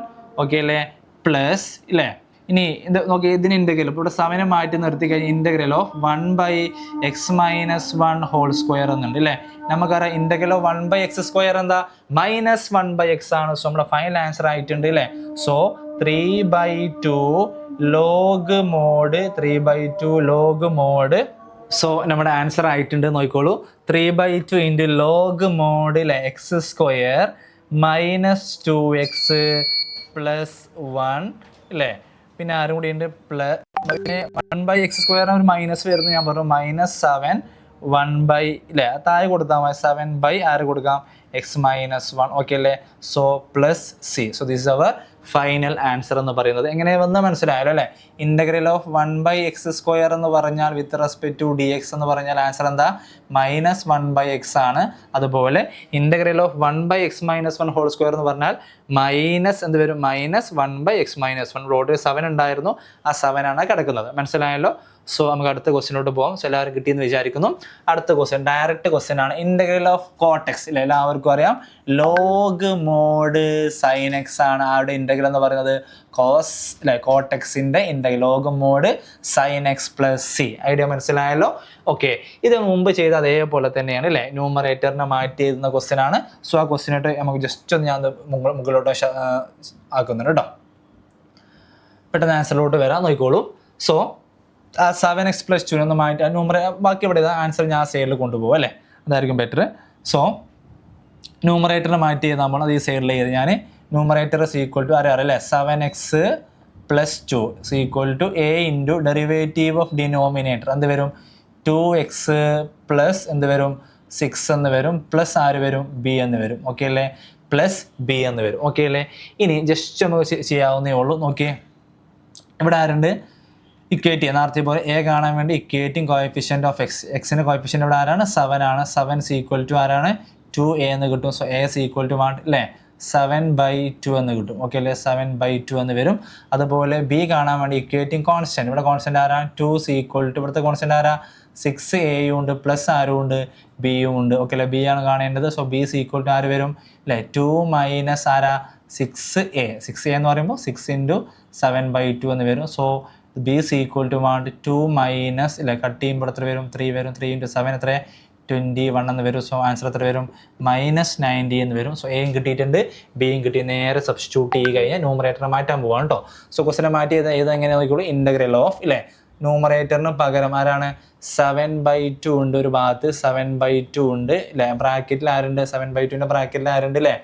Okay അല്ലേ? പ്ലസ് ഇല്ലേ? ഇനി ഇത് നോക്കി. ഇതിന് ഇൻ്റഗ്രൽ ഇപ്പോൾ ഇവിടെ 7 മാറ്റി നിർത്തി കഴിഞ്ഞാൽ integral of 1/x minus 1 whole square എന്നുണ്ട് അല്ലേ? നമുക്കറിയാം ഇൻ്റഗ്രൽ ഓഫ് 1/x സ്ക്വയർ എന്താ? -1/x ആണ്. സോ നമ്മുടെ ഫൈനൽ ആൻസർ ആയിട്ടുണ്ട് അല്ലേ? സോ 3/2 ലോഗ് മോഡ് സോ നമ്മുടെ ആൻസർ ആയിട്ടുണ്ട്. നോക്കിക്കോളൂ. 3/2 ഇൻറ്റു ലോഗ് മോഡ് അല്ലേ? X square minus 2x plus 1 അല്ലേ? പിന്നെ ആരും കൂടി ഉണ്ട്. പ്ലസ് 1/x സ്ക്വയർ ഒരു മൈനസ് വരുന്നു. ഞാൻ പറഞ്ഞു -7 1/, അല്ലേ? താഴെ കൊടുത്താൽ മതി. 7/, ആര് കൊടുക്കാം? x minus 1. ഓക്കെ അല്ലേ? So plus c. So this is our final answer എന്ന് പറയുന്നത്. എങ്ങനെ വന്ന് മനസ്സിലായല്ലോ അല്ലേ? ഇൻ്റഗ്രൽ ഓഫ് 1/x സ്ക്വയർ എന്ന് പറഞ്ഞാൽ with respect to d x എന്ന് പറഞ്ഞാൽ ആൻസർ എന്താ? -1/x ആണ്. അതുപോലെ integral of 1/x minus 1 whole square എന്ന് പറഞ്ഞാൽ മൈനസ് എന്ത് വരും? -1/x minus 1. റോഡ് 7 ഉണ്ടായിരുന്നു. ആ 7 ആണ് കിടക്കുന്നത്. മനസ്സിലായല്ലോ? സോ നമുക്ക് അടുത്ത ക്വസ്റ്റിനോട്ട് പോകാം. സോ എല്ലാവരും കിട്ടിയെന്ന് വിചാരിക്കുന്നു. അടുത്ത ക്വസ്റ്റ്യൻ ഡയറക്റ്റ് ക്വസ്റ്റ്യൻ ആണ്. ഇൻ്റഗ്രൽ ഓഫ് കോട്ടെക്സ് ഇല്ല? എല്ലാവർക്കും അറിയാം. ലോഗ് മോഡ് സൈൻ എക്സ് ആണ് ആരുടെ ഇൻ്റഗ്രൽ എന്ന് പറയുന്നത്? കോസ് അല്ലെ? കോട്ടെക്സിൻ്റെ integral log mod sine x plus c. Idea മനസ്സിലായല്ലോ? ഓക്കെ. ഇത് മുമ്പ് ചെയ്ത അതേപോലെ തന്നെയാണ് അല്ലേ? ന്യൂമറേറ്ററിനെ മാറ്റി എഴുതുന്ന ക്വസ്റ്റ്യൻ ആണ്. സോ ആ ക്വസ്റ്റ്യനായിട്ട് നമുക്ക് ജസ്റ്റ് ഒന്ന് ഞാൻ മുകളിലോട്ട് ആക്കുന്നുണ്ട് കേട്ടോ. പെട്ടെന്ന് ആൻസറിലോട്ട് വരാം. നോക്കിക്കോളൂ. സോ 7x + 2 ഒന്ന് മാറ്റി ബാക്കി ഇവിടെ ആൻസർ ഞാൻ സൈഡിൽ കൊണ്ടുപോകും അല്ലേ? അതായിരിക്കും ബെറ്റർ. സോ ന്യൂമറേറ്ററിനെ മാറ്റി ചെയ്താൽ അത് ഈ സൈഡിൽ ചെയ്ത് ഞാൻ ന്യൂമറേറ്റർ ഈക്വൽ ടു അറിയാം അല്ലേ? 7x plus 2 equal to a into derivative of denominator എന്ത് വരും 2x പ്ലസ് എന്ത് വരും 6 എന്ന് വരും പ്ലസ് ആര് വരും ബി എന്ന് വരും ഓക്കെ അല്ലേ പ്ലസ് ബി എന്ന് വരും ഓക്കെ അല്ലേ ഇനി ജസ്റ്റ് നമുക്ക് ചെയ്യാവുന്നേ ഉള്ളൂ നോക്കിയേ ഇവിടെ ആരുണ്ട് ഇക്വേറ്റ് ചെയ്യുക നേരത്തെ പോലെ എ കാണാൻ വേണ്ടി ഇക്വേറ്റിംഗ് കോഎഫിഷ്യൻ്റ് ഓഫ് എക്സിൻ്റെ കോഎഫിഷ്യൻ്റ് ഇവിടെ ആരാണ് 7 ആണ് 7 ഈക്വൽ ടു ആരാണ് 2a എന്ന് കിട്ടും so a equal to what അല്ലേ 7/2 എന്ന് കിട്ടും ഓക്കെ അല്ലേ 7/2 എന്ന് വരും അതുപോലെ ബി കാണാൻ വേണ്ടി ഇക്വേറ്റിംഗ് കോൺസ്റ്റൻറ്റ് ഇവിടെ കോൺസ്റ്റൻറ്റ് ആരാ 2 ഈക്വൽ ടു ഇവിടുത്തെ കോൺസ്റ്റൻറ്റ് ആരാ 6a ഉണ്ട് പ്ലസ് ആരും ഉണ്ട് ബിയും ഉണ്ട് ഓക്കെ അല്ലേ ബി ആണ് കാണേണ്ടത് സോ ബി ഈക്വൽ ടു ആര് വരും അല്ലേ 2 മൈനസ് ആരാ 6a എന്ന് പറയുമ്പോൾ 6 ഇൻറ്റു 7/2 എന്ന് വരും so b equal to want 2 minus അല്ലേ കട്ട് ചെയ്യുമ്പോൾ എത്ര വരും 3 വരും 3 ഇൻറ്റു 7 എത്ര 21 എന്ന് വരും സോ ആൻസർ എത്ര വരും -90 എന്ന് വരും സോ എയും കിട്ടിയിട്ടുണ്ട് ബിയും കിട്ടി നേരെ സബ്സ്റ്റിറ്റ്യൂട്ട് ചെയ്ത് കഴിഞ്ഞാൽ ന്യൂമറേറ്റർ മാറ്റാൻ പോവാണ് കേട്ടോ സോ ക്വസ്റ്റനെ മാറ്റി ഏത് എങ്ങനെ നോക്കിക്കോളൂ ഇൻ്റഗ്രൽ ഓഫ് ഇല്ലേ ന്യൂമറേറ്ററിന് പകരം ആരാണ് 7/2 ഉണ്ട് ഒരു ഭാഗത്ത് 7/2 ഉണ്ട് അല്ലേ ബ്രാക്കറ്റിൽ ആരുണ്ട് 7/2ൻ്റെ ബ്രാക്കറ്റിൽ ആരുണ്ട് അല്ലേ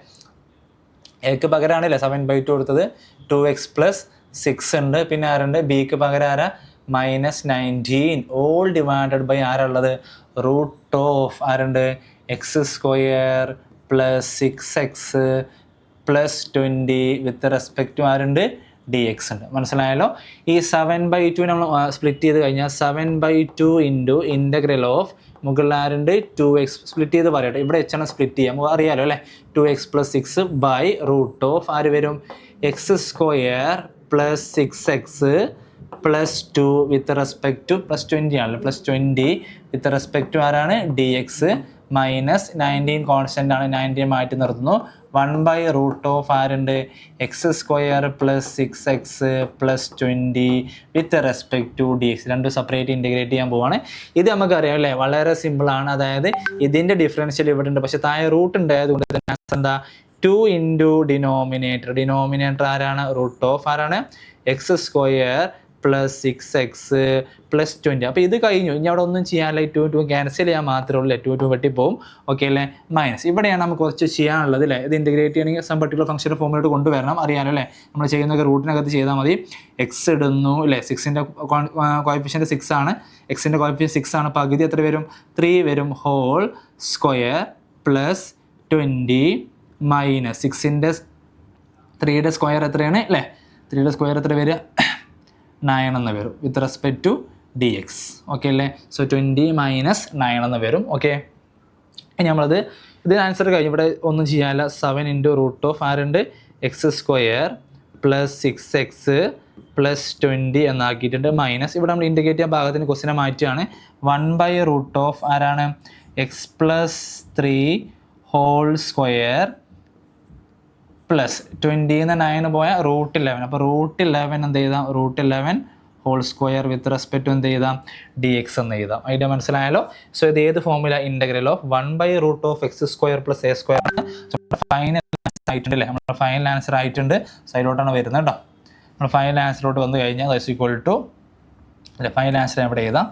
എക്ക് പകരമാണ് അല്ലേ 7/2 കൊടുത്തത് 2x പ്ലസ് 6 ഉണ്ട് പിന്നെ ആരുണ്ട് ബിക്ക് പകരം ആരാ -19 ഓൾ ഡിവൈഡഡ് ബൈ ആരുള്ളത് റൂട്ട് ഓഫ് ആരുണ്ട് x² plus 6x plus 20 with respect to ആരുണ്ട് dx ഉണ്ട് മനസ്സിലായല്ലോ ഈ 7/2 നമ്മൾ സ്പ്ലിറ്റ് ചെയ്ത് കഴിഞ്ഞാൽ 7/2 ഇൻറ്റു ഇൻ്റഗ്രൽ ഓഫ് മുകളിൽ ആരുണ്ട് 2x സ്പ്ലിറ്റ് ചെയ്ത് പറയട്ടെ ഇവിടെ എച്ച് ആണ് സ്പ്ലിറ്റ് ചെയ്യാം നമുക്ക് അറിയാലോ അല്ലേ 2x plus 6 by root of ആര് വരും x² plus 6x plus 2 with respect to plus 20 ആണല്ലോ പ്ലസ് 20 വിത്ത് റെസ്പെക്ട് ടു ആരാണ് dx -19 കോൺസ്റ്റൻ്റ് ആണ് 19 മാറ്റി നിർത്തുന്നു 1/റൂട്ട് ഓഫ് ആരുണ്ട് x² plus 6x plus 20 with respect to dx രണ്ടും സെപ്പറേറ്റ് ഇൻറ്റഗ്രേറ്റ് ചെയ്യാൻ പോവാണ് ഇത് നമുക്കറിയാം അല്ലേ വളരെ സിമ്പിളാണ് അതായത് ഇതിൻ്റെ ഡിഫറൻഷ്യൽ ഇവിടെ ഉണ്ട് പക്ഷേ താഴെ റൂട്ട് ഉണ്ടായതുകൊണ്ട് തന്നെ എന്താ 2 ഇൻറ്റു ഡിനോമിനേറ്റർ ആരാണ് റൂട്ട് ഓഫ് ആരാണ് x² പ്ലസ് 6x പ്ലസ് 20 അപ്പോൾ ഇത് കഴിഞ്ഞു ഇനി അവിടെ ഒന്നും ചെയ്യാനില്ല 2 ക്യാൻസൽ ചെയ്യാൻ മാത്രമേ ഉള്ളൂ 2 വെട്ടിപ്പോവും ഓക്കെ അല്ലേ മൈനസ് ഇവിടെയാണ് നമുക്ക് കുറച്ച് ചെയ്യാനുള്ളത് അല്ലേ ഇത് ഇൻറ്റഗ്രേറ്റ് ചെയ്യണമെങ്കിൽ സം പർട്ടിക്കുലർ ഫംഗ്ഷൻ്റെ ഫോമിലോട്ട് കൊണ്ടുവരണം അറിയാമല്ലോ അല്ലേ നമ്മൾ ചെയ്യുന്നൊക്കെ റൂട്ടിനകത്ത് ചെയ്താൽ മതി എക്സ് ഇടുന്നു അല്ലേ 6ൻ്റെ കോഎഫിഷ്യൻ്റ് 6 ആണ് എക്സിൻ്റെ കോഎഫിഷ്യൻ്റ് 6 ആണ് പകുതി എത്ര വരും 3 വരും ഹോൾ സ്ക്വയർ പ്ലസ് 20 മൈനസ് 6ൻ്റെ 3യുടെ സ്ക്വയർ എത്രയാണ് അല്ലേ 3യുടെ സ്ക്വയർ എത്ര വരിക 9 എന്ന് വരും with respect to dx okay അല്ലേ സോ 20 മൈനസ് 9 എന്ന് വരും ഓക്കെ ഇനി നമ്മളത് ഇത് ആൻസർ കഴിഞ്ഞ് ഇവിടെ ഒന്നും ചെയ്യാനില്ല 7 ഇൻറ്റു റൂട്ട് ഓഫ് ആരുണ്ട് x² plus 6x plus 20 എന്നാക്കിയിട്ടുണ്ട് minus ഇവിടെ നമ്മൾ ഇൻഡിക്കേറ്റ് ചെയ്യാൻ ഭാഗത്തിന് ക്വസ്റ്റിനെ മാറ്റിയാണ് 1/റൂട്ട് ഓഫ് ആരാണ് x plus 3 whole square plus 20 9 പോയാൽ റൂട്ട് 11 അപ്പോൾ റൂട്ട് 11 എന്ത് ചെയ്താം root 11 whole square with respect to എന്ത് ചെയ്താം dx എന്ന് എഴുതാം ഐഡിയ മനസ്സിലായാലോ സോ ഇത് ഏത് ഫോമില ഇൻ്റഗ്രൽ ഓഫ് 1/റൂട്ട് ഓഫ് x² പ്ലസ് a² ആണ് ഫൈനൽ ആയിട്ടുണ്ട് അല്ലേ നമ്മുടെ ഫൈനൽ ആൻസർ ആയിട്ടുണ്ട് സൈഡിലോട്ടാണ് വരുന്നത് കേട്ടോ നമ്മൾ ഫൈനൽ ആൻസറിലോട്ട് വന്നു കഴിഞ്ഞാൽ ദാറ്റ്സ് ഈക്വൽ ടു അല്ലേ ഫൈനൽ ആൻസർ എവിടെ എഴുതാം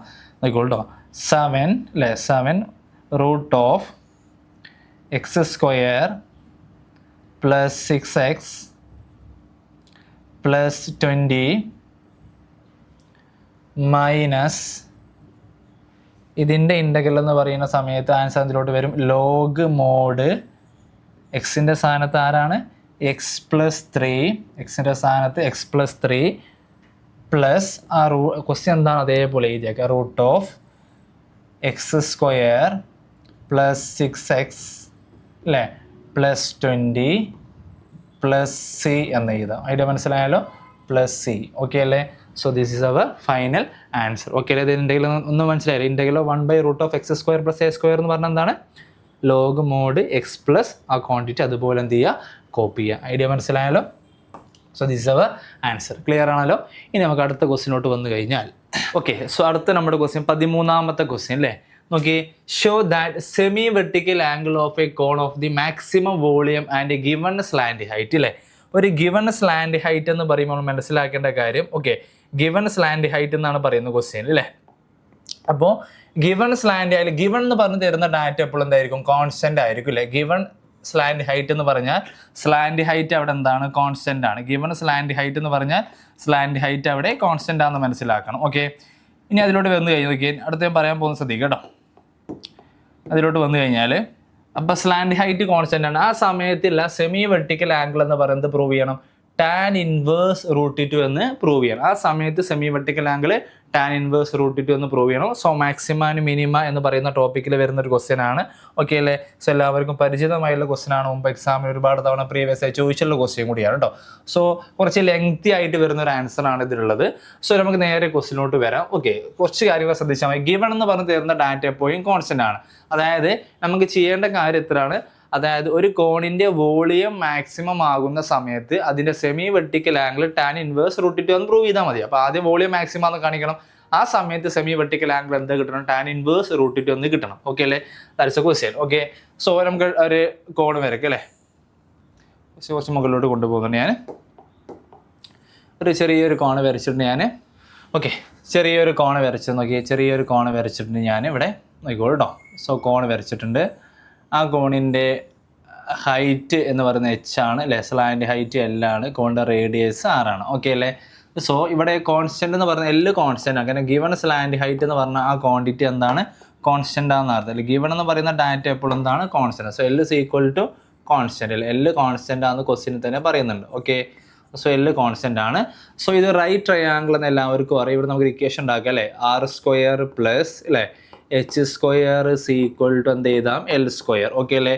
ഈക്വൽ ടു 7 അല്ലേ 7 root of x² plus 6x plus 20 minus ഇതിൻ്റെ ഇൻ്റഗ്രൽ എന്ന് പറയുന്ന സമയത്ത് ആൻസർ അതിലോട്ട് വരും ലോഗ് മോഡ് എക്സിൻ്റെ സ്ഥാനത്ത് ആരാണ് എക്സ് പ്ലസ് 3 എക്സിൻ്റെ സ്ഥാനത്ത് x പ്ലസ് 3 പ്ലസ് ആ ക്വസ്റ്റ്യൻ എന്താണ് അതേപോലെ എഴുതിയേക്കുക root of x² plus 6x അല്ലേ പ്ലസ് 20 പ്ലസ് സി എന്ന് എഴുതാം ഐഡിയ മനസ്സിലായാലോ പ്ലസ് സി ഓക്കെ അല്ലേ so this is our final answer okay അല്ലേ ഇത് ഇൻ്റഗ്രൽ ഒന്നും മനസ്സിലായില്ല integral 1/റൂട്ട് of x² plus a² എന്ന് പറഞ്ഞാൽ എന്താണ് ലോഗ് മോഡ് എക്സ് പ്ലസ് ആ ക്വാണ്ടിറ്റി അതുപോലെ എന്ത് ചെയ്യുക കോപ്പി ചെയ്യുക ഐഡിയ മനസ്സിലായാലോ so this is our answer clear ആണല്ലോ ഇനി നമുക്ക് അടുത്ത ക്വസ്റ്റിനോട്ട് വന്നു കഴിഞ്ഞാൽ ഓക്കെ സോ അടുത്ത നമ്മുടെ ക്വസ്റ്റ്യൻ 13ാമത്തെ ക്വസ്റ്റ്യൻ അല്ലേ നോക്കി show that semi vertical angle of a cone of the maximum volume and a given slant height അല്ലേ ഒരു ഗിവൺ സ്ലാൻഡ് ഹൈറ്റ് എന്ന് പറയുമ്പോൾ മനസ്സിലാക്കേണ്ട കാര്യം ഓക്കെ ഗിവൺ സ്ലാൻഡ് ഹൈറ്റ് എന്നാണ് പറയുന്നത് ക്വസ്റ്റ്യൻ അല്ലേ അപ്പോൾ ഗിവൺ സ്ലാൻഡ് ആയാലും ഗിവൺ എന്ന് പറഞ്ഞു തരുന്ന ഡാറ്റ എപ്പോഴും എന്തായിരിക്കും കോൺസ്റ്റൻ്റ് ആയിരിക്കും അല്ലേ ഗിവൺ സ്ലാൻഡ് ഹൈറ്റ് എന്ന് പറഞ്ഞാൽ സ്ലാൻഡ് ഹൈറ്റ് അവിടെ എന്താണ്? കോൺസ്റ്റൻ്റ് ആണ്. ഗിവൺ സ്ലാൻഡ് ഹൈറ്റ് എന്ന് പറഞ്ഞാൽ സ്ലാൻഡ് ഹൈറ്റ് അവിടെ കോൺസ്റ്റൻ്റ് ആണെന്ന് മനസ്സിലാക്കണം. ഓക്കെ, ഇനി അതിലോട്ട് വന്നു കഴിഞ്ഞാൽ നോക്കിയാൽ അടുത്ത് ഞാൻ പറയാൻ പോകുന്ന ശ്രദ്ധിക്കുക കേട്ടോ. അതിലോട്ട് വന്നു കഴിഞ്ഞാൽ അപ്പോൾ സ്ലാൻഡ് ഹൈറ്റ് കോൺസ്റ്റൻ്റ് ആണ്. ആ സമയത്തുള്ള സെമി വെർട്ടിക്കൽ ആംഗിൾ എന്ന് പറയുന്നത് പ്രൂവ് ചെയ്യണം. ടാൻ ഇൻവേഴ്സ് √2 എന്ന് പ്രൂവ് ചെയ്യണം. ആ സമയത്ത് semi vertical angle tan inverse √2 എന്ന് പ്രൂവ് ചെയ്യണം. സോ മാക്സിമ ആൻഡ് മിനിമ എന്ന് പറയുന്ന ടോപ്പിക്കിൽ വരുന്ന ഒരു ക്വസ്റ്റ്യൻ ആണ്. ഓക്കെ അല്ലേ? സോ എല്ലാവർക്കും പരിചിതമായുള്ള ക്വസ്റ്റ്യൻ ആണ്. മുമ്പ് എക്സാമിന് ഒരുപാട് തവണ പ്രീവിയസ് ആയി ചോദിച്ചുള്ള ക്വസ്റ്റ്യൻ കൂടിയാണ് കേട്ടോ. സോ കുറച്ച് ലെങ്തി ആയിട്ട് വരുന്ന ഒരു ആൻസർ ആണ് ഇതിലുള്ളത്. സോ നമുക്ക് നേരെ ക്വസ്റ്റ്യനോട്ട് വരാം. ഓക്കെ, കുറച്ച് കാര്യങ്ങൾ ശ്രദ്ധിച്ചാൽ മതി. ഗിവൺ എന്ന് പറഞ്ഞ് തരുന്ന ഡാറ്റ എപ്പോഴും കോൺസ്റ്റന്റ് ആണ്. അതായത് നമുക്ക് ചെയ്യേണ്ട കാര്യം എത്രയാണ്? അതായത് ഒരു കോണിന്റെ വോളിയം മാക്സിമം ആകുന്ന സമയത്ത് അതിന്റെ semi vertical angle tan inverse √2 എന്ന് പ്രൂവ് ചെയ്താൽ മതി. അപ്പോൾ ആദ്യം വോളിയം മാക്സിമം എന്ന് കാണിക്കണം. ആ സമയത്ത് സെമി വെർട്ടിക്കൽ ആംഗിൾ എന്താ കിട്ടണം? ടാൻ ഇൻവേഴ്സ് √2 എന്ന് കിട്ടണം. ഓക്കെ അല്ലേ? That's A question. Okay, so നമുക്ക് ഒരു കോൺ വരയ്ക്കും അല്ലേ? കുറച്ച് മുകളിലോട്ട് കൊണ്ടുപോകുന്നുണ്ട് ഞാൻ. ഒരു ചെറിയൊരു കോണ് വരച്ചിട്ടുണ്ട് ഞാൻ. ഓക്കെ, ചെറിയൊരു കോണ് വരച്ച് നോക്കിയേ. ചെറിയൊരു കോണ് വരച്ചിട്ടുണ്ട് ഞാൻ ഇവിടെ നോക്കിക്കോളൂ കേട്ടോ. സോ കോണ് വരച്ചിട്ടുണ്ട്. ആ കോണിൻ്റെ ഹൈറ്റ് എന്ന് പറയുന്നത് h ആണ് അല്ലേ? സ്ലാൻഡ് ഹൈറ്റ് L ആണ്. കോണിൻ്റെ റേഡിയസ് R ആണ്. ഓക്കെ അല്ലേ? സോ ഇവിടെ കോൺസ്റ്റന്റ് എന്ന് പറഞ്ഞാൽ L കോൺസ്റ്റന്റ് ആണ്. കാരണം ഗിവൺ സ്ലാൻഡ് ഹൈറ്റ് എന്ന് പറഞ്ഞാൽ ആ ക്വാണ്ടിറ്റി എന്താണ്? കോൺസ്റ്റന്റ് ആണെന്ന് അർത്ഥം. അല്ലെ? ഗിവൺ എന്ന് പറയുന്ന ഡാറ്റ എപ്പോഴും എന്താണ്? Constant. So L = constant. L constant ആണെന്ന് ക്വസ്റ്റ്യനിൽ തന്നെ പറയുന്നുണ്ട്. ഓക്കെ, സോ L കോൺസ്റ്റന്റ് ആണ്. സോ ഇത് റൈറ്റ് ട്രയാങ്കിൾ എന്ന് എല്ലാവർക്കും അറിയാം. ഇവിടെ നമുക്ക് ഇക്വേഷൻ ഉണ്ടാക്കാം അല്ലേ? r² പ്ലസ് അല്ലേ h² എന്ത് ചെയ്താം? L². ഓക്കെ അല്ലേ?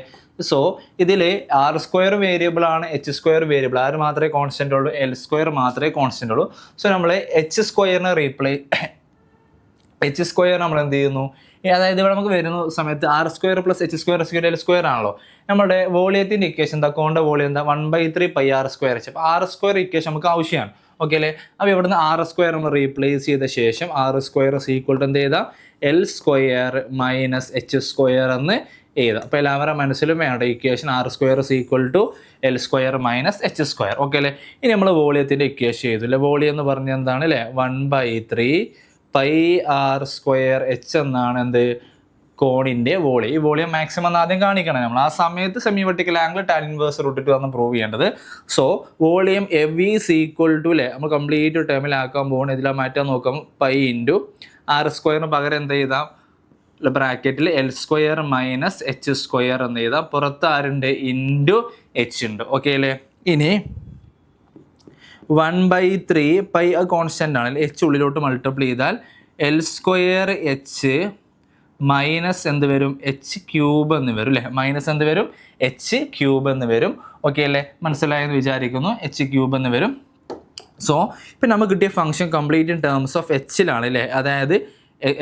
സോ ഇതിൽ r² വേരിയബിൾ ആണ്, h² വേരിയബിൾ. ആര് മാത്രമേ കോൺസ്റ്റന്റ് ഉള്ളൂ? L² മാത്രമേ കോൺസ്റ്റന്റ് ഉള്ളൂ. സോ നമ്മൾ h² നമ്മൾ എന്ത് ചെയ്യുന്നു? അതായത് ഇവിടെ നമുക്ക് വരുന്ന സമയത്ത് r² പ്ലസ് h² L² ആണല്ലോ. നമ്മുടെ വോളിയത്തിൻ്റെ ഇക്വേഷൻ എന്താ? കോണിൻ്റെ വോളിയം എന്താ? 1/3 πr². അപ്പോൾ r² ഇക്വേഷൻ നമുക്ക് ആവശ്യമാണ്. ഓക്കെ അല്ലേ? അപ്പോൾ ഇവിടുന്ന് r² നമ്മൾ റീപ്ലേസ് ചെയ്ത ശേഷം r² എന്ത് ചെയ്താൽ? L² മൈനസ് h² എന്ന് എഴുതാം. അപ്പോൾ എല്ലാവരുടെ മനസ്സിലും വേണ്ട equation r² L² minus h². Okay അല്ലേ? ഇനി നമ്മൾ വോളിയത്തിൻ്റെ ഇക്വേഷൻ ചെയ്തു അല്ലേ? വോളിയം എന്ന് പറഞ്ഞാൽ എന്താണ് അല്ലേ? 1/3 πr² h എന്നാണ് എന്ത്? കോണിൻ്റെ വോളിയം. ഈ വോളിയം മാക്സിമം എന്ന് ആദ്യം കാണിക്കണം നമ്മൾ. ആ സമയത്ത് semi vertical angle tan inverse √2 ആണ് പ്രൂവ് ചെയ്യേണ്ടത്. So volume v is equal to അല്ലേ? നമ്മൾ കംപ്ലീറ്റ് ടേമിലാക്കാൻ പോകണം. ഇതിലാ മാറ്റാൻ നോക്കാം. π × r² പകരം എന്ത് ചെയ്താൽ? ബ്രാക്കറ്റിൽ L² മൈനസ് h² എന്ന് ചെയ്താൽ പുറത്ത് ആരുണ്ട്? ഇൻറ്റു h ഉണ്ട്. ഓക്കെ അല്ലേ? ഇനി 1/3 π കോൺസ്റ്റന്റ് ആണ്. h ഉള്ളിലോട്ട് മൾട്ടിപ്ലൈ ചെയ്താൽ L² h മൈനസ് എന്ത് വരും? h³ എന്ന് വരും അല്ലേ? മൈനസ് എന്ത് വരും? h³ എന്ന് വരും. ഓക്കെ അല്ലേ? മനസ്സിലായെന്ന് വിചാരിക്കുന്നു. h³ എന്ന് വരും. സോ ഇപ്പം നമുക്ക് കിട്ടിയ function complete in terms of എച്ചിലാണ് അല്ലേ? അതായത്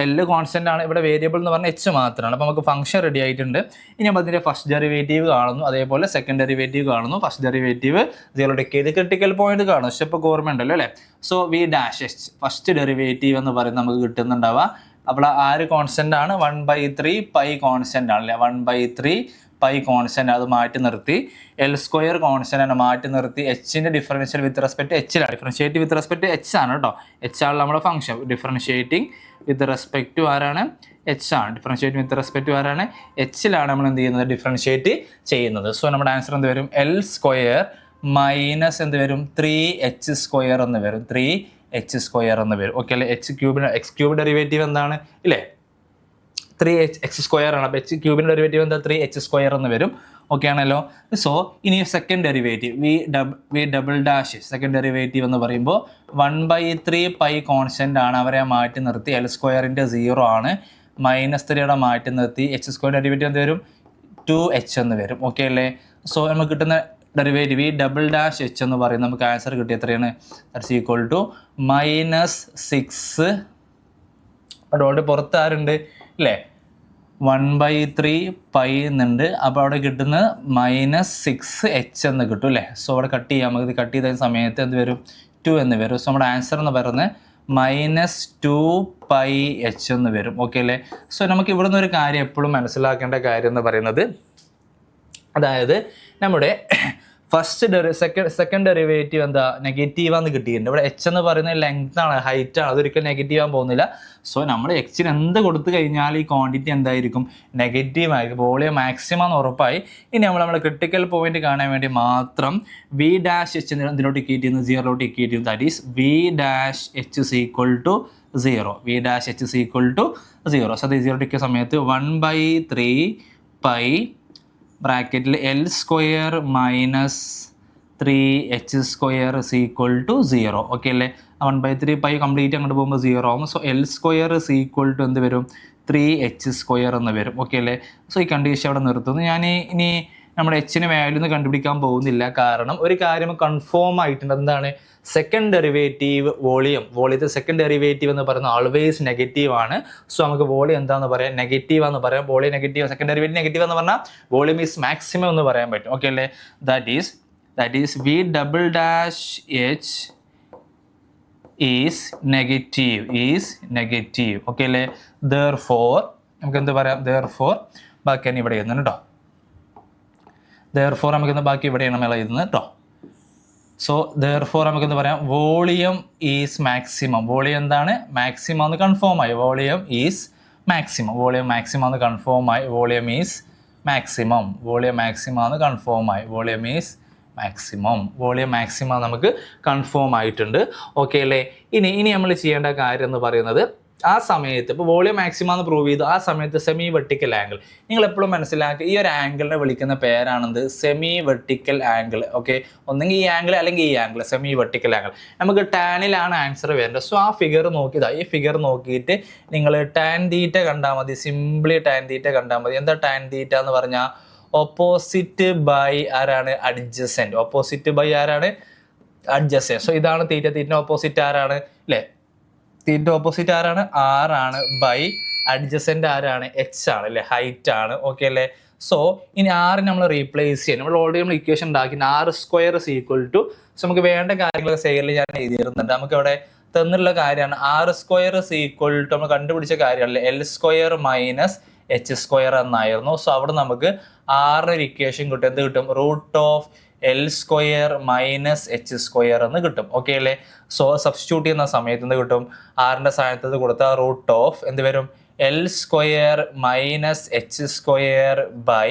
L കോൺസ്റ്റന്റ് ആണ്. ഇവിടെ വേരിയബിൾ എന്ന് പറഞ്ഞാൽ h മാത്രമാണ്. അപ്പോൾ നമുക്ക് ഫംഗ്ഷൻ റെഡി ആയിട്ടുണ്ട്. ഇനി നമ്മൾ അതിൻ്റെ ഫസ്റ്റ് ഡെറിവേറ്റീവ് കാണുന്നു, അതേപോലെ സെക്കൻഡ് ഡെറിവേറ്റീവ് കാണുന്നു. ഫസ്റ്റ് ഡെറിവേറ്റീവ് 0 ഡിക്കേറ്റ് ക്രിട്ടിക്കൽ പോയിന്റ് കാണും. പക്ഷെ ഇപ്പോൾ ഓർമ്മ ഉണ്ടല്ലോ അല്ലേ? സോ v' ഫസ്റ്റ് ഡെറിവേറ്റീവ് എന്ന് പറയുന്നത് നമുക്ക് കിട്ടുന്നുണ്ടാവുക. അപ്പോൾ ആര് കോൺസ്റ്റന്റ് ആണ്? 1/3 π കോൺസ്റ്റന്റ് ആണ് അല്ലേ? 1/3 π കോൺസ്റ്റന്റ്. അത് മാറ്റി നിർത്തി. L² കോൺസ്റ്റന്റ് ആണ് മാറ്റി നിർത്തി. എച്ചിൻ്റെ ഡിഫറൻഷ്യൽ വിത്ത് റെസ്പെക്ട് എച്ചിലാണ്. ഡിഫറൻഷിയേറ്റ് വിത്ത് റെസ്പെക്ട് h ആണ് കേട്ടോ. h ആണ് നമ്മുടെ function. Differentiating with respect to ആരാണ്? h ആണ്. ഡിഫറൻഷിയേറ്റ് വിത്ത് റെസ്പെക്ട് ടു ആരാണ്? എച്ചിലാണ് നമ്മൾ എന്ത് ചെയ്യുന്നത്? ഡിഫറൻഷിയേറ്റ് ചെയ്യുന്നത്. സോ നമ്മുടെ ആൻസർ എന്ത് വരും? L² മൈനസ് എന്ത് വരും? 3h² എന്ന് വരും. 3h² എന്ന് വരും. ഓക്കെ അല്ലേ? x³ ഡെറിവേറ്റീവ് എന്താണ് ഇല്ലേ? 3h² ആണ്. അപ്പോൾ h³ ഡെറിവേറ്റീവ് എന്താ? 3h² എന്ന് വരും. ഓക്കെ ആണല്ലോ? സോ ഇനി second derivative v'. Second derivative എന്ന് പറയുമ്പോൾ 1/3 π കോൺസ്റ്റന്റ് ആണ്. അവരെ മാറ്റി നിർത്തി. L² 0 ആണ്. -3 മാറ്റി നിർത്തി. h² ഡെറിവേറ്റീവ് എന്ത് വരും? 2h എന്ന് വരും. ഓക്കെ അല്ലേ? സോ നമുക്ക് കിട്ടുന്ന ഡെറിവേറ്റീവ് v'' എന്ന് പറയും. നമുക്ക് ആൻസർ കിട്ടിയ എത്രയാണ്? That's equal to -6. അതോടെ പുറത്ത് ആരുണ്ട് അല്ലേ? 1/3 π എന്നുണ്ട്. അപ്പോൾ അവിടെ കിട്ടുന്നത് -6h എന്ന് കിട്ടും അല്ലേ? സോ അവിടെ കട്ട് ചെയ്യാം. നമുക്ക് കട്ട് ചെയ്ത സമയത്ത് എന്ത് വരും? 2 എന്ന് വരും. സോ നമ്മുടെ ആൻസർ എന്ന് പറയുന്നത് -2πh എന്ന് വരും. ഓക്കെ അല്ലേ? സോ നമുക്ക് ഇവിടുന്ന് ഒരു കാര്യം എപ്പോഴും മനസ്സിലാക്കേണ്ട കാര്യം എന്ന് പറയുന്നത്, അതായത് നമ്മുടെ ഫസ്റ്റ് സെക്കൻഡ് ഡെറിവേറ്റീവ് എന്താ നെഗറ്റീവാന്ന് കിട്ടിയിട്ടുണ്ട്. ഇവിടെ എച്ച് എന്ന് പറയുന്നത് ലെങ്ത് ആണ്, ഹൈറ്റ് ആണ്, അതൊരിക്കലും നെഗറ്റീവ് ആകാൻ പോകുന്നില്ല. സോ നമ്മൾ എച്ചിന് എന്ത് കൊടുത്തു കഴിഞ്ഞാൽ ഈ ക്വാണ്ടിറ്റി എന്തായിരിക്കും, നെഗറ്റീവ് ആയിരിക്കും. വോളിയം മാക്സിമം എന്ന് ഉറപ്പായി. ഇനി നമ്മുടെ ക്രിട്ടിക്കൽ പോയിന്റ് കാണാൻ വേണ്ടി മാത്രം വി ഡാഷ് എച്ച് ഇതിലോട്ട് ഇക്വേറ്റ് ചെയ്യുന്നു, 0 ഇക്വേറ്റ് ചെയ്യുന്നു. That is v dash h is equal to 0. V dash h is equal to 0. So അത് 0 ഇരിക്കുന്ന സമയത്ത് 1/3 പൈ ബ്രാക്കറ്റിൽ l square minus 3h² is equal to 0. Okay അല്ലേ? 1/3 പൈ കംപ്ലീറ്റ് അങ്ങോട്ട് പോകുമ്പോൾ 0 ആവും. So l square is equal to എന്ത് വരും, 3h² എന്ന് വരും. ഓക്കെ അല്ലേ? സോ ഈ കണ്ടീഷൻ അവിടെ നിർത്തുന്നു. ഞാൻ ഇനി നമ്മുടെ എച്ചിന് വാല്യൂ ഒന്നും കണ്ടുപിടിക്കാൻ പോകുന്നില്ല. കാരണം ഒരു കാര്യം കൺഫേം ആയിട്ടുണ്ട്. എന്താണ്? സെക്കൻഡ് ഡെറിവേറ്റീവ് വോളിയത്തെ സെക്കൻഡ് ഡെറിവേറ്റീവ് എന്ന് പറയുന്നത് ആൾവേസ് നെഗറ്റീവ് ആണ്. സോ നമുക്ക് വോളിയം എന്താണെന്ന് പറയാം, നെഗറ്റീവ് എന്ന് പറയാം. Volume negative, second derivative negative എന്ന് പറഞ്ഞാൽ വോളിയം ഈസ് മാക്സിമം എന്ന് പറയാൻ പറ്റും. ഓക്കെ അല്ലേ? That is v double dash h is negative. Okay അല്ലേ? therefore നമുക്ക് എന്ത് പറയാം, therefore ബാക്കിയാണ് ഇവിടെ എഴുതുന്നത് കേട്ടോ. therefore നമുക്കെന്ത് ബാക്കി ഇവിടെയാണ് നമ്മൾ എഴുതുന്നത് കേട്ടോ. സോ therefore നമുക്കെന്ത് പറയാം, വോളിയം ഈസ് മാക്സിമം. വോളിയം എന്താണ്? മാക്സിമം എന്ന് കൺഫേം ആയി. വോളിയം മാക്സിമം എന്ന് കൺഫേം ആയി. വോളിയം മാക്സിമം നമുക്ക് കൺഫേം ആയിട്ടുണ്ട്. ഓക്കെ അല്ലേ? ഇനി നമ്മൾ ചെയ്യേണ്ട കാര്യം എന്ന് പറയുന്നത്, ആ സമയത്ത് ഇപ്പോൾ വോളിയം മാക്സിമം എന്ന് പ്രൂവ് ചെയ്തു, ആ സമയത്ത് സെമി വെർട്ടിക്കൽ ആംഗിൾ നിങ്ങൾ എപ്പോഴും മനസ്സിലാക്കുക. ഈ ഒരു ആംഗിളിനെ വിളിക്കുന്ന പേരാണെന്ത്, സെമി വെർട്ടിക്കൽ ആംഗിൾ. ഓക്കെ, ഒന്നെങ്കിൽ ഈ ആംഗിൾ അല്ലെങ്കിൽ ഈ ആംഗിൾ, സെമി വെർട്ടിക്കൽ ആംഗിൾ. നമുക്ക് ടാനിലാണ് ആൻസർ വരേണ്ടത്. സോ ആ ഫിഗർ നോക്കിയതാ, ഈ ഫിഗർ നോക്കിയിട്ട് നിങ്ങൾ ടാൻ തീറ്റ കണ്ടാൽ മതി. സിംപ്ലി ടാൻ തീറ്റ കണ്ടാൽ മതി. എന്താ ടാൻ തീറ്റ എന്ന് പറഞ്ഞാൽ ഓപ്പോസിറ്റ് ബൈ ആരാണ്, അഡ്ജസെന്റ്. ഓപ്പോസിറ്റ് ബൈ ആരാണ്, അഡ്ജസെന്റ്. സോ ഇതാണ് തീറ്റ. തീറ്റ ഓപ്പോസിറ്റ് ആരാണ് അല്ലേ? തീറ്റ ഓപ്പോസിറ്റ് ആരാണ്, ആർ ആണ്. ബൈ അഡ്ജസെന്റ് ആരാണ്, എച്ച് ആണ് അല്ലേ, ഹൈറ്റ് ആണ്. ഓക്കെ അല്ലേ? സോ ഇനി ആറിന് നമ്മൾ റീപ്ലേസ് ചെയ്യാം. നമ്മൾ ഓൾറെഡി നമ്മൾ ഇക്വേഷൻ ഉണ്ടാക്കി r² is equal to. So നമുക്ക് വേണ്ട കാര്യങ്ങളൊക്കെ സൈഡിൽ ഞാൻ എഴുതിയിരുന്നുണ്ട്. നമുക്ക് അവിടെ തന്നിട്ടുള്ള കാര്യമാണ് r² ഇസ് ഈക്വൽ ടു നമ്മൾ കണ്ടുപിടിച്ച കാര്യമല്ലേ, L² മൈനസ് h² എന്നായിരുന്നു. സോ അവിടെ നമുക്ക് ആറിന് ഒരു ഇക്വേഷൻ കിട്ടും. എന്ത് കിട്ടും, L² മൈനസ് h² എന്ന് കിട്ടും. ഓക്കെ അല്ലേ? സോ സബ്സ്റ്റിറ്റ്യൂട്ട് ചെയ്യുന്ന സമയത്ത് എന്ത് കിട്ടും, ആറിൻ്റെ സ്ഥാനത്ത് കൊടുത്താൽ എന്ത് വരും, L² minus h² by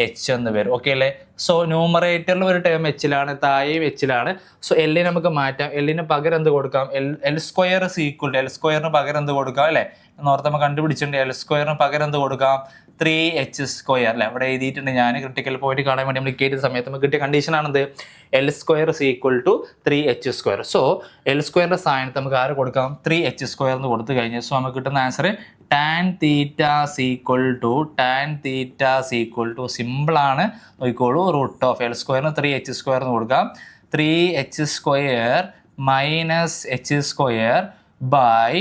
h എന്ന് വരും. ഓക്കെ അല്ലേ? സോ ന്യൂമറേറ്ററിൽ ഒരു ടേം എച്ചിലാണ്, താഴെയും എച്ചിലാണ്. സോ എല്ലിനെ നമുക്ക് മാറ്റാം. എല്ലിന് പകരം എന്ത് കൊടുക്കാം, L² is equal to, L² പകരം എന്ത് കൊടുക്കാം അല്ലേ, നേരത്തെ നമ്മൾ കണ്ടുപിടിച്ചിട്ടുണ്ട്. L² പകരം എന്ത് കൊടുക്കാം, 3h² അല്ലേ, അവിടെ എഴുതിയിട്ടുണ്ട് ഞാൻ. ക്രിട്ടിക്കൽ പോയിന്റ് കാണാൻ വേണ്ടി നമ്മൾ കേട്ട സമയത്ത് നമുക്ക് കിട്ടിയ കണ്ടീഷനാണെന്ത്, L² is equal to 3h². So L² സ്ഥാനത്ത് നമുക്ക് ആര് കൊടുക്കാം, 3h² എന്ന് കൊടുത്തു കഴിഞ്ഞാൽ സോ നമുക്ക് കിട്ടുന്ന ആൻസർ tan θ ഈക്വൽ ടു സിമ്പിളാണ്. നോക്കിക്കോളൂ, L² 3h² എന്ന് കൊടുക്കാം. 3h² minus h² by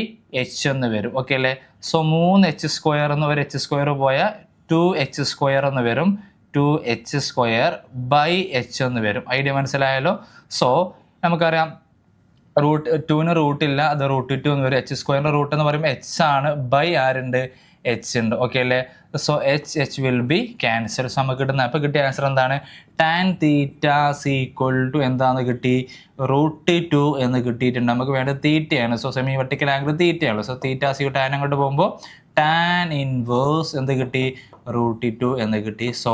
h എന്ന് വരും. ഓക്കെ അല്ലേ? സോ 3h² എന്ന് ഒരു h² പോയാൽ 2h² എന്ന് വരും. 2h² ബൈ h എന്ന് വരും. ഐഡിയ മനസ്സിലായാലോ? സോ നമുക്കറിയാം √2 റൂട്ടില്ല, അത് √2 എന്ന് വരും. h² റൂട്ട് എന്ന് പറയുമ്പോൾ h ആണ്, ബൈ ആരുണ്ട്, h ഉണ്ട്. ഓക്കെ അല്ലേ? So h will be cancel. So നമുക്ക് കിട്ടുന്ന അപ്പോൾ കിട്ടിയ ആൻസർ എന്താണ്, tan θ ഈക്വൽ ടു എന്താണെന്ന് കിട്ടി, √2 എന്ന് കിട്ടിയിട്ടുണ്ട്. നമുക്ക് വേണ്ടത് തീറ്റയാണ്. സോ സെമി വെർട്ടിക്കൽ ആംഗിൾ തീറ്റയാണ്. സോ θ tan അങ്ങോട്ട് പോകുമ്പോൾ tan ഇൻവേഴ്സ് എന്ത് കിട്ടി, √2 എന്ന് കിട്ടി. സോ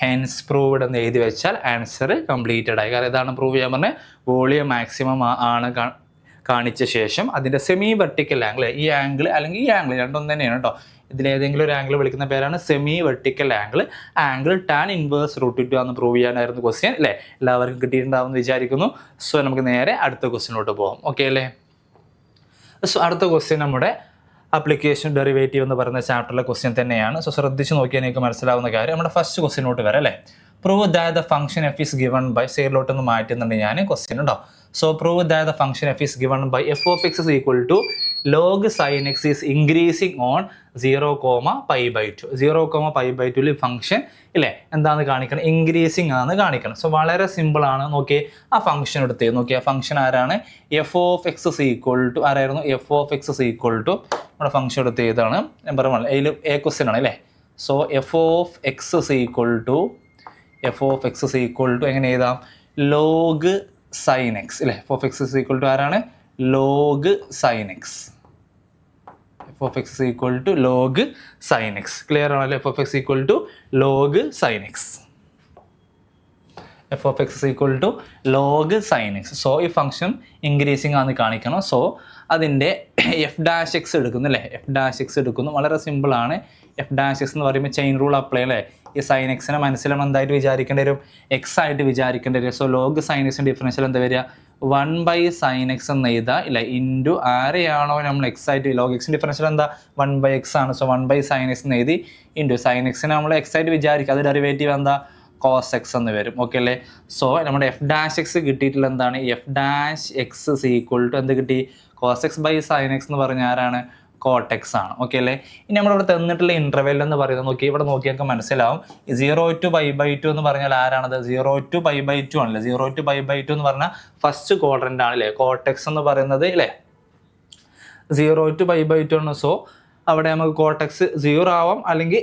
ഹെൻസ് പ്രൂവ്ഡ് എന്ന് എഴുതി വെച്ചാൽ ആൻസർ കംപ്ലീറ്റഡ് ആയി. കാരണം ഇതാണ് പ്രൂവ് ചെയ്യാൻ പറഞ്ഞത്, വോളിയം മാക്സിമം ആണ് കാണിച്ച ശേഷം അതിൻ്റെ സെമി വെർട്ടിക്കൽ ആംഗിൾ, ഈ ആംഗിൾ അല്ലെങ്കിൽ ഈ ആംഗിൾ രണ്ടും തന്നെയാണ് കേട്ടോ. ഇതിലേതെങ്കിലും ഒരു ആംഗിൾ വിളിക്കുന്ന പേരാണ് semi vertical angle. Angle tan inverse √2 ആണെന്ന് പ്രൂവ് ചെയ്യാനായിരുന്നു ക്വസ്റ്റ്യൻ അല്ലേ. എല്ലാവർക്കും കിട്ടിയിട്ടുണ്ടാവുമെന്ന് വിചാരിക്കുന്നു. സോ നമുക്ക് നേരെ അടുത്ത ക്വസ്റ്റ്യനിലോട്ട് പോകാം. ഓക്കെ അല്ലേ? സോ അടുത്ത ക്വസ്റ്റ്യൻ നമ്മുടെ അപ്ലിക്കേഷൻ ഡെറിവേറ്റീവ് എന്ന് പറയുന്ന ചാപ്റ്ററിലെ ക്വസ്റ്റ്യൻ തന്നെയാണ്. സോ ശ്രദ്ധിച്ച് നോക്കിയാൽ എനിക്ക് മനസ്സിലാവുന്ന കാര്യം, നമ്മുടെ ഫസ്റ്റ് ക്വസ്റ്റ്യനോട്ട് വരാം അല്ലേ. Prove that the function f is given by, സൈഡിലോട്ടൊന്ന് മാറ്റുന്നുണ്ട് ഞാൻ ക്വസ്റ്റ്യൻ ഉണ്ടോ. So prove that the function f is given by f of x is equal to log sin x is increasing on 0,π/2. 0,π/2 function ഇല്ലേ എന്താന്ന് കാണിക്കണം, ഇൻക്രീസിങ് ആണ് കാണിക്കണം. സോ വളരെ സിമ്പിൾ ആണ്. നോക്കിയേ ആ ഫംഗ്ഷൻ എടുത്ത് നോക്കിയാൽ ഫംഗ്ഷൻ ആരാണ്, f of x is equal to ആരായിരുന്നു, f of x is equal to നമ്മുടെ ഫംഗ്ഷൻ എടുത്ത് ഏതാണ്, നമ്പർ 1 അതിൽ a ക്വസ്റ്റ്യൻ ആണ് അല്ലേ. So f of x is equal to f of x is equal to എങ്ങനെ എഴുതാം, ലോഗ് സൈൻ എക്സ് അല്ലേ. F of x is equal to ആരാണ്, log sine x. F of x is equal to log sine x. Clear ആണല്ലോ, f of x equal to log sine x. F of x is equal to log sine X. So ഈ ഫംഗ്ഷൻ ഇൻക്രീസിങ് ആണെന്ന് കാണിക്കണം. സോ അതിൻ്റെ എഫ് ഡാഷ് എക്സ് എടുക്കുന്നു അല്ലേ, എഫ് ഡാഷ് എക്സ് എടുക്കുന്നു. വളരെ സിമ്പിളാണ്. എഫ് ഡാഷ് എക്സ് എന്ന് പറയുമ്പോൾ ചെയിൻ റൂൾ അപ്ലൈ അല്ലേ. ഈ സൈൻ എക്സിനെ മനസ്സിൽ നമ്മൾ എന്തായിട്ട് വിചാരിക്കേണ്ടി വരും, എക്സ് ആയിട്ട് വിചാരിക്കേണ്ടി വരും. സോ ലോഗ് സൈൻ എക്സിൻ്റെ ഡിഫറൻഷ്യൽ എന്താ വരിക, 1/sin x എന്ന് എഴുതാം ഇല്ല, ഇൻറ്റു ആരെയാണോ നമ്മൾ എക്സ് ആയിട്ട്, ലോഗ് എക്സിൻ്റെ ഡിഫറൻഷ്യൽ എന്താ 1/x ആണ്. സോ 1/sin x എന്ന് എഴുതി ഇൻറ്റു സൈൻ എക്സിനെ നമ്മൾ എക്സ് ആയിട്ട് വിചാരിക്കുക, അത് ഡെറിവേറ്റീവ് എന്താ cos x എന്ന് വരും. ഓക്കെ അല്ലേ. സോ നമ്മുടെ എഫ് ഡാഷ് എക്സ് കിട്ടിയിട്ടുള്ള എന്താണ്, f dash x is equal to എന്ത് കിട്ടി, cos x/sin x എന്ന് പറഞ്ഞ ആരാണ്, cot x ആണ്. ഓക്കെ അല്ലേ. ഇനി നമ്മളിവിടെ തന്നിട്ടുള്ള ഇൻ്റർവെൽ എന്ന് പറയുന്നത് നോക്കി, ഇവിടെ നോക്കിയാൽ മനസ്സിലാവും. 0 to π/2 എന്ന് പറഞ്ഞാൽ ആരാണത്, 0 to π/2 ആണല്ലേ. 0 to π/2 എന്ന് പറഞ്ഞാൽ ഫസ്റ്റ് ക്വാഡ്രൻ്റ് ആണ് അല്ലേ, cot x എന്ന് പറയുന്നത് അല്ലേ. 0 to π/2 ആണ്. സോ അവിടെ നമുക്ക് cot x 0 ആവാം, അല്ലെങ്കിൽ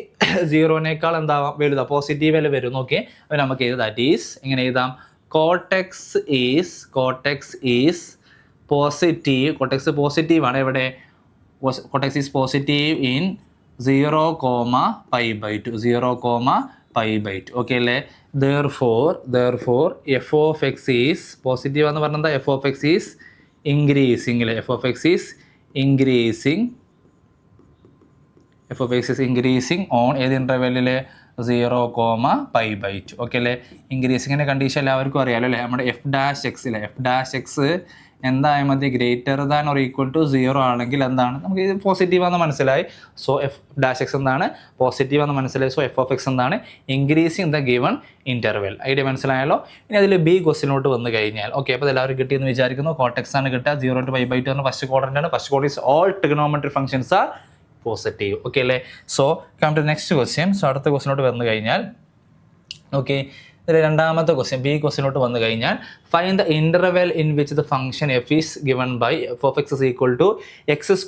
0-നേക്കാൾ എന്താവാം വലുതാം, പോസിറ്റീവ് വില വരും. ഓക്കെ, അപ്പോൾ നമുക്ക് എഴുതാം, ദാറ്റ് ഈസ് എങ്ങനെ എഴുതാം, cot x is positive. cot x positive ആണ് എവിടെ, cot x is positive in 0, π/2. 0, π/2. Okay അല്ലേ. therefore f of x is positive എന്ന് പറഞ്ഞാൽ f of x is increasing അല്ലേ. F of x is increasing, f of x is increasing on ഏത് ഇൻ്റർവെല്ലിൽ, 0, π/2. ഓക്കെ അല്ലേ. ഇൻക്രീസിങ്ങിൻ്റെ കണ്ടീഷൻ എല്ലാവർക്കും അറിയാമല്ലോ അല്ലേ. നമ്മുടെ എഫ് ഡാഷ് എക്സ് ഇല്ലേ, എഫ് ഡാഷ് എക്സ് എന്തായാൽ മതി, greater than or equal to 0 ആണെങ്കിൽ എന്താണ്, നമുക്ക് ഇത് പോസിറ്റീവാണെന്ന് മനസ്സിലായി. സോ എഫ് ഡാഷ് എക്സ് എന്താണ്, പോസിറ്റീവാണെന്ന് മനസ്സിലായി. സോ എഫ് ഓഫ് എക്സ് എന്താണ്, increasing the given interval. Idea മനസ്സിലായല്ലോ. ഇനി അതിൽ ബി ക്വസ്റ്റിനോട്ട് വന്നു കഴിഞ്ഞാൽ, ഓക്കെ, അപ്പോൾ എല്ലാവരും കിട്ടിയെന്ന് വിചാരിക്കുന്നു. cot x ആണ് കിട്ടുക. 0 to π/2 ആണ് ഫസ്റ്റ് ക്വാഡ്രൻ്റ് ആണ്. First quadrant is all trigonometric functions are positive. Okay അല്ലേ. So come to next question. So അടുത്ത ക്വസ്റ്റിനോട്ട് വന്നു കഴിഞ്ഞാൽ, ഓക്കെ, ഇതിൽ രണ്ടാമത്തെ ക്വസ്റ്റ്യൻ, ബി ക്വസ്റ്റിനോട്ട് വന്നു കഴിഞ്ഞാൽ, find the interval in which the function f is given by f of x is equal to x² -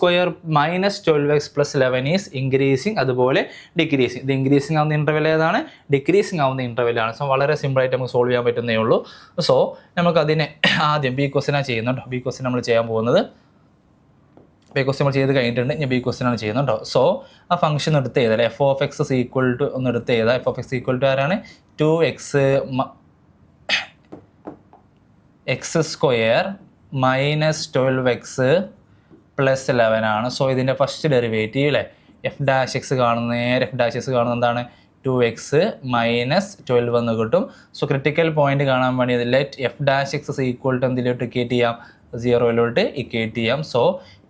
12x + 11 is increasing, അതുപോലെ ഡിക്രീസിങ്. ഇത് ഇൻക്രീസിങ് ആവുന്ന ഇൻ്റർവെൽ ഏതാണ്, ഡിക്രീസിങ് ആവുന്ന ഇൻ്റർവെല്ലാണ്. സോ വളരെ സിമ്പിളായിട്ട് നമുക്ക് സോൾവ് ചെയ്യാൻ പറ്റുന്നേ ഉള്ളൂ. സോ നമുക്കതിനെ ആദ്യം ബി ക്വസ്റ്റിനാണ് ചെയ്യുന്നുണ്ടോ, ബി ക്വസ്റ്റിൻ നമ്മൾ ചെയ്യാൻ പോകുന്നത്. ബി ക്വസ്റ്റ്യൻ നമ്മൾ ചെയ്ത് കഴിഞ്ഞിട്ടുണ്ട്. ഇനി ബി ക്വസ്റ്റ്യൻ ആണ് ചെയ്യുന്നുണ്ടോ. സോ ആ ഫംഗ്ഷൻ എടുത്ത് ചെയ്താൽ f of x is equal to ഒന്ന് എടുത്ത് ചെയ്താൽ, f of x equal to ആരാണ്, 2x x² - 12x + 11 ആണ്. സോ ഇതിൻ്റെ ഫസ്റ്റ് ഡെറിവേറ്റീവ് അല്ലേ, എഫ് ഡാഷ് എക്സ് കാണുന്ന നേരെ എഫ് ഡാഷ് എക്സ് കാണുന്നത് എന്താണ്, 2x - 12 എന്ന് കിട്ടും. സോ ക്രിട്ടിക്കൽ പോയിന്റ് കാണാൻ വേണ്ടി let f dash x is equal to എന്തിലോട്ട് ഇക്വേറ്റ് ചെയ്യാം, 0 ഇക്വേറ്റ് ചെയ്യാം. So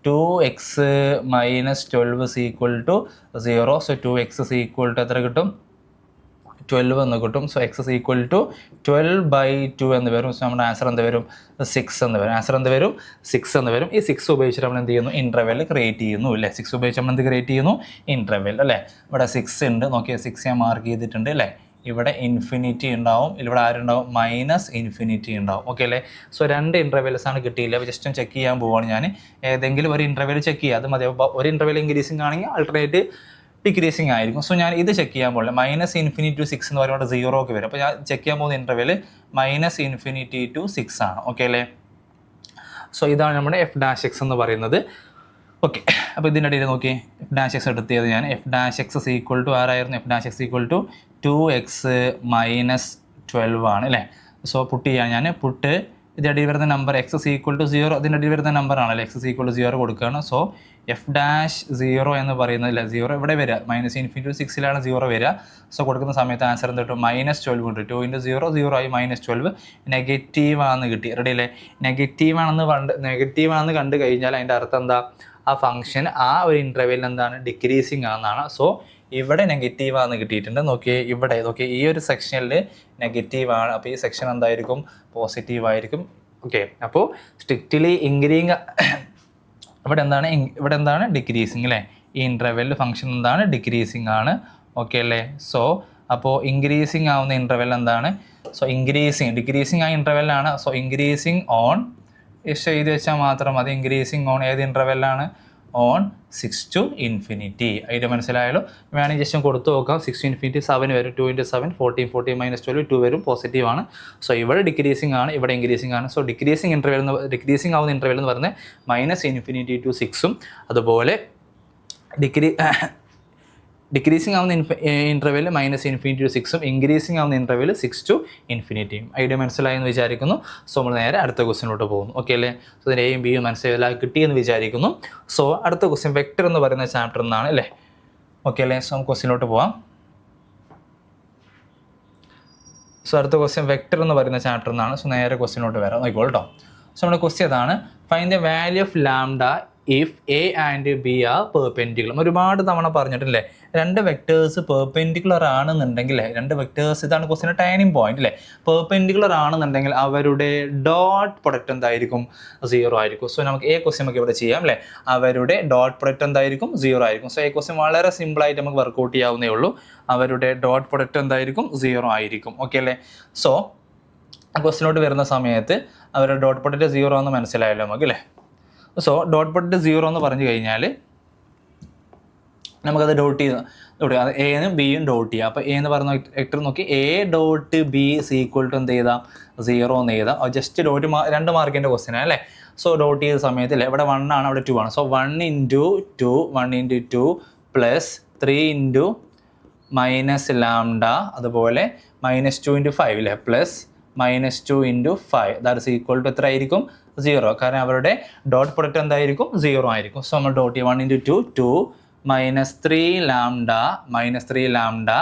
2x - 12 is equal to 0. So 2x is equal to എത്ര കിട്ടും, 12 എന്ന് കിട്ടും. So x is equal to 12/2 എന്ന് വരും. സോ നമ്മുടെ ആൻസർ എന്ത് വരും, 6 എന്ന് വരും. ആൻസർ എന്ത് വരും, 6 എന്ന് വരും. ഈ 6 ഉപയോഗിച്ചിട്ട് നമ്മൾ എന്ത് ചെയ്യുന്നു, ഇൻ്റർവെൽ ക്രിയേറ്റ് ചെയ്യുന്നു അല്ലേ. 6 ഉപയോഗിച്ച് നമ്മൾ എന്ത് ക്രിയേറ്റ് ചെയ്യുന്നു, ഇൻ്റർവെൽ അല്ലേ. ഇവിടെ 6 ഉണ്ട്, നോക്കിയാൽ 6 ഞാൻ മാർക്ക് ചെയ്തിട്ടുണ്ട് അല്ലേ. ഇവിടെ ഇൻഫിനിറ്റി ഉണ്ടാവും, ഇവിടെ ആരുണ്ടാവും, -ഇൻഫിനിറ്റി ഉണ്ടാവും. ഓക്കെ അല്ലേ. സോ രണ്ട് ഇൻ്റർവെൽസ് ആണ് കിട്ടിയില്ല. ജസ്റ്റ് ചെക്ക് ചെയ്യാൻ പോവുകയാണ് ഞാൻ. ഏതെങ്കിലും ഒരു ഇൻ്റർവെൽ ചെക്ക് ചെയ്യുക, അത് മതി. ഒരു ഇൻ്റർവെൽ ഇൻക്രീസിങ് ആണെങ്കിൽ ആൾട്ടർനേറ്റ് ഡിക്രീസിങ് ആയിരിക്കും. സോ ഞാൻ ഇത് ചെക്ക് ചെയ്യാൻ പോകുന്നത് -∞ to 6 എന്ന് പറയുമ്പോൾ 0 വരും. അപ്പോൾ ഞാൻ ചെക്ക് ചെയ്യാൻ പോകുന്ന ഇൻ്റർവെൽ -∞ to 6 ആണ്. ഓക്കെ അല്ലേ. സോ ഇതാണ് നമ്മുടെ എഫ് ഡാഷ് എക്സ് എന്ന് പറയുന്നത്. ഓക്കെ, അപ്പോൾ ഇതിൻ്റെ ഇടയിൽ നോക്കി എഫ് ഡാഷ് എക്സ് എടുത്ത് ചെയ്ത് ഞാൻ f dash x is equal to ആരായിരുന്നു, f dash x equal to 2x - 12 ആണ് അല്ലേ. സോ പുട്ട് ചെയ്യാൻ ഞാൻ പുട്ട് ഇതിൻ്റെ അടിയിൽ വരുന്ന number x is equal to 0, അതിൻ്റെ അടിയിൽ വരുന്ന നമ്പർ ആണല്ലേ, എക്സ് ഇസ് ഈക്വൽ ടു 0 കൊടുക്കുകയാണ്. സോ എഫ് ഡാഷ് 0 എന്ന് പറയുന്നതില്ല, 0 ഇവിടെ വരിക, -∞ to 6 0 വരിക. സോ കൊടുക്കുന്ന സമയത്ത് ആൻസർ എന്ത് കിട്ടും, -12 ഉണ്ട്. 2 × 0 0 ആയി, -12 നെഗറ്റീവ് ആണെന്ന് കിട്ടി. റെഡി അല്ലേ. നെഗറ്റീവ് ആണെന്ന് കണ്ടു കഴിഞ്ഞാൽ അതിൻ്റെ അർത്ഥം എന്താ, ആ ഫംഗ്ഷൻ ആ ഒരു ഇൻ്റർവെല്ലിൽ എന്താണ്, ഡിക്രീസിങ് ആണെന്നാണ്. സോ ഇവിടെ നെഗറ്റീവാന്ന് കിട്ടിയിട്ടുണ്ട്. നോക്കിയേ ഇവിടെ നോക്കിയേ, ഈ ഒരു സെക്ഷനിൽ നെഗറ്റീവാണ്. അപ്പോൾ ഈ സെക്ഷൻ എന്തായിരിക്കും, പോസിറ്റീവ് ആയിരിക്കും. ഓക്കെ, അപ്പോൾ സ്ട്രിക്റ്റ്ലി ഇവിടെ എന്താണ് ഡിക്രീസിങ് അല്ലേ. ഈ ഇൻ്റർവെല്ലിൽ ഫംഗ്ഷൻ എന്താണ്, ഡിക്രീസിങ് ആണ്. ഓക്കെ അല്ലേ. സോ അപ്പോൾ ഇൻക്രീസിങ് ആവുന്ന ഇൻ്റർവെൽ എന്താണ്, സോ ഡിക്രീസിങ് ആ ഇൻ്റർവെല്ലാണ്. സോ ഇൻക്രീസിങ് ഓൺ എഴുതി വെച്ചാൽ മാത്രം മതി. ഇൻക്രീസിങ് ഓൺ ഏത് ഇൻ്റർവെല്ലാണ്, ഓൺ 6 to infinity. അതിൻ്റെ മനസ്സിലായാലും വേണമെങ്കിൽ ജസ്റ്റ് കൊടുത്തു നോക്കാം. 6 to infinity 7 വരും. 2 into 7 14, 14 minus 12 2 വരും. പോസിറ്റീവ് ആണ്. സോ ഇവിടെ ഡിക്രീസിങ് ആണ്, ഇവിടെ ഇൻക്രീസിങ് ആണ്. സോ ഡിക്രീസിങ് ആവുന്ന ഇൻ്റർവെൽ എന്ന് പറഞ്ഞാൽ -infinity to 6ഉം അതുപോലെ ഡിക്രീസിങ് ആവുന്ന ഇൻ്റർവെൽ -infinity to 6ഉം ഇൻക്രീസിങ് ആവുന്ന ഇൻ്റർവെൽ 6 to infinity. ഐഡിയ മനസ്സിലായെന്ന് വിചാരിക്കുന്നു. സോ നമ്മൾ നേരെ അടുത്ത ക്വസ്റ്റ്യനിലോട്ട് പോകുന്നു. ഓക്കെ അല്ലേ? സോ ഇതിൻ്റെ എയും ബിയും മനസ്സിലായി കിട്ടിയെന്ന് വിചാരിക്കുന്നു. സോ അടുത്ത ക്വസ്റ്റ്യൻ വെക്ടർ എന്ന് പറയുന്ന ചാപ്റ്റർ എന്നാണ് അല്ലേ? ഓക്കെ അല്ലേ? സോ നമുക്ക് ക്വസ്റ്റ്യനിലോട്ട് പോവാം. സോ അടുത്ത ക്വസ്റ്റ്യൻ വെക്ടർ എന്ന് പറയുന്ന ചാപ്റ്റർ എന്നാണ്. സോ നേരെ ക്വസ്റ്റ്യനിലോട്ട് വരാം നോക്കിക്കോളൂ കേട്ടോ. സോ നമ്മുടെ ക്വസ്റ്റ്യൻ അതാണ്, find the value of lambda if A and B are perpendicular. ഒരുപാട് തവണ പറഞ്ഞിട്ടില്ലേ, രണ്ട് വെക്ടേഴ്സ് പെർപെൻഡിക്കുലർ ആണെന്നുണ്ടെങ്കിൽ, രണ്ട് വെക്ടേഴ്സ്, ഇതാണ് ക്വസ്റ്റ്യൻ്റെ ടേണിംഗ് പോയിന്റ് അല്ലേ, പെർപെൻഡിക്കുലർ ആണെന്നുണ്ടെങ്കിൽ അവരുടെ ഡോട്ട് പ്രൊഡക്റ്റ് എന്തായിരിക്കും? 0 ആയിരിക്കും. സോ നമുക്ക് എ ക്വസ്റ്റ്യൻ നമുക്ക് ഇവിടെ ചെയ്യാം അല്ലേ, അവരുടെ ഡോട്ട് പ്രൊഡക്റ്റ് എന്തായിരിക്കും? 0 ആയിരിക്കും. സോ എ ക്വസ്റ്റ്യൻ വളരെ സിമ്പിളായിട്ട് നമുക്ക് വർക്കൗട്ട് ചെയ്യാവുന്നേ ഉള്ളൂ. അവരുടെ ഡോട്ട് പ്രൊഡക്റ്റ് എന്തായിരിക്കും? 0 ആയിരിക്കും. ഓക്കെ അല്ലേ? സോ ക്വസ്റ്റ്യനോട്ട് വരുന്ന സമയത്ത് അവരുടെ ഡോട്ട് പ്രൊഡക്റ്റ് 0 എന്ന് മനസ്സിലായല്ലോ നമുക്ക് അല്ലേ. സോ ഡോട്ട് പ്രൊഡക്റ്റ് 0 എന്ന് പറഞ്ഞു കഴിഞ്ഞാൽ നമുക്കത് ഡോട്ട് ചെയ്ത് അത് എന്നും ബിയും ഡോട്ട് ചെയ്യാം. അപ്പോൾ എ എന്ന് പറയുന്ന വെക്ടർ നോക്കി എ ഡോട്ട് ബി = എന്ത് ചെയ്താം? 0 എന്ന് എഴുതാം. ജസ്റ്റ് ഡോട്ട് 2 മാർക്കിൻ്റെ ക്വസ്റ്റ്യൻ അല്ലേ. സോ ഡോട്ട് ചെയ്ത സമയത്തിൽ ഇവിടെ 1 ആണ്, അവിടെ 2 ആണ്. സോ 1 into 2 പ്ലസ് 3 into -λ അതുപോലെ -2 into 5 അല്ലേ, പ്ലസ് -2 into 5 ദാറ്റ് ഈസ് എത്ര ആയിരിക്കും? 0. കാരണം അവരുടെ ഡോട്ട് പ്രൊഡക്റ്റ് എന്തായിരിക്കും? 0 ആയിരിക്കും. സോ നമ്മൾ ഡോട്ട് ചെയ്യാം. 1 into 2 2 -3λ -10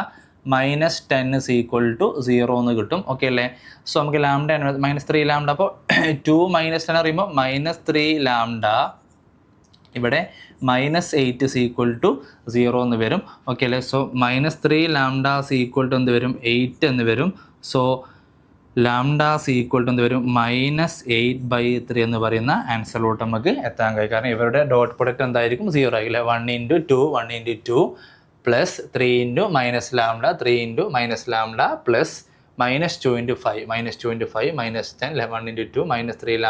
is -0 എന്ന് കിട്ടും. ഓക്കെ അല്ലേ? സോ നമുക്ക് ലാംഡ -3λ, അപ്പോൾ 2 -10 അറിയുമ്പോൾ -3λ, ഇവിടെ -8 is -0 എന്ന് വരും. ഓക്കെ അല്ലേ? സോ -3λ എന്ത് വരും? 8 എന്ന് വരും. സോ ലാംഡ എന്ത് വരും? -8/3 എന്ന് പറയുന്ന ആൻസറിലോട്ട് നമുക്ക് എത്താൻ കഴിയും. കാരണം ഇവരുടെ ഡോട്ട് പ്രൊഡക്റ്റ് എന്തായിരിക്കും? 0 ആയില്ലേ. 1 into 2 plus 3 into -λ 3 into -λ plus -2 into 5 -10 1 into 2 -3λ.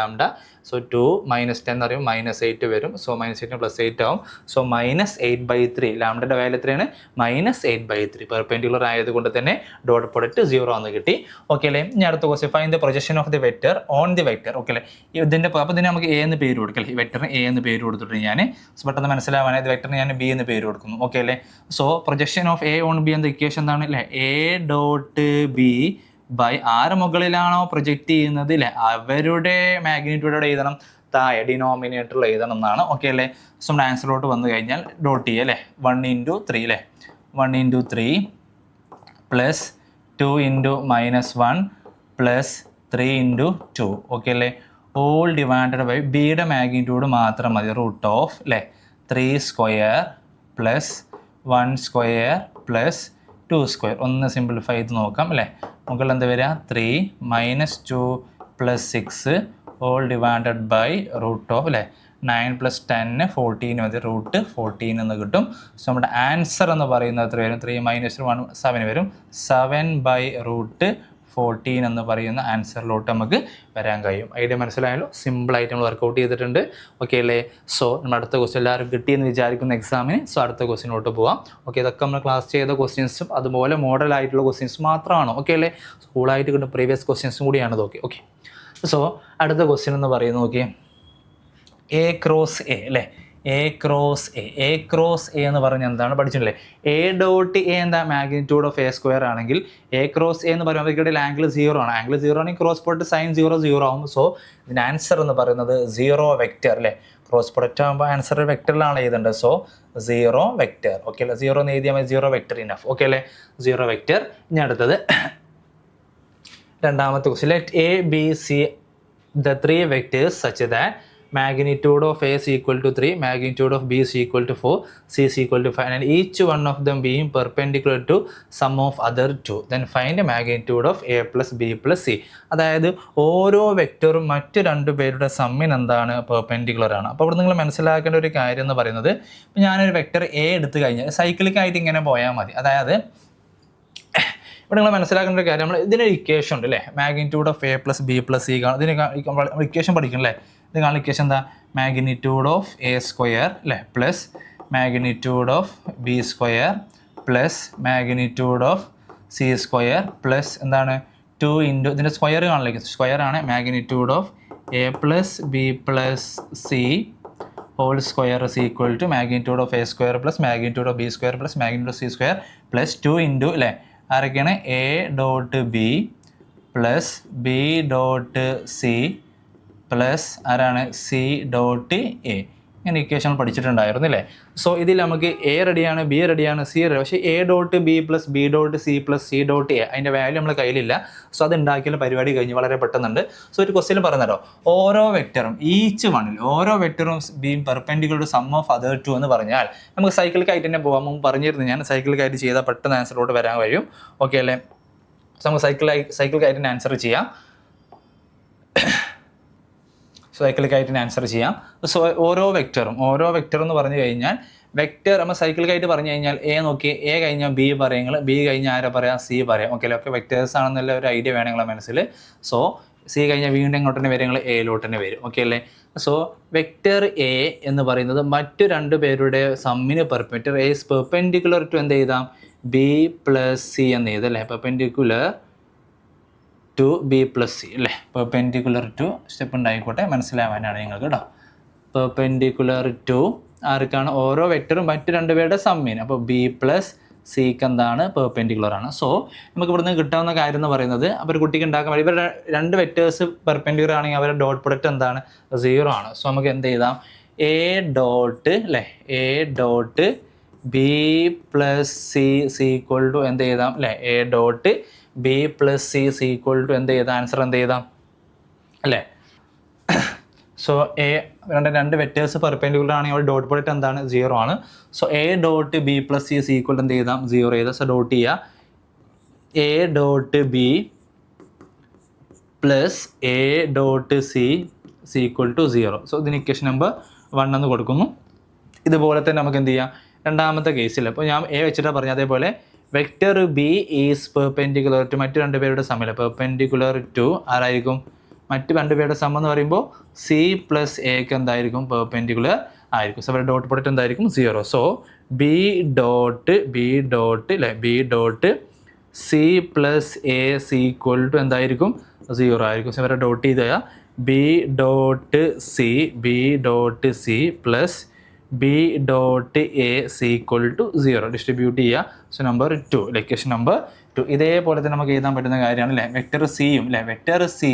So 2 -10 എന്ന് പറയുമ്പോൾ -8 വരും. സോ -8 പ്ലസ് 8 ആവും. സോ -8/3 ലാംഡയുടെ വാല്യൂ എത്രയാണ്? -8/3. പെർപെൻഡിക്കുലർ ആയതുകൊണ്ട് തന്നെ ഡോട്ട് പ്രൊഡക്റ്റ് 0 എന്ന് കിട്ടി. ഓക്കെ അല്ലേ? ഇനി അടുത്ത question, find the projection of the vector on the vector. Okay അല്ലേ? ഇതിൻ്റെ അപ്പോൾ ഇതിന് നമുക്ക് എ എന്ന് പേര് കൊടുക്കല്ലേ, ഈ വെക്ടറിന് എ എന്ന് പേര് കൊടുത്തിട്ട് ഞാൻ പെട്ടെന്ന് മനസ്സിലാവാനായത് വെക്ടറിന് ഞാൻ ബി എന്ന് പേര് കൊടുക്കുന്നു. ഓക്കെ അല്ലേ? So projection of A on B എന്ന ഇക്വേഷൻ എന്താണ് അല്ലേ? എ ഡോട്ട് ബി ബൈ ആറ് മുകളിലാണോ പ്രൊജക്റ്റ് ചെയ്യുന്നത് അല്ലേ, അവരുടെ മാഗ്നിറ്റ്യൂഡോടെ എഴുതണം, താഴെ ഡിനോമിനേറ്ററിൽ എഴുതണം എന്നാണ്. ഓക്കെ അല്ലേ? സോ നമ്മുടെ ആൻസറിലോട്ട് വന്നു കഴിഞ്ഞാൽ ഡോട്ട് ചെയ്യുക അല്ലേ. 1 into 3 അല്ലേ, 1 into 3 plus 2 into -1 plus 3 into 2. Okay അല്ലേ? ഓൾ ഡിവൈഡഡ് ബൈ ബിയുടെ മാഗ്നിറ്റ്യൂഡ് മാത്രം മതി, √of അല്ലേ 3 square plus 1 square plus 2 square. ഒന്ന് സിംപ്ലിഫൈ ചെയ്ത് നോക്കാം അല്ലേ. മുകളിൽ എന്താ വരിക? 3 -2 plus 6 all divided by √of അല്ലേ 9 പ്ലസ് 10 14 മതി, √14 എന്ന് കിട്ടും. സോ നമ്മുടെ ആൻസർ എന്ന് പറയുന്നത് എത്ര വരും? 3 - 1 7 വരും. 7/√14 എന്ന് പറയുന്ന ആൻസറിലോട്ട് നമുക്ക് വരാൻ കഴിയും. ഐഡിയ മനസ്സിലായാലോ? സിമ്പിളായിട്ട് നമ്മൾ വർക്കൗട്ട് ചെയ്തിട്ടുണ്ട്. ഓക്കെ അല്ലേ? സോ നമ്മൾ അടുത്ത ക്വസ്റ്റ്യൻ എല്ലാവരും കിട്ടിയെന്ന് വിചാരിക്കുന്ന എക്സാമിന്. സോ അടുത്ത ക്വസ്റ്റ്യനിലോട്ട് പോവാം. ഓക്കെ, ഇതൊക്കെ നമ്മൾ ക്ലാസ് ചെയ്ത ക്വസ്റ്റ്യൻസും അതുപോലെ മോഡലായിട്ടുള്ള ക്വസ്റ്റ്യൻസ് മാത്രമാണ്. ഓക്കെ അല്ലേ? സ്കൂളായിട്ട് കിട്ടുന്ന പ്രീവിയസ് ക്വസ്റ്റ്യൻസും കൂടിയാണ് ഇതൊക്കെ. ഓക്കെ, സോ അടുത്ത ക്വസ്റ്റ്യൻ എന്ന് പറയുന്നത് നോക്കിയേ, A cross A അല്ലേ, A cross A എന്ന് പറഞ്ഞാൽ എന്താണ് പഠിച്ചിട്ടില്ലേ? A ഡോട്ട് എ എന്താ? മാഗ്നിറ്റ്യൂഡ് ഓഫ് എ സ്ക്വയർ ആണെങ്കിൽ A cross A എന്ന് പറയുമ്പോൾ ഇവിടെയുള്ള ആംഗിൾ 0 ആണ്. ആംഗിൾ 0 ആണെങ്കിൽ ക്രോസ് പ്രൊഡക്റ്റ് സൈൻ 0 ആവും. സോ ഇതിൻ്റെ ആൻസർ എന്ന് പറയുന്നത് 0 വെക്റ്റർ അല്ലേ. ക്രോസ് പ്രൊഡക്റ്റ് ആകുമ്പോൾ ആൻസർ വെക്റ്ററിലാണ് എഴുതേണ്ടത്. So 0 vector. ഓക്കെ അല്ലേ? 0 എന്ന് എഴുതിയാൽ മതി, 0 വെക്റ്റർ ഇനഫ്. ഓക്കെ അല്ലേ? 0 വെക്റ്റർ. ഇനി അടുത്തത് രണ്ടാമത്തെ question, let A B C the 3 vectors such that magnitude of A is equal to 3, magnitude of B is equal to 4, C is equal to 5, and each one of them being perpendicular to sum of other two. Then find the magnitude of A plus B plus C. അതായത് ഓരോ വെക്ടറും മറ്റ് രണ്ട് പേരുടെ സമ്മിന് എന്താണ്? പെർപെൻഡിക്കുലർ ആണ്. അപ്പോൾ ഇവിടെ നിങ്ങൾ മനസ്സിലാക്കേണ്ട ഒരു കാര്യം എന്ന് പറയുന്നത്, ഇപ്പോൾ ഞാനൊരു വെക്ടർ എ എടുത്തു കഴിഞ്ഞാൽ സൈക്ലിക്കായിട്ട് ഇങ്ങനെ പോയാൽ മതി. അതായത് ഇവിടെ നിങ്ങൾ മനസ്സിലാക്കേണ്ട ഒരു കാര്യം, നമ്മൾ ഇതിനൊരു ഇക്വേഷൻ ഉണ്ട് അല്ലേ, magnitude of a plus b plus c കാണും. ഇതിന് ഇക്വേഷൻ പഠിക്കണം അല്ലേ, ഇത് കാണുന്ന ഇക്വേഷൻ എന്താ? മാഗ്നിറ്റ്യൂഡ് ഓഫ് എ സ്ക്വയർ അല്ലേ plus magnitude of b square plus magnitude of c square plus എന്താണ് 2 ഇൻറ്റു ഇതിൻ്റെ സ്ക്വയർ കാണില്ലേ, സ്ക്വയർ ആണ് magnitude of a plus b plus c whole square is equal to magnitude of A square plus magnitude of b square plus magnitude of c square plus 2 into അല്ലേ ആരൊക്കെയാണ് A dot b plus b dot c plus ആരാണ് സി ഡോട്ട് എ. ഇങ്ങനെ ഇക്വേഷൻ പഠിച്ചിട്ടുണ്ടായിരുന്നു അല്ലേ. സോ ഇതിൽ നമുക്ക് എ റെഡിയാണ്, ബി റെഡിയാണ്, സി റെഡി. പക്ഷേ A dot b plus b dot c plus c dot A അതിൻ്റെ വാല്യൂ നമ്മുടെ കയ്യിലില്ല. സോ അത് ഉണ്ടാക്കിയാലും പരിപാടി കഴിഞ്ഞ് വളരെ പെട്ടെന്നുണ്ട്. സോ ഒരു ക്വസ്റ്റ്യൻ പറഞ്ഞല്ലോ, ഓരോ വെക്ടറും ഈച്ച് വണ്ണിൽ ഓരോ വെക്ടറും ബീം perpendicular sum of other two എന്ന് പറഞ്ഞാൽ നമുക്ക് സൈക്കിളിക്കായിട്ട് തന്നെ പോകാം. മുമ്പ് പറഞ്ഞിരുന്നു ഞാൻ സൈക്കിളിക്കായിട്ട് ചെയ്താൽ പെട്ടെന്ന് ആൻസറിലോട്ട് വരാൻ കഴിയും. ഓക്കെ അല്ലേ. സോ നമുക്ക് സൈക്കിളിക്കായിട്ട് തന്നെ ആൻസർ ചെയ്യാം. സൈക്കിളിക്കായിട്ട് ആൻസർ ചെയ്യാം. സോ ഓരോ വെക്ടർ എന്ന് പറഞ്ഞു കഴിഞ്ഞാൽ വെക്ടർ നമ്മൾ സൈക്കിളിക്കായിട്ട് പറഞ്ഞു കഴിഞ്ഞാൽ എ നോക്കി, എ കഴിഞ്ഞാൽ ബി പറയുങ്ങൾ, ബി കഴിഞ്ഞാൽ ആരെ പറയാം, സി പറയാം. ഓക്കെ അല്ലേ. ഒക്കെ വെക്ടേഴ്സ് ആണെന്നുള്ള ഒരു ഐഡിയ വേണം നിങ്ങളെ മനസ്സിൽ. സോ സി കഴിഞ്ഞാൽ വീണ്ടും ഇങ്ങോട്ട് തന്നെ വരും, എയിലോട്ട് തന്നെ വരും. ഓക്കെ അല്ലേ. സോ വെക്ടർ എ എന്ന് പറയുന്നത് മറ്റു രണ്ട് പേരുടെ സമ്മിന് perpendicular a is perpendicular to എന്ത് എഴുതാം, ബി പ്ലസ് സി എന്ന് എഴുതല്ലേ. Perpendicular to b plus c അല്ലേ. പെർപെൻഡിക്കുലർ ടു സ്റ്റെപ്പ് ഉണ്ടായിക്കോട്ടെ, മനസ്സിലാവാനാണ് നിങ്ങൾക്ക് കേട്ടോ. പെർപെൻഡിക്കുലർ ടു ആർക്കാണ്, ഓരോ വെക്ടറും മറ്റു രണ്ടുപേരുടെ സമ്മിന്. അപ്പോൾ ബി പ്ലസ് സിക്ക് എന്താണ്, പെർപെൻഡിക്കുലർ ആണ്. സോ നമുക്ക് ഇവിടുന്ന് കിട്ടാവുന്ന കാര്യം എന്ന് പറയുന്നത്, അപ്പോൾ ഒരു കുട്ടിക്ക് ഉണ്ടാക്കാൻ വേണ്ടി ഇവരുടെ രണ്ട് വെക്ടേഴ്സ് പെർപെൻഡിക്കുലർ ആണെങ്കിൽ അവരുടെ ഡോട്ട് പ്രൊഡക്റ്റ് എന്താണ്, 0 ആണ്. സോ നമുക്ക് എന്ത് ചെയ്താം, എ ഡോട്ട് അല്ലേ, a dot b plus c equal to എന്ത് ചെയ്താം അല്ലേ, a dot b plus c equal to എന്ത് ചെയ്താൽ ആൻസർ എന്ത് ചെയ്താം അല്ലേ. സോ എ രണ്ട് വെക്ടേഴ്സ് പെർപെൻഡിക്കുലർ ആണെങ്കിൽ അവിടെ ഡോട്ട് പ്രൊഡക്റ്റ് എന്താണ്, 0 ആണ്. So a dot b plus c equal എന്ത് ചെയ്താം, 0 ചെയ്താൽ. സോ ഡോട്ട് ചെയ്യുക a dot b plus a dot c equal to 0. So ഇതിന് ഇക്വേഷൻ നമ്പർ 1 എന്ന് കൊടുക്കുന്നു. ഇതുപോലെ തന്നെ നമുക്ക് എന്ത് ചെയ്യാം, രണ്ടാമത്തെ കേസിൽ അപ്പോൾ ഞാൻ എ വെച്ചിട്ടാണ് പറഞ്ഞത്. അതേപോലെ vector b is perpendicular to മറ്റു രണ്ടുപേരുടെ സമ്മിൽ, പെർപെൻഡിക്കുലർ ടു ആരായിരിക്കും, മറ്റ് രണ്ടുപേരുടെ സം എന്ന് പറയുമ്പോൾ സി പ്ലസ് എക്ക് എന്തായിരിക്കും, പെർപെൻഡിക്കുലർ ആയിരിക്കും. സോ അവരുടെ ഡോട്ട് പ്രൊഡക്റ്റ് എന്തായിരിക്കും, 0. സോ ബി ഡോട്ട് അല്ലേ, b dot c plus a equal to എന്തായിരിക്കും, 0 ആയിരിക്കും. സോ അവരുടെ ഡോട്ട് ചെയ്താൽ b dot c plus b dot a equal to 0 distribute ചെയ്യുക. So number 2 location number 2. ഇതേപോലെ തന്നെ നമുക്ക് എഴുതാൻ പറ്റുന്ന കാര്യമാണ് അല്ലേ. വെക്ടർ സിയും അല്ലേ, vector c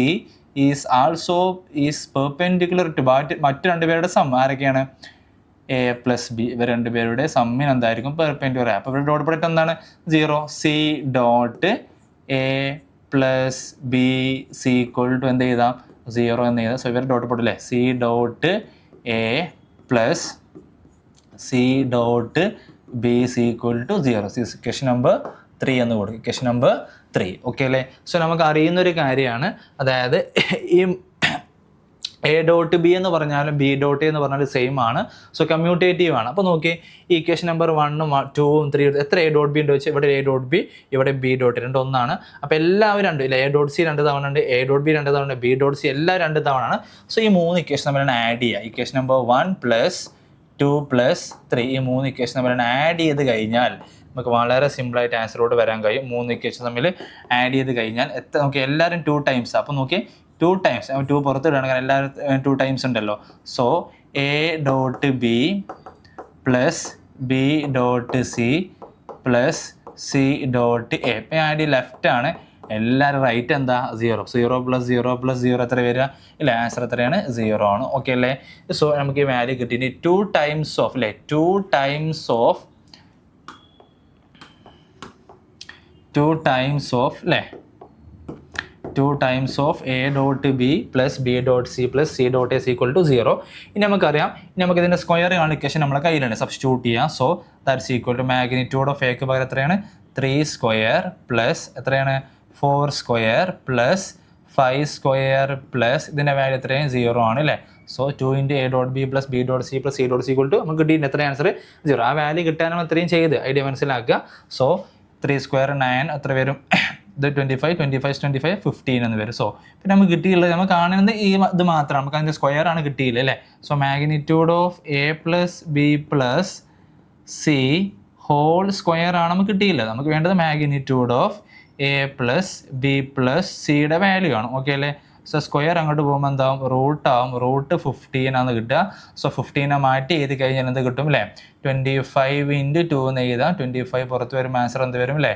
is perpendicular to മറ്റു രണ്ടുപേരുടെ സം ആരൊക്കെയാണ്, എ പ്ലസ് ബി. ഇവർ രണ്ടുപേരുടെ സമ്മിന് എന്തായിരിക്കും, പെർപെൻഡിക്കുലർ. അപ്പോൾ ഇവരുടെ ഡോട്ട് പ്രൊഡക്റ്റ് എന്താണ്, 0. C dot a plus b c equal to എന്ത് ചെയ്താം, 0 എന്ന് ചെയ്താൽ. സോ ഇവരുടെ ഡോട്ട് പ്രൊഡക്റ്റ് അല്ലേ, c dot a plus c dot b c equal to 0. Equation number 3 എന്ന് കൊടുക്കും, ഇക്വേഷൻ നമ്പർ 3. ഓക്കെ അല്ലേ. സോ നമുക്ക് അറിയുന്നൊരു കാര്യമാണ്, അതായത് ഈ എ ഡോട്ട് ബി എന്ന് പറഞ്ഞാലും ബി ഡോട്ട് എന്ന് പറഞ്ഞാലും സെയിം ആണ്. സോ കമ്മ്യൂട്ടേറ്റീവ് ആണ്. അപ്പോൾ നോക്കി ഈ ഇക്വേഷൻ നമ്പർ 1ഉം 2ഉം 3 എത്ര എ ഡോട്ട് ബി ഉണ്ട് വെച്ചാൽ ഇവിടെ എ ഡോട്ട് ബി, ഇവിടെ ബി ഡോട്ട് 2 ഒന്നാണ്. അപ്പോൾ എല്ലാവരും രണ്ട് ഇല്ല, എ ഡോട്ട് സി 2 തവണ ഉണ്ട്, എ ഡോട്ട് ബി 2 തവണ ഉണ്ട്, ബി ഡോട്ട് സി എല്ലാം 2 തവണ ആണ്. സോ ഈ 3 ഇക്വേഷൻ തമ്മിലാണ് ആഡ് ചെയ്യുക. ഇക്വേഷൻ നമ്പർ 1 പ്ലസ് 2 പ്ലസ് 3 ഈ 3 ഇക്വേഷൻ തമ്മിലാണ് ആഡ് ചെയ്ത് കഴിഞ്ഞാൽ നമുക്ക് വളരെ സിമ്പിളായിട്ട് ആൻസറോട്ട് വരാൻ കഴിയും. 3 ഇക്വേഷൻ തമ്മിൽ ആഡ് ചെയ്ത് കഴിഞ്ഞാൽ എത്ര നോക്കി, എല്ലാവരും 2 ടൈംസ്. അപ്പോൾ നോക്കി 2 ടൈംസ് 2 പുറത്ത് ഇടണം, കാരണം എല്ലാവരും 2 ടൈംസ് ഉണ്ടല്ലോ. So a dot b plus b dot c plus c dot A. ഇപ്പം ആഡ് ലെഫ്റ്റ് ആണ്, എല്ലാവരും റൈറ്റ് എന്താ, 0. 0 പ്ലസ് 0 പ്ലസ് 0 എത്ര വരിക ഇല്ല, ആൻസർ എത്രയാണ്, 0 ആണ്. ഓക്കെ അല്ലേ. സോ നമുക്ക് ഈ വാല്യൂ കിട്ടി. ഇനി 2 ടൈംസ് ഓഫ് അല്ലേ, 2 ടൈംസ് ഓഫ് അല്ലേ, 2 times of a dot b plus b dot c plus c dot a equal to 0. ഇനി നമുക്കറിയാം, ഇനി നമുക്ക് ഇതിൻ്റെ സ്ക്വയർ കാണിക്കേഷൻ നമ്മളെ കയ്യിലാണ്, സബ്സ്റ്റിറ്റ്യൂട്ട് ചെയ്യാം. So that's equal to magnitude of എക്ക് പകരം എത്രയാണ്, 3 സ്ക്വയർ പ്ലസ് എത്രയാണ്, 4 സ്ക്വയർ പ്ലസ് 5 സ്ക്വയർ പ്ലസ് ഇതിൻ്റെ വാല്യൂ എത്രയാണ്, 0 ആണ് അല്ലേ. So 2 into a dot b plus b dot c plus c dot c equal to നമുക്ക് കിട്ടിയിട്ട് എത്ര ആൻസർ, 0. ആ വാല്യൂ കിട്ടാനാണ് ഇത്രയും ചെയ്ത് ഐഡിയ മനസ്സിലാക്കുക. സോ 3 സ്ക്വയർ 9 എത്ര വരും, ഇത് 25, 25, 15 എന്ന് വരും. സോ പിന്നെ നമുക്ക് കിട്ടിയുള്ളത് നമ്മൾ കാണുന്നത് ഈ ഇത് മാത്രം, നമുക്ക് അതിൻ്റെ സ്ക്വയർ ആണ് കിട്ടിയില്ല അല്ലേ. So magnitude of a plus b plus c whole square ആണ് നമുക്ക് കിട്ടിയില്ല. നമുക്ക് വേണ്ടത് magnitude of a plus b plus സിയുടെ വാല്യൂ ആണ്. ഓക്കെ അല്ലേ. സോ സ്ക്വയർ അങ്ങോട്ട് പോകുമ്പോൾ എന്താവും, റൂട്ടാവും. റൂട്ട് 15 ആണ് കിട്ടുക. സോ 15 മാറ്റി എഴുതി കഴിഞ്ഞാൽ എന്ത് കിട്ടും അല്ലേ, 25 × 2 എന്ന് എഴുതാം. 25 പുറത്ത് വരും, ആൻസർ എന്ത് വരും അല്ലേ,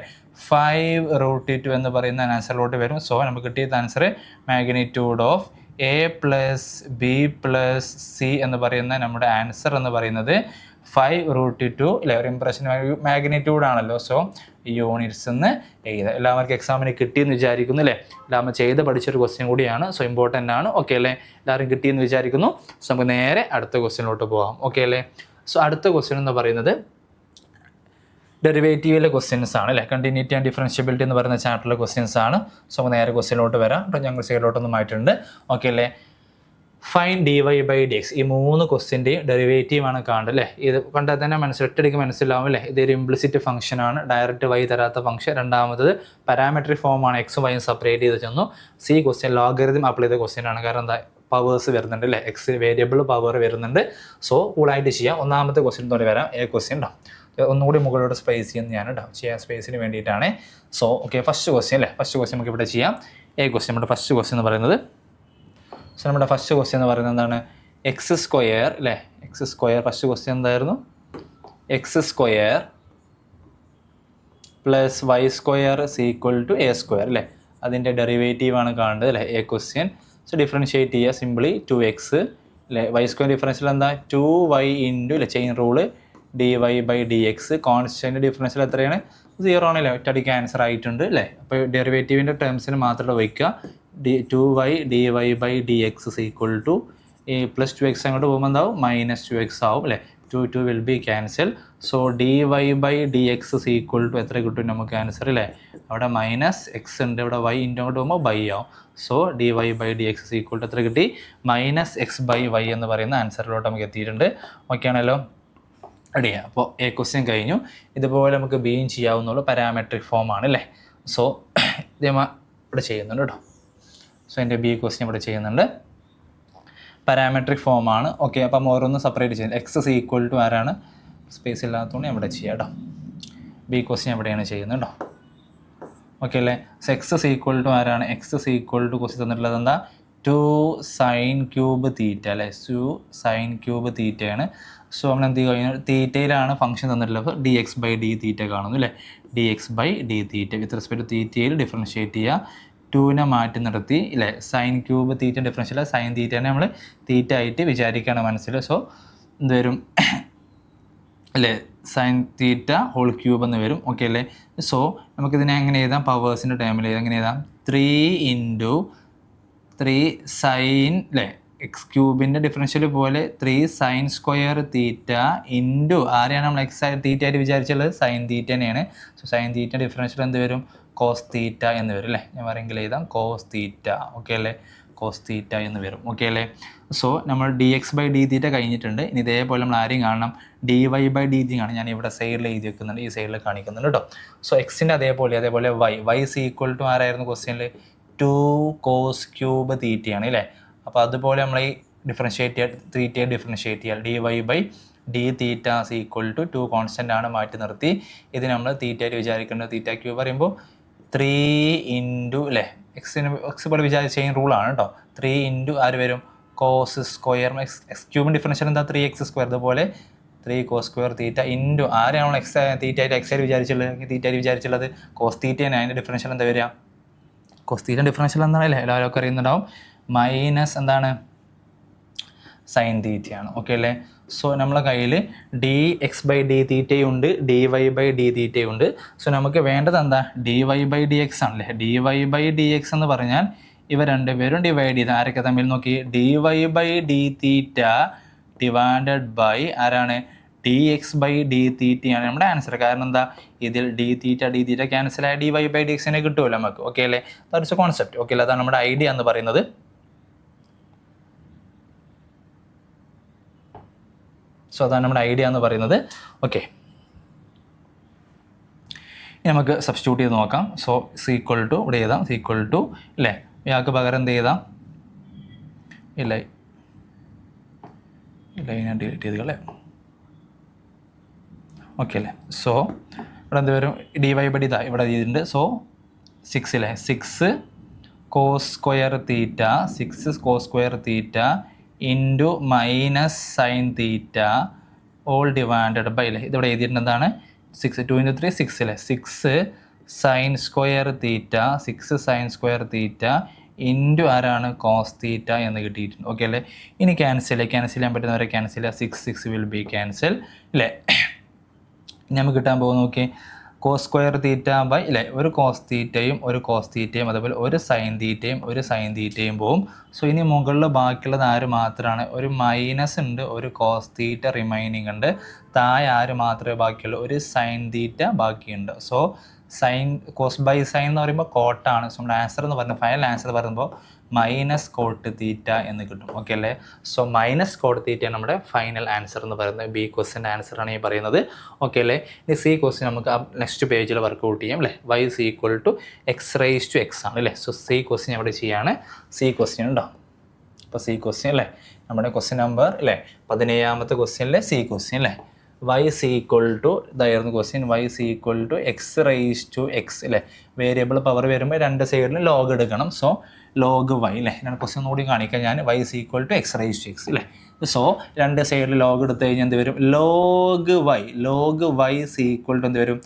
5√2 എന്ന് പറയുന്ന ആൻസറിലോട്ട് വരും. സോ നമുക്ക് കിട്ടിയത് answer magnitude of a plus b plus c എന്ന് പറയുന്ന നമ്മുടെ ആൻസർ എന്ന് പറയുന്നത് 5√2 അല്ലേ. ഒരു ഇംപ്രഷൻ മാഗ്നിറ്റ്യൂഡ് ആണല്ലോ. സോ യൂണിറ്റ്സ് എന്ന് എഴുതുക. എല്ലാവർക്കും എക്സാമിന് കിട്ടിയെന്ന് വിചാരിക്കുന്നു അല്ലേ. എല്ലാവരും ചെയ്ത് പഠിച്ചൊരു ക്വസ്റ്റ്യൻ കൂടിയാണ്. സോ ഇമ്പോർട്ടൻ്റ് ആണ്. ഓക്കെ അല്ലേ, എല്ലാവരും കിട്ടിയെന്ന് വിചാരിക്കുന്നു. സോ നമുക്ക് നേരെ അടുത്ത ക്വസ്റ്റ്യനിലോട്ട് പോകാം. ഓക്കെ അല്ലേ. സോ അടുത്ത ക്വസ്റ്റ്യൻ എന്ന് പറയുന്നത് ഡെറിവേറ്റീവിലെ ക്വസ്റ്റ്യൻസ് ആണ് അല്ലേ. കണ്ടിന്യൂറ്റി ആൻഡ് ഡിഫറൻഷ്യബിലിറ്റി എന്ന് പറയുന്ന ചാപ്റ്ററിലെ ക്വസ്റ്റ്യൻസ് ആണ്. സോ നമുക്ക് നേരെ ക്വസ്റ്റ്യനിലോട്ട് വരാം. അപ്പോൾ ഞങ്ങൾ സൈഡിലോട്ടൊന്നും മാറ്റിയിട്ടുണ്ട്. ഓക്കെ അല്ലേ. ഫൈൻ dy ബൈ dx, ഈ 3 ക്വസ്റ്റ്യൻ്റെയും ഡെറിവേറ്റീവ് ആണ് കാണുന്നത് അല്ലേ. ഇത് കണ്ടാൽ തന്നെ ഒറ്റയടിക്ക് മനസ്സിലാവും അല്ലേ. ഇതൊരു ഇംപ്ലിസിറ്റ് ഫംഗ്ഷൻ ആണ്, ഡയറക്റ്റ് വൈ തരാത്ത ഫംഗ്ഷൻ. രണ്ടാമത് പാരാമെട്രിക് ഫോമാണ്, എക്സും വൈയും സെപ്പറേറ്റ് ചെയ്ത് ചെന്നു. സി ക്വസ്റ്റ്യൻ ലോഗരിതം അപ്ലൈ ചെയ്ത ക്വസ്റ്റ്യൻ ആണ്. കാരണം എന്താ, പവേഴ്സ് വരുന്നുണ്ട് അല്ലേ, എക്സ് വേരിയബിൾ പവർ വരുന്നുണ്ട്. സോ കൂളായിട്ട് ചെയ്യാം. ഒന്നാമത്തെ ക്വസ്റ്റ്യൻ തോന്നി വരാം. എ ക്വസ്റ്റ്യൻ ഉണ്ടാവും. ഒന്നുകൂടി മുകളിലോട്ട് സ്പേസ് ചെയ്യുന്ന ഞാൻ ഉണ്ടാവും, ചെയ്യാൻ സ്പേസിന് വേണ്ടിയിട്ടാണ്. സോ ഓക്കെ, ഫസ്റ്റ് ക്വസ്റ്റ്യൻ അല്ലേ. ഫസ്റ്റ് ക്വസ്റ്റ്യൻ നമുക്ക് ഇവിടെ ചെയ്യാം. എ ക്വസ്റ്റ്യൻ, നമ്മുടെ ഫസ്റ്റ് ക്വസ്റ്റ്യൻ എന്ന് പറയുന്നത്. സോ നമ്മുടെ ഫസ്റ്റ് ക്വസ്റ്റ്യൻ എന്ന് പറയുന്നത് എന്താണ്, എക്സ് സ്ക്വയർ അല്ലേ. എക്സ് സ്ക്വയർ ഫസ്റ്റ് ക്വസ്റ്റ്യൻ എന്തായിരുന്നു, x square plus y square equal to a square അല്ലേ. അതിൻ്റെ ഡെറിവേറ്റീവ് ആണ് കാണേണ്ടത് അല്ലേ, എ ക്വസ്റ്റ്യൻ. സോ ഡിഫറൻഷ്യേറ്റ് ചെയ്യുക സിംപ്ലി 2x അല്ലേ. വൈ സ്ക്വയർ ഡിഫറൻഷ്യൽ എന്താ, 2y ഇൻറ്റു അല്ലേ, chain rule dy by dx. Constant differential എത്രയാണ്, 0 ആണല്ലേ. ഒറ്റയടിക്ക് ആൻസർ ആയിട്ടുണ്ട് അല്ലേ. അപ്പോൾ ഡെറിവേറ്റീവിൻ്റെ ടേംസിന് മാത്രം വയ്ക്കുക. 2y dy by dx equal to plus 2x അങ്ങോട്ട് പോകുമ്പോൾ എന്താവും, -2x ആവും അല്ലേ. 2 will be cancel. So dy by dx equal to എത്ര കിട്ടും നമുക്ക് ആൻസർ അല്ലേ. അവിടെ -x ഉണ്ട്, ഇവിടെ y ഇങ്ങോട്ട് പോകുമ്പോൾ ബൈ ആവും. So dy by dx equal to എത്ര കിട്ടി, -x/y എന്ന് പറയുന്ന ആൻസറിലോട്ട് നമുക്ക് എത്തിയിട്ടുണ്ട്. ഓക്കെ ആണല്ലോ, റെഡി. അപ്പോൾ എ ക്വസ്റ്റ്യൻ കഴിഞ്ഞു. ഇതുപോലെ നമുക്ക് ബിയും ചെയ്യാവുന്നുള്ളൂ, പാരാമെട്രിക് ഫോം ആണ് അല്ലേ. സോ ഇത് ഇവിടെ ചെയ്യുന്നുണ്ട് കേട്ടോ. സോ എൻ്റെ ബി ക്വസ്റ്റ്യൻ ഇവിടെ ചെയ്യുന്നുണ്ട്, പാരാമെട്രിക് ഫോം ആണ്. ഓക്കെ, അപ്പം ഓരോന്ന് സെപ്പറേറ്റ് ചെയ്യുന്നത്. എക്സ് ഈക്വൽ ടു ആരാണ്, സ്പേസ് ഇല്ലാത്തതുകൊണ്ട് ഞാൻ ഇവിടെ ചെയ്യാം കേട്ടോ. ബി ക്വസ്റ്റ്യൻ എവിടെയാണ് ചെയ്യുന്നത് കേട്ടോ. ഓക്കെ അല്ലേ. സോ എക്സ് ഈക്വൽ ടു ആരാണ്, എക്സ് ഈക്വൽ ടു ക്വസ്റ്റ്യൻ തന്നിട്ടുള്ളത് എന്താ, 2 sin ക്യൂബ് തീറ്റ അല്ലേ. 2 sin ക്യൂബ് തീറ്റയാണ്. സോ നമ്മൾ എന്ത് കഴിഞ്ഞു, തീറ്റയിലാണ് ഫംഗ്ഷൻ തന്നിട്ടുള്ളത്. dx ബൈ ഡി തീറ്റ കാണുന്നു അല്ലേ. dx by d theta with respect തീറ്റയിൽ ഡിഫറൻഷ്യേറ്റ് ചെയ്യുക. 2നെ മാറ്റി നിർത്തി അല്ലേ. Sine cube theta differential, sine തീറ്റനെ നമ്മൾ തീറ്റ ആയിട്ട് വിചാരിക്കുകയാണ് മനസ്സിൽ. സോ എന്ത് വരും അല്ലേ, സൈൻ തീറ്റ ഹോൾ ക്യൂബ് എന്ന് വരും. ഓക്കെ അല്ലേ. സോ നമുക്കിതിനെ എങ്ങനെ എഴുതാം, പവേഴ്സിൻ്റെ ടൈമിൽ എങ്ങനെ എഴുതാം, 3 × 3 സൈൻ അല്ലേ, എക്സ് ക്യൂബിൻ്റെ ഡിഫറൻഷ്യൽ പോലെ 3 സൈൻ സ്ക്വയർ തീറ്റ ഇൻറ്റു ആരെയാണ് നമ്മൾ എക്സ് തീറ്റ ആയിട്ട് വിചാരിച്ചുള്ളത്, സൈൻ തീറ്റനെയാണ്. സോ സൈൻ തീറ്റ ഡിഫറൻഷ്യൽ എന്ത് വരും, കോസ് തീറ്റ എന്ന് വരും അല്ലേ. ഞാൻ വേണമെങ്കിൽ എഴുതാം കോസ് തീറ്റ. ഓക്കെ അല്ലേ, കോസ് തീറ്റ എന്ന് വരും. ഓക്കെ അല്ലേ. സോ നമ്മൾ dx ബൈ ഡി തീറ്റ കഴിഞ്ഞിട്ടുണ്ട്. ഇനി ഇതേപോലെ നമ്മൾ ആരെയും കാണണം, dy ബൈ ഡി ടി കാണും. ഞാൻ ഇവിടെ സൈഡിൽ എഴുതി വെക്കുന്നുണ്ട്, ഈ സൈഡിൽ കാണിക്കുന്നുണ്ട് കേട്ടോ. സോ എക്സിൻ്റെ അതേപോലെ y ഈക്വൽ ടു ആരായിരുന്നു ക്വസ്റ്റ്യനിൽ, 2 cos ക്യൂബ് തീറ്റയാണ് അല്ലേ. അപ്പോൾ അതുപോലെ നമ്മൾ ഈ ഡിഫറൻഷ്യേറ്റ് ചെയ്യുക, തീറ്റയെ ഡിഫറൻഷ്യേറ്റ് ചെയ്യുക. dy by d theta equal to 2 constant ആണ്, മാറ്റി നിർത്തി. ഇത് നമ്മൾ തീറ്റ ആയിട്ട് വിചാരിക്കേണ്ടത്. തീറ്റ ക്യൂബ് പറയുമ്പോൾ 3 ഇൻറ്റു അല്ലേ, എക്സ് പോലെ വിചാരിച്ച ചെയിൻ റൂളാണ് കേട്ടോ. 3 ഇൻറ്റു ആര് വരും, കോസ് സ്ക്വയർ. എക്സ് ക്യൂബിൻ്റെ ഡിഫറൻഷ്യൽ എന്താ, 3x സ്ക്വയർ. അതുപോലെ 3 cos സ്ക്വയർ തീറ്റ ഇൻറ്റു ആരെയാണ് നമ്മൾ എക്സ് തീറ്റ ആയിട്ട് എക്സ് ആയിട്ട് വിചാരിച്ചുള്ളത്, കോസ് തീറ്റയാണ്. അതിൻ്റെ ഡിഫറൻഷ്യൽ എന്താ വരിക, കോസ് തീറ്റ ഡിഫറൻഷ്യൽ എന്താണ് അല്ലേ, എല്ലാവരും അറിയുന്നുണ്ടാവും, മൈനസ് എന്താണ്, സൈൻ തീറ്റയാണ്. ഓക്കെ അല്ലേ. സോ നമ്മളെ കയ്യിൽ dx ബൈ ഡി തീറ്റയുണ്ട്, dy ബൈ ഡി തീറ്റയുണ്ട്. സോ നമുക്ക് വേണ്ടത് എന്താ, dy ബൈ ഡി എക്സ് ആണല്ലേ. dy ബൈ ഡി എക്സ് എന്ന് പറഞ്ഞാൽ ഇവ രണ്ടുപേരും ഡിവൈഡ് ചെയ്ത് ആരൊക്കെ തമ്മിൽ നോക്കി, dy by d theta divided by ആരാണ്, dx ബൈ ഡി തീറ്റയാണ് നമ്മുടെ ആൻസർ. കാരണം എന്താ, ഇതിൽ ഡി തീറ്റ ക്യാൻസൽ ആയ dy ബൈ ഡി എക്സിനെ കിട്ടുമല്ലോ നമുക്ക്. ഓക്കെ അല്ലേ, ദാറ്റ്സ് എ കോൺസെപ്റ്റ്. ഓക്കെ അല്ലേ, അതാണ് നമ്മുടെ ഐഡിയ എന്ന് പറയുന്നത്. സോ അതാണ് നമ്മുടെ ഐഡിയ എന്ന് പറയുന്നത്. ഓക്കെ, നമുക്ക് സബ്സ്റ്റിറ്റ്യൂട്ട് ചെയ്ത് നോക്കാം. സോ സീക്വൽ ടു ഇവിടെ എഴുതാം, സീക്വൽ ടു അല്ലേ, ഇയാൾക്ക് പകരം എന്ത് ചെയ്താം, ഇല്ല ഞാൻ ഡിലീറ്റ് ചെയ്ത് കളയാം. ഓക്കെ അല്ലേ. സോ ഇവിടെ എന്ത് വരും, ഡി വൈ ബൈ ഇതാ ഇവിടെ ചെയ്തിട്ടുണ്ട്. സോ 6 അല്ലേ, 6 cos square theta, 6 cos square theta into minus sine theta all divided by അല്ലേ, ഇതിവിടെ എഴുതിയിട്ടുണ്ട് എന്താണ് 6 2 × 3 6 അല്ലേ, 6 sine square theta, 6 sine square theta into ആരാണ് കോസ് തീറ്റ എന്ന് കിട്ടിയിട്ടുണ്ട്. ഓക്കെ അല്ലേ. ഇനി ക്യാൻസൽ ചെയ്യാൻ പറ്റുന്നവരെ ക്യാൻസൽ ചെയ്യുക. 6 വിൽ ബി ക്യാൻസൽ അല്ലേ. നമുക്ക് കിട്ടാൻ പോകുന്നു നോക്കി, കോസ് സ്ക്വയർ തീറ്റ ബൈ അല്ലേ, ഒരു കോസ് തീറ്റയും ഒരു കോസ് തീറ്റയും അതുപോലെ ഒരു സൈൻ തീറ്റയും പോവും. സോ ഇനി മുകളിൽ ബാക്കിയുള്ളത് ആര് മാത്രമാണ്, ഒരു മൈനസ് ഉണ്ട്, ഒരു കോസ് തീറ്റ റിമൈനിങ് ഉണ്ട്, താഴെ ആര് മാത്രമേ ബാക്കിയുള്ളൂ, ഒരു സൈൻ തീറ്റ ബാക്കിയുണ്ട്. So sine cos by sine എന്ന് പറയുമ്പോൾ കോട്ടാണ്. സോ നമ്മുടെ ആൻസർ എന്ന് പറയുന്നത്, ഫൈനൽ ആൻസർ പറയുമ്പോൾ മൈനസ് കോട്ട് തീറ്റ എന്ന് കിട്ടും. ഓക്കെ അല്ലേ. സോ മൈനസ് കോട്ട് തീറ്റ നമ്മുടെ ഫൈനൽ ആൻസർ എന്ന് പറയുന്നത്. ബി ക്വസ്റ്റിൻ്റെ ആൻസറാണ് ഈ പറയുന്നത്. ഓക്കെ അല്ലേ. ഇനി സി ക്വസ്റ്റ്യൻ നമുക്ക് നെക്സ്റ്റ് പേജിൽ വർക്കൗട്ട് ചെയ്യാം അല്ലേ. y is equal to x ആണ് അല്ലേ. സോ സി ക്വസ്റ്റ്യൻ അവിടെ ചെയ്യാണ്. സി ക്വസ്റ്റ്യൻ ഉണ്ടോ, അപ്പോൾ സി ക്വസ്റ്റ്യൻ അല്ലേ, നമ്മുടെ ക്വസ്റ്റ്യൻ നമ്പർ അല്ലേ 17ാമത്തെ ക്വസ്റ്റ്യനിലെ സി ക്വസ്റ്റ്യൻ അല്ലേ. y is equal to ഇതായിരുന്നു question, y is equal to x അല്ലേ. വേരിയബിൾ പവർ വരുമ്പോൾ രണ്ട് സൈഡിലും ലോഗ് എടുക്കണം. സോ ലോഗ് y അല്ലേ, ഞാൻ ക്വസ്റ്റ്യൻ കൂടി കാണിക്കാം ഞാൻ. y is equal to x അല്ലേ. സോ രണ്ട് സൈഡിൽ ലോഗ് എടുത്തു കഴിഞ്ഞാൽ എന്ത് വരും, log y is equal to എന്ത് വരും,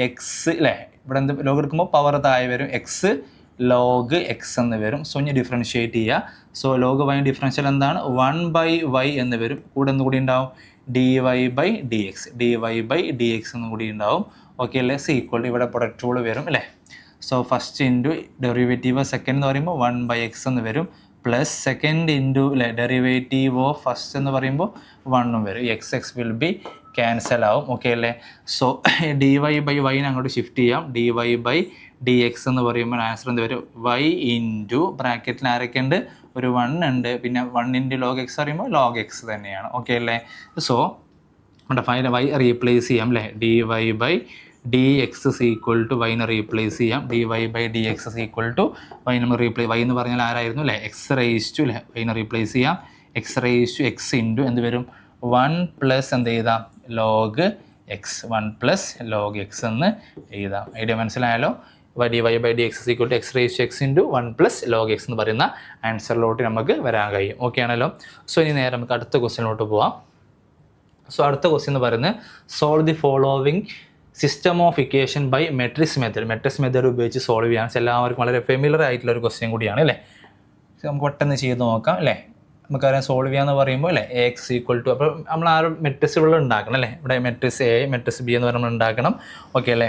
എക്സ് അല്ലേ. ഇവിടെ എന്ത് ലോഗ് എടുക്കുമ്പോൾ പവർ താഴെ വരും, എക്സ് ലോഗ് എക്സ് എന്ന് വരും. സോ ഇനി ഡിഫറൻഷ്യേറ്റ് ചെയ്യുക. സോ ലോഗ് y ഡിഫറൻഷ്യൽ എന്താണ്, 1/y എന്ന് വരും. കൂടെ എന്തുകൂടി ഉണ്ടാവും, dy ബൈ ഡി എക്സ് എന്നും കൂടി ഉണ്ടാവും. ഓക്കെ അല്ലേ. സി ഈക്വൽ ടു ഇവിടെ പ്രൊഡക്റ്റ് റൂൾ വരും അല്ലേ. So first into derivative second എന്ന് പറയുമ്പോൾ 1/x എന്ന് വരും, പ്ലസ് സെക്കൻഡ് ഇൻറ്റു അല്ലേ ഡെറിവേറ്റീവ് ഓഫ് ഫസ്റ്റ് എന്ന് പറയുമ്പോൾ 1 വരും. എക്സ് വിൽ ബി ക്യാൻസൽ ആവും. ഓക്കെ അല്ലേ. സോ dy ബൈ വൈനെ അങ്ങോട്ട് ഷിഫ്റ്റ് ചെയ്യാം. dy ബൈ ഡി എക്സ് എന്ന് പറയുമ്പോൾ ആൻസർ എന്ത് വരും, y ഇൻറ്റു ബ്രാക്കറ്റിൽ ആരൊക്കെ ഉണ്ട്, ഒരു 1 ഉണ്ട്, പിന്നെ 1 ഇൻറ്റു ലോഗ് എക്സ് പറയുമ്പോൾ ലോഗ് എക്സ് തന്നെയാണ്. ഓക്കെ അല്ലേ. സോ നമ്മുടെ ഫൈനൽ y റീപ്ലേസ് ചെയ്യാം അല്ലേ. dy by d x is equal to വൈനെ റീപ്ലേസ് ചെയ്യാം. dy by d x is equal to y നമ്മൾ വൈ എന്ന് പറഞ്ഞാൽ ആരായിരുന്നു അല്ലേ, എക്സ് റേസ് ടു അല്ലേ, വൈനെ റീപ്ലേസ് ചെയ്യാം. X raise to x into എന്ത് വരും, 1 പ്ലസ് എന്ത് ചെയ്താം, log x, 1 plus log x എന്ന് എഴുതാം. ഐഡിയ മനസ്സിലായാലോ. dy by d x equal to x raise to x into 1 plus log x എന്ന് പറയുന്ന ആൻസറിലോട്ട് നമുക്ക് വരാൻ കഴിയും. ഓക്കെ ആണല്ലോ. സോ ഇനി നേരെ നമുക്ക് അടുത്ത ക്വസ്റ്റ്യനിലോട്ട് പോവാം. സോ അടുത്ത ക്വസ്റ്റ്യൻ എന്ന് പറയുന്നത്, solve the following system of equation by matrix method ഉപയോഗിച്ച് സോൾവ് ചെയ്യാൻ എല്ലാവർക്കും വളരെ ഫെമിലർ ആയിട്ടുള്ള ഒരു ക്വസ്റ്റ്യൻ കൂടിയാണ് അല്ലേ. നമുക്ക് പെട്ടെന്ന് ചെയ്ത് നോക്കാം അല്ലേ. നമുക്കറിയാം സോൾവ് ചെയ്യാന്ന് പറയുമ്പോൾ അല്ലേ എക്സ് ഈക്വൽ ടു, അപ്പോൾ നമ്മൾ ആ ഒരു മെട്രിക്സുകൾ ഉണ്ടാക്കണം അല്ലേ. ഇവിടെ മെട്രിക്സ് എ മെട്രിക്സ് ബി എന്ന് പറയുമ്പോൾ ഉണ്ടാക്കണം. ഓക്കെ അല്ലേ.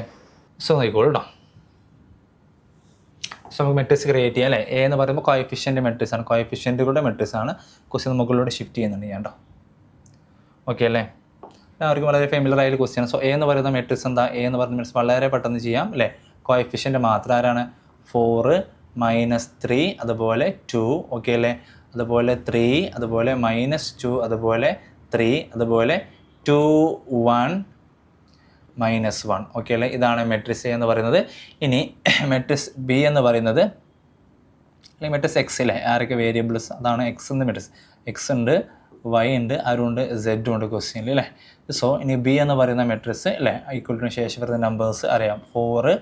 സോ നോക്കിക്കോളൂ കേട്ടോ. സോ നമുക്ക് മെട്രിക്സ് ക്രിയേറ്റ് ചെയ്യാം അല്ലേ. എ എന്ന് പറയുമ്പോൾ കോഎഫിഷ്യൻ്റ് മെട്രിക്സ് ആണ്, കോഎഫിഷ്യൻറ്റുകളുടെ മെട്രിക്സ് ആണ്. ക്വസ്റ്റ്യൻ മുകളിലൂടെ ഷിഫ്റ്റ് ചെയ്യുന്നുണ്ട് ഞാൻ കേട്ടോ. ഓക്കെ അല്ലേ. അവർക്ക് വളരെ ഫെമിലർ ആയ ക്വസ്റ്റ്യൻ. സോ എ എന്ന് പറയുന്ന മെട്രിക്സ് എന്താ, എ എന്ന് പറയുന്ന മെട്രിക്സ് വളരെ പെട്ടെന്ന് ചെയ്യാം അല്ലേ. കോഎഫിഷ്യൻ്റ് മാത്രം ആരാണ്, 4 -3 അതുപോലെ 2. ഓക്കെ അല്ലേ. അതുപോലെ 3 അതുപോലെ -2 അതുപോലെ 3 അതുപോലെ 2 1 -1. ഓക്കെ അല്ലേ. ഇതാണ് മെട്രിക്സ് എ എന്ന് പറയുന്നത്. ഇനി മെട്രിക്സ് ബി എന്ന് പറയുന്നത് അല്ലെങ്കിൽ മെട്രിക്സ് എക്സ് അല്ലേ, ആരൊക്കെ വേരിയബിൾസ്, അതാണ് എക്സ് എന്ന് മെട്രിക്സ്. എക്സ് ഉണ്ട്, വൈ ഉണ്ട്, ആരുണ്ട്, സെഡ് ഉണ്ട് ക്വസ്റ്റ്യനിൽ അല്ലേ. സോ ഇനി ബി എന്ന് പറയുന്ന മെട്രിക്സ് അല്ലേ ഈക്വൽ ടു ശേഷം വരുന്ന നമ്പേഴ്സ് അറിയാം, 4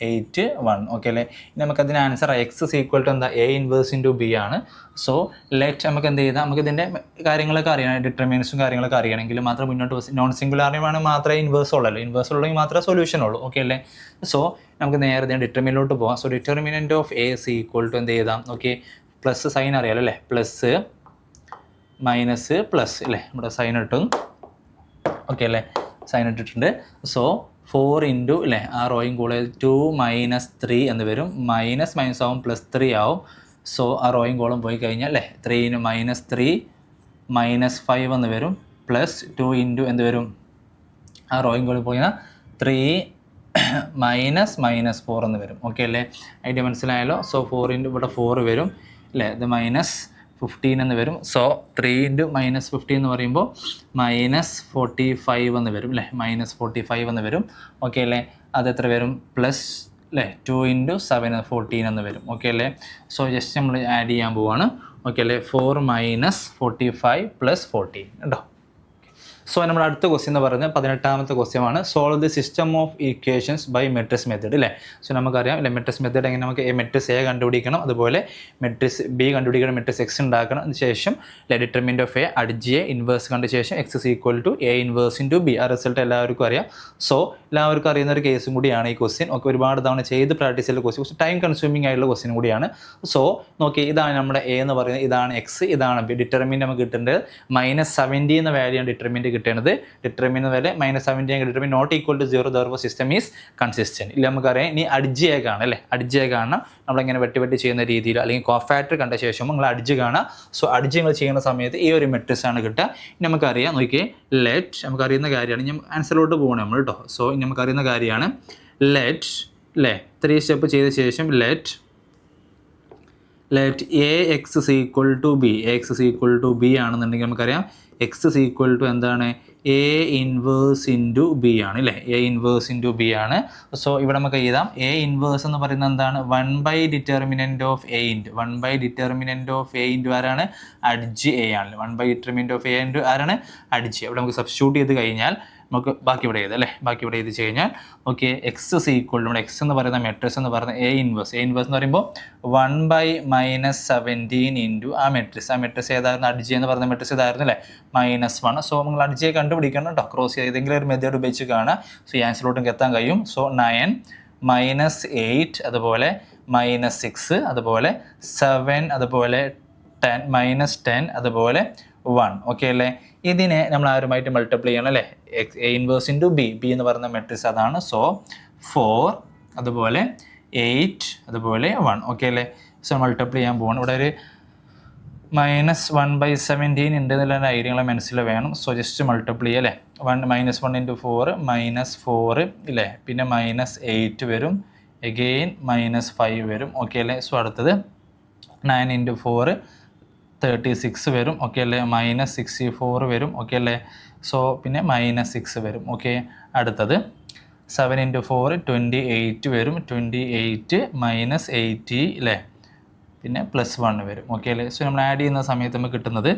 8 1. ഓക്കെ അല്ലേ. ഇനി നമുക്കതിന് answer x is equal to എന്താ, എ ഇൻവേഴ്സ് ഇൻറ്റു ബി ആണ്. സോ ലെറ്റ് നമുക്ക് എന്ത് ചെയ്താൽ, നമുക്ക് ഇതിൻ്റെ കാര്യങ്ങളൊക്കെ അറിയണം, ഡിറ്റർമിനൻസും കാര്യങ്ങളൊക്കെ അറിയണമെങ്കിൽ മാത്രം മുന്നോട്ട് നോൺ സിംഗുലാറിറ്റി വേണമെങ്കിൽ മാത്രമേ ഇൻവേഴ്സ് ഉള്ളൂ, ഇൻവേഴ്സ് ഉള്ളെങ്കിൽ മാത്രമേ സൊല്യൂഷൻ ഉള്ളൂ. ഓക്കെ അല്ലേ. സോ നമുക്ക് നേരെ ഡിറ്റർമിനോട്ട് പോകാം. So determinant of A is equal to എന്ത് ചെയ്താം, ഓക്കെ പ്ലസ് സൈൻ അറിയാലോ അല്ലേ, പ്ലസ് മൈനസ് പ്ലസ് അല്ലേ, നമ്മുടെ സൈൻ ഇട്ടും. ഓക്കെ അല്ലേ, സൈൻ ഇട്ടിട്ടുണ്ട്. സോ 4 ഇൻറ്റു അല്ലേ ആ റോയും കൂടെ 2 -3 എന്ന് വരും, മൈനസ് ആവും +3 ആവും. സോ ആ റോയും കോളം പോയി കഴിഞ്ഞാൽ അല്ലേ 3 -3 -5 എന്ന് വരും, പ്ലസ് 2 ഇൻറ്റു എന്ത് വരും, ആ റോയും കോളം പോയി കഴിഞ്ഞാൽ 3 -4 എന്ന് വരും. ഓക്കെ അല്ലേ. ഐഡിയ മനസ്സിലായാലോ. സോ 4 ഇൻറ്റു ഇവിടെ 4 വരും അല്ലേ, ഇത് -15 എന്ന് വരും. സോ 3 ഇൻറ്റു -15 എന്ന് പറയുമ്പോൾ -45 എന്ന് വരും അല്ലേ, -45 എന്ന് വരും. ഓക്കെ അല്ലേ. അത് എത്ര വരും പ്ലസ് അല്ലേ 2 × 7 14 എന്ന് വരും. ഓക്കെ അല്ലേ? സോ ജസ്റ്റ് നമ്മൾ ആഡ് ചെയ്യാൻ പോവാണ്. ഓക്കെ അല്ലേ? 4 - 45 + 14 കേട്ടോ. സോ നമ്മൾ അടുത്ത ക്വസ്റ്റ്യൻ എന്ന് പറയുന്നത് 18ാമത്തെ ക്വസ്റ്റ്യൻ ആണ്. Solve the system of equations by matrix method അല്ലേ. സോ നമുക്കറിയാം അല്ലെ മെട്രിക്സ് മെത്തേഡ് എങ്ങനെ നമുക്ക് മെട്രിക്സ് എ കണ്ടുപിടിക്കണം, അതുപോലെ മെട്രിക്സ് ബി കണ്ടുപിടിക്കണം, മെട്രിക്സ് എക്സ് ഉണ്ടാക്കണം, അതിനുശേഷം determinant of A adj A inverse കണ്ട ശേഷം എക്സ് = A × B. ആ റിസൾട്ട് എല്ലാവർക്കും അറിയാം. സോ എല്ലാവർക്കും അറിയുന്ന ഒരു കേസും കൂടിയാണ് ഈ ക്വസ്റ്റ്യൻ. ഒക്കെ ഒരുപാട് തവണ ചെയ്ത് പ്രാക്ടീസ് ചെയ്ത ക്വസ്റ്റ്യൻ, കുറച്ച് ടൈം കൺസ്യൂമിംഗ് ആയിട്ടുള്ള ക്വസ്റ്റ്യൻ കൂടിയാണ്. സോ നോക്കി, ഇതാണ് നമ്മുടെ എ എന്ന് പറയുന്നത്, ഇതാണ് എക്സ്, ഇതാണ് ബി. ഡിറ്റർമിനന്റ് നമുക്ക് കിട്ടേണ്ടത് -70 എന്ന വാല്യൂ ആണ് ഡിറ്റർമിനന്റ് കിട്ടേണ്ടത്. Determinant value -70 determinant not equal to 0, therefore system is consistent. ഇല്ല നമുക്കറിയാം. ഇനി അഡ്ജ് എ കാണാം അല്ലേ. അഡ്ജ് എ കാണാം നമ്മളിങ്ങനെ വെട്ടി ചെയ്യുന്ന രീതിയിൽ, അല്ലെങ്കിൽ കോഫാക്ടർ കണ്ട ശേഷം നിങ്ങൾ അഡ്ജ് കാണാം. സോ അഡ്ജ് നിങ്ങൾ ചെയ്യുന്ന സമയത്ത് ഈ ഒരു മെട്രിക്സ് ആണ് കിട്ടുക. ഇനി നമുക്കറിയാം, നോക്കിയേ, ലെറ്റ് നമുക്കറിയുന്ന കാര്യമാണ്. ഞാൻ ആൻസറിലോട്ട് പോകണം നമ്മൾ കേട്ടോ. സോ ഇനി നമുക്കറിയുന്ന കാര്യമാണ് ലെറ്റ് അല്ലേ. 3 സ്റ്റെപ്പ് ചെയ്ത ശേഷം let Ax = B. Ax = B ആണെന്നുണ്ടെങ്കിൽ നമുക്കറിയാം എക്സ് എന്താണ് A ഇൻവേഴ്സ് × B ആണ് അല്ലേ. A ഇൻവേഴ്സ് × B ആണ്. സോ ഇവിടെ നമുക്ക് എഴുതാം A ഇൻവേഴ്സ് എന്ന് പറയുന്നത് എന്താണ് 1/ഡിറ്റർമിനന്റ് ഓഫ് A ആരാണ് അഡ്ജ് A ആണ്. 1/ഡിറ്റർമിനന്റ് ഓഫ് A ആരാണ് അഡ്ജ്. ഇവിടെ നമുക്ക് സബ്സ്റ്റിറ്റ്യൂട്ട് ചെയ്ത് കഴിഞ്ഞാൽ നമുക്ക് ബാക്കി ഇവിടെ ചെയ്ത് അല്ലേ. ബാക്കി ഇവിടെ ചെയ്ത് കഴിഞ്ഞാൽ ഓക്കെ എക്സ് നമ്മുടെ എക്സ് എന്ന് പറയുന്ന മെട്രിക്സ് എന്ന് പറയുന്നത് A ഇൻവേഴ്സ് എന്ന് പറയുമ്പോൾ 1/-17 × ആ മെട്രിക്സ് ഏതായിരുന്നു അഡ്ജ് എന്ന് പറയുന്ന മെട്രിക്സ് ഏതായിരുന്നു അല്ലേ -1. സോ നിങ്ങൾ അഡ്ജ് കണ്ടുപിടിക്കണം കേട്ടോ. ക്രോസ് ചെയ്ത് ഏതെങ്കിലും ഒരു മെത്തേഡ് ഉപയോഗിച്ച് കാണാം. സോ ഈ ആൻസറിലോട്ടും എത്താൻ കഴിയും. സോ 9 - 8 അതുപോലെ -6 അതുപോലെ 7 അതുപോലെ 10 -10 അതുപോലെ 1. ഓക്കെ അല്ലേ. ഇതിനെ നമ്മൾ ആരുമായിട്ട് മൾട്ടിപ്ലൈ ചെയ്യണം അല്ലേ. A ഇൻവേഴ്സ് × B എന്ന് പറയുന്ന മെട്രിക്സ് അതാണ്. സോ 4 അതുപോലെ 8 അതുപോലെ 1. ഓക്കെ അല്ലേ. സോ മൾട്ടിപ്ലൈ ചെയ്യാൻ പോകണം. ഇവിടെ ഒരു -1/17 ഉണ്ട് എന്നുള്ള ഐഡിയകളെ മനസ്സിൽ വേണം. സോ ജസ്റ്റ് മൾട്ടിപ്ലൈ അല്ലേ. 1 - 1 × 4 -4 ഇല്ലേ. പിന്നെ -8 വരും, എഗെയിൻ -5 വരും. ഓക്കെ അല്ലേ. സോ അടുത്തത് 9 × 4 36 വരും. ഓക്കെ അല്ലേ. -64 വരും. ഓക്കെ അല്ലേ. സോ പിന്നെ -6 വരും. ഓക്കെ. അടുത്തത് 7 × 4 28 വരും. 28 -80 അല്ലേ. പിന്നെ +1 വരും. ഓക്കെ അല്ലേ. സോ നമ്മൾ ആഡ് ചെയ്യുന്ന സമയത്ത് നമുക്ക് കിട്ടുന്നത്,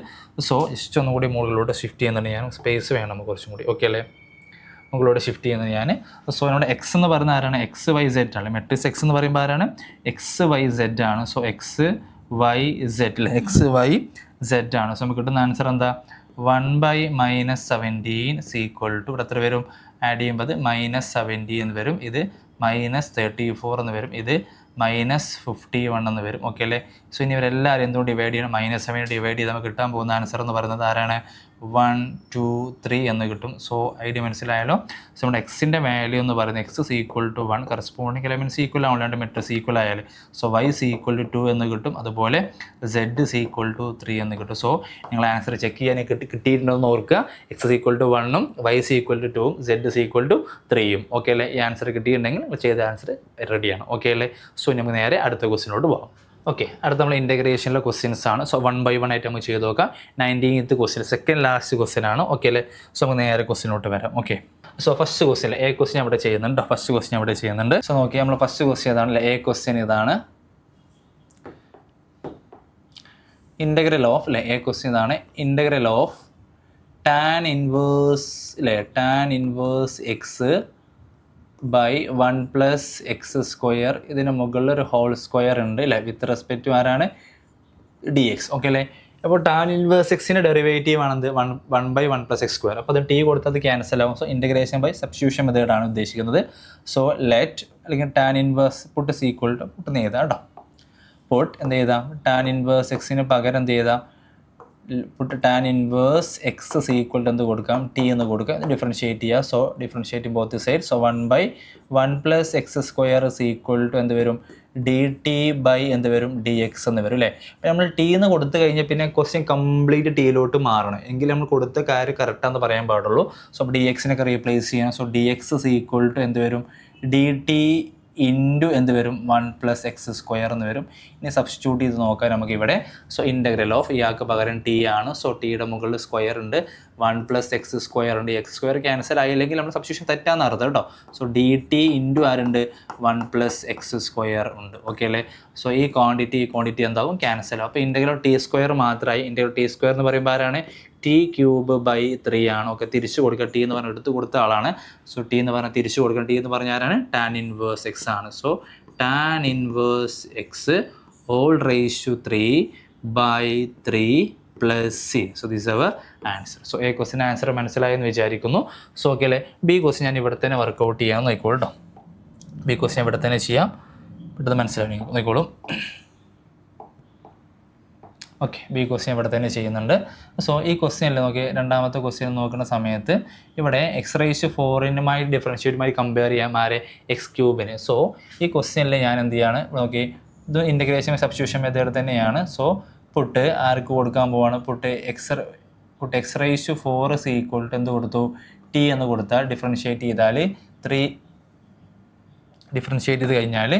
സോ ജസ്റ്റ് ഒന്നുകൂടി മുകളിലോട്ട് ഷിഫ്റ്റ് ചെയ്യുന്നുണ്ട് ഞാൻ. സ്പേസ് വേണം നമുക്ക് കുറച്ചും കൂടി. ഓക്കെ അല്ലേ. മുകളിലോട്ട് ഷിഫ്റ്റ് ചെയ്യുന്നത് ഞാൻ. സോ നമ്മുടെ എക്സ് എന്ന് പറയുന്ന ആരാണ് XYZ ആണ്. മെട്രിക്സ് എക്സ് എന്ന് പറയുമ്പോൾ ആരാണ് XYZ ആണ്. സോ XYZ അല്ലേ. XYZ ആണ്. സോ നമുക്ക് കിട്ടുന്ന ആൻസർ എന്താ 1/-17 = ഇവിടെ എത്ര വരും ആഡ് ചെയ്യുമ്പോൾ -70 എന്ന് വരും. ഇത് -34 എന്ന് വരും. ഇത് -51 എന്ന് വരും. ഓക്കെ അല്ലേ. സോ ഇനി ഇവരെല്ലാവരും എന്തുകൊണ്ട് ഡിവൈഡ് ചെയ്യണം? -7 ഡിവൈഡ് ചെയ്ത് നമുക്ക് കിട്ടാൻ പോകുന്ന ആൻസർ എന്ന് പറയുന്നത് ആരാണ് 1 2 3 എന്ന് കിട്ടും. സോ ഐഡിയ മനസ്സിലായാലോ. സോ നമ്മുടെ എക്സിൻ്റെ വാല്യൂ എന്ന് പറയുന്നത് x = 1 കറസ്പോണ്ടിങ് എലമെൻറ്റ്സ് ഈക്വൽ ആവും, രണ്ട് മെട്രിക്സ് ഈക്വൽ ആയാൽ. സോ y = 2 എന്ന് കിട്ടും. അതുപോലെ z = 3 എന്ന് കിട്ടും. സോ നിങ്ങൾ ആൻസർ ചെക്ക് ചെയ്യാൻ കിട്ടിയിട്ടുണ്ടെന്ന് ഓർക്കുക. x = 1 y = 2 z = 3. ഓക്കെ അല്ലേ. ഈ ആൻസർ കിട്ടിയിട്ടുണ്ടെങ്കിൽ നിങ്ങൾ ചെയ്ത ആൻസർ റെഡിയാണ്. ഓക്കെ അല്ലേ. സോ നമുക്ക് നേരെ അടുത്ത ക്വസ്റ്റിനോട്ട് പോകാം. ഓക്കെ, അടുത്ത നമ്മൾ ഇൻ്റഗ്രേഷനിലെ ക്വസ്റ്റ്യൻസ് ആണ്. സോ 1 by 1 ആയിട്ട് നമുക്ക് ചെയ്ത് നോക്കാം. 19th question, second last question ആണ്. ഓക്കെ അല്ലേ. സോ നമുക്ക് നേരെ ക്വസ്റ്റ്യനോട്ട് വരാം. Okay, so first question A question അവിടെ ചെയ്യുന്നുണ്ട്. ഫസ്റ്റ് ക്വസ്റ്റ്യൻ അവിടെ ചെയ്യുന്നുണ്ട്. സോ നോക്കി, നമ്മൾ ഫസ്റ്റ് ക്വസ്റ്റ്യൻ ഇതാണ്. എ ക്വസ്റ്റ്യൻ ഇതാണ്. ഇൻ്റഗ്രൽ ഓഫ് എ ക്വസ്റ്റ്യൻ ഇതാണ്. Integral of tan inverse tan inverse x by 1 + x². ഇതിന് മുകളിൽ ഒരു ഹോൾ സ്ക്വയർ ഉണ്ട് അല്ലേ, വിത്ത് റെസ്പെക്റ്റ് ടു ആരാണ് dx. ഓക്കെ അല്ലേ. അപ്പോൾ tan ഇൻവേഴ്സ് എക്സിൻ്റെ ഡെറിവേറ്റീവ് ആണെന്ത് 1/1 + x². അപ്പോൾ അത് ടി കൊടുത്തത് ക്യാൻസൽ ആവും. സോ ഇൻ്റഗ്രേഷൻ ബൈ സബ്സ്റ്റിറ്റ്യൂഷൻ മെത്തേഡാണ് ഉദ്ദേശിക്കുന്നത്. സോ ലെറ്റ് അല്ലെങ്കിൽ tan ഇൻവേഴ്സ് പുട്ട് സീക്വൽ ടു പുട്ട് എഴുതാം കേട്ടോ. പുട്ട് എന്ത് ചെയ്താം, tan ഇൻവേഴ്സ് എക്സിന് പകരം എന്ത് ചെയ്താം, put tan inverse x equal to എന്ത് കൊടുക്കാം, ടി എന്ന് കൊടുക്കാം. ഡിഫറൻഷ്യേറ്റ് ചെയ്യുക. So differentiate both side. So 1/1 + x² equal to എന്ത് വരും, dt ബൈ എന്ത് വരും, dx എന്ന് വരും അല്ലേ. അപ്പോൾ നമ്മൾ ടി എന്ന് കൊടുത്തു കഴിഞ്ഞാൽ പിന്നെ ക്വസ്റ്റ്യൻ കംപ്ലീറ്റ് ടിയിലോട്ട് മാറണം, എങ്കിൽ നമ്മൾ കൊടുത്ത കാര്യം കറക്റ്റാന്ന് പറയാൻ പാടുള്ളൂ. സോ അപ്പോൾ dx റീപ്ലേസ് ചെയ്യണം. സോ dx സീക്വൽ ടു എന്ത് വരും, dt ഇൻറ്റു എന്ത് വരും 1+x² എന്ന് വരും. ഇനി സബ്സ്റ്റിറ്റ്യൂട്ട് ചെയ്ത് നോക്കാം നമുക്ക് ഇവിടെ. സോ ഇൻ്റഗ്രൽ ഓഫ് ഇയാൾക്ക് പകരം ടി ആണ്. സോ ടിയുടെ മുകളിൽ സ്ക്വയർ ഉണ്ട്, 1+x² ഉണ്ട്. x² ക്യാൻസൽ ആയില്ലെങ്കിൽ നമ്മൾ സബ്സ്റ്റിറ്റ്യൂഷൻ തെറ്റാന്ന് അർത്ഥം കേട്ടോ. സോ ഡി ടി ഇൻറ്റു ആരുണ്ട് 1+x² ഉണ്ട്. ഓക്കെ അല്ലേ? സോ ഈ ക്വാണ്ടിറ്റി എന്താവും ക്യാൻസൽ ആവും. അപ്പോൾ ഇൻ്റഗ്രൽ t² മാത്രമായി. ഇൻ്റഗ്രൽ t² എന്ന് പറയുമ്പോൾ ആരാണ് t³/3 ആണ്. ഓക്കെ, തിരിച്ചു കൊടുക്കുക. ടി എന്ന് പറഞ്ഞാൽ എടുത്ത് കൊടുത്ത ആളാണ്. സോ ടി എന്ന് പറഞ്ഞാൽ തിരിച്ചു കൊടുക്കുക. ടി എന്ന് പറഞ്ഞാൽ ആരാണ് tan ഇൻവേഴ്സ് x ആണ്. So tan inverse x (3/3 + c). So this our answer. So A ക്വസ്റ്റിന് ആൻസർ മനസ്സിലായെന്ന് വിചാരിക്കുന്നു. സോ ഓക്കെ അല്ലേ? ബി ക്വസ്റ്റ്യൻ ഞാൻ ഇവിടെ തന്നെ വർക്കൗട്ട് ചെയ്യാൻ നോക്കിക്കോളൂ കേട്ടോ. ബി ക്വസ്റ്റ്യൻ ഇവിടെ തന്നെ ചെയ്യാം. പെട്ടെന്ന് മനസ്സിലായി നോക്കിക്കോളും. ഓക്കെ, ബി ക്വസ്റ്റ്യൻ ഇവിടെ തന്നെ ചെയ്യുന്നുണ്ട്. സോ ഈ ക്വസ്റ്റ്യനിൽ നോക്കി, രണ്ടാമത്തെ ക്വസ്റ്റ്യൻ നോക്കുന്ന സമയത്ത് ഇവിടെ x⁴ ഡിഫറൻഷ്യേറ്റുമായി കമ്പയർ ചെയ്യാം ആരെ x³. സോ ഈ ക്വസ്റ്റ്യനിൽ ഞാൻ എന്ത് ചെയ്യാണ് നോക്കി, ഇത് ഇൻ്റഗ്രേഷൻ സബ്സ്റ്റിറ്റ്യൂഷൻ മെത്തേഡ് തന്നെയാണ്. സോ പുട്ട് ആർക്ക് കൊടുക്കാൻ പോവാണ്, പുട്ട് x⁴ എന്ത് കൊടുത്തു ടി എന്ന് കൊടുത്താൽ ഡിഫറൻഷ്യേറ്റ് ചെയ്താൽ 3 ഡിഫറൻഷ്യേറ്റ് ചെയ്ത് കഴിഞ്ഞാൽ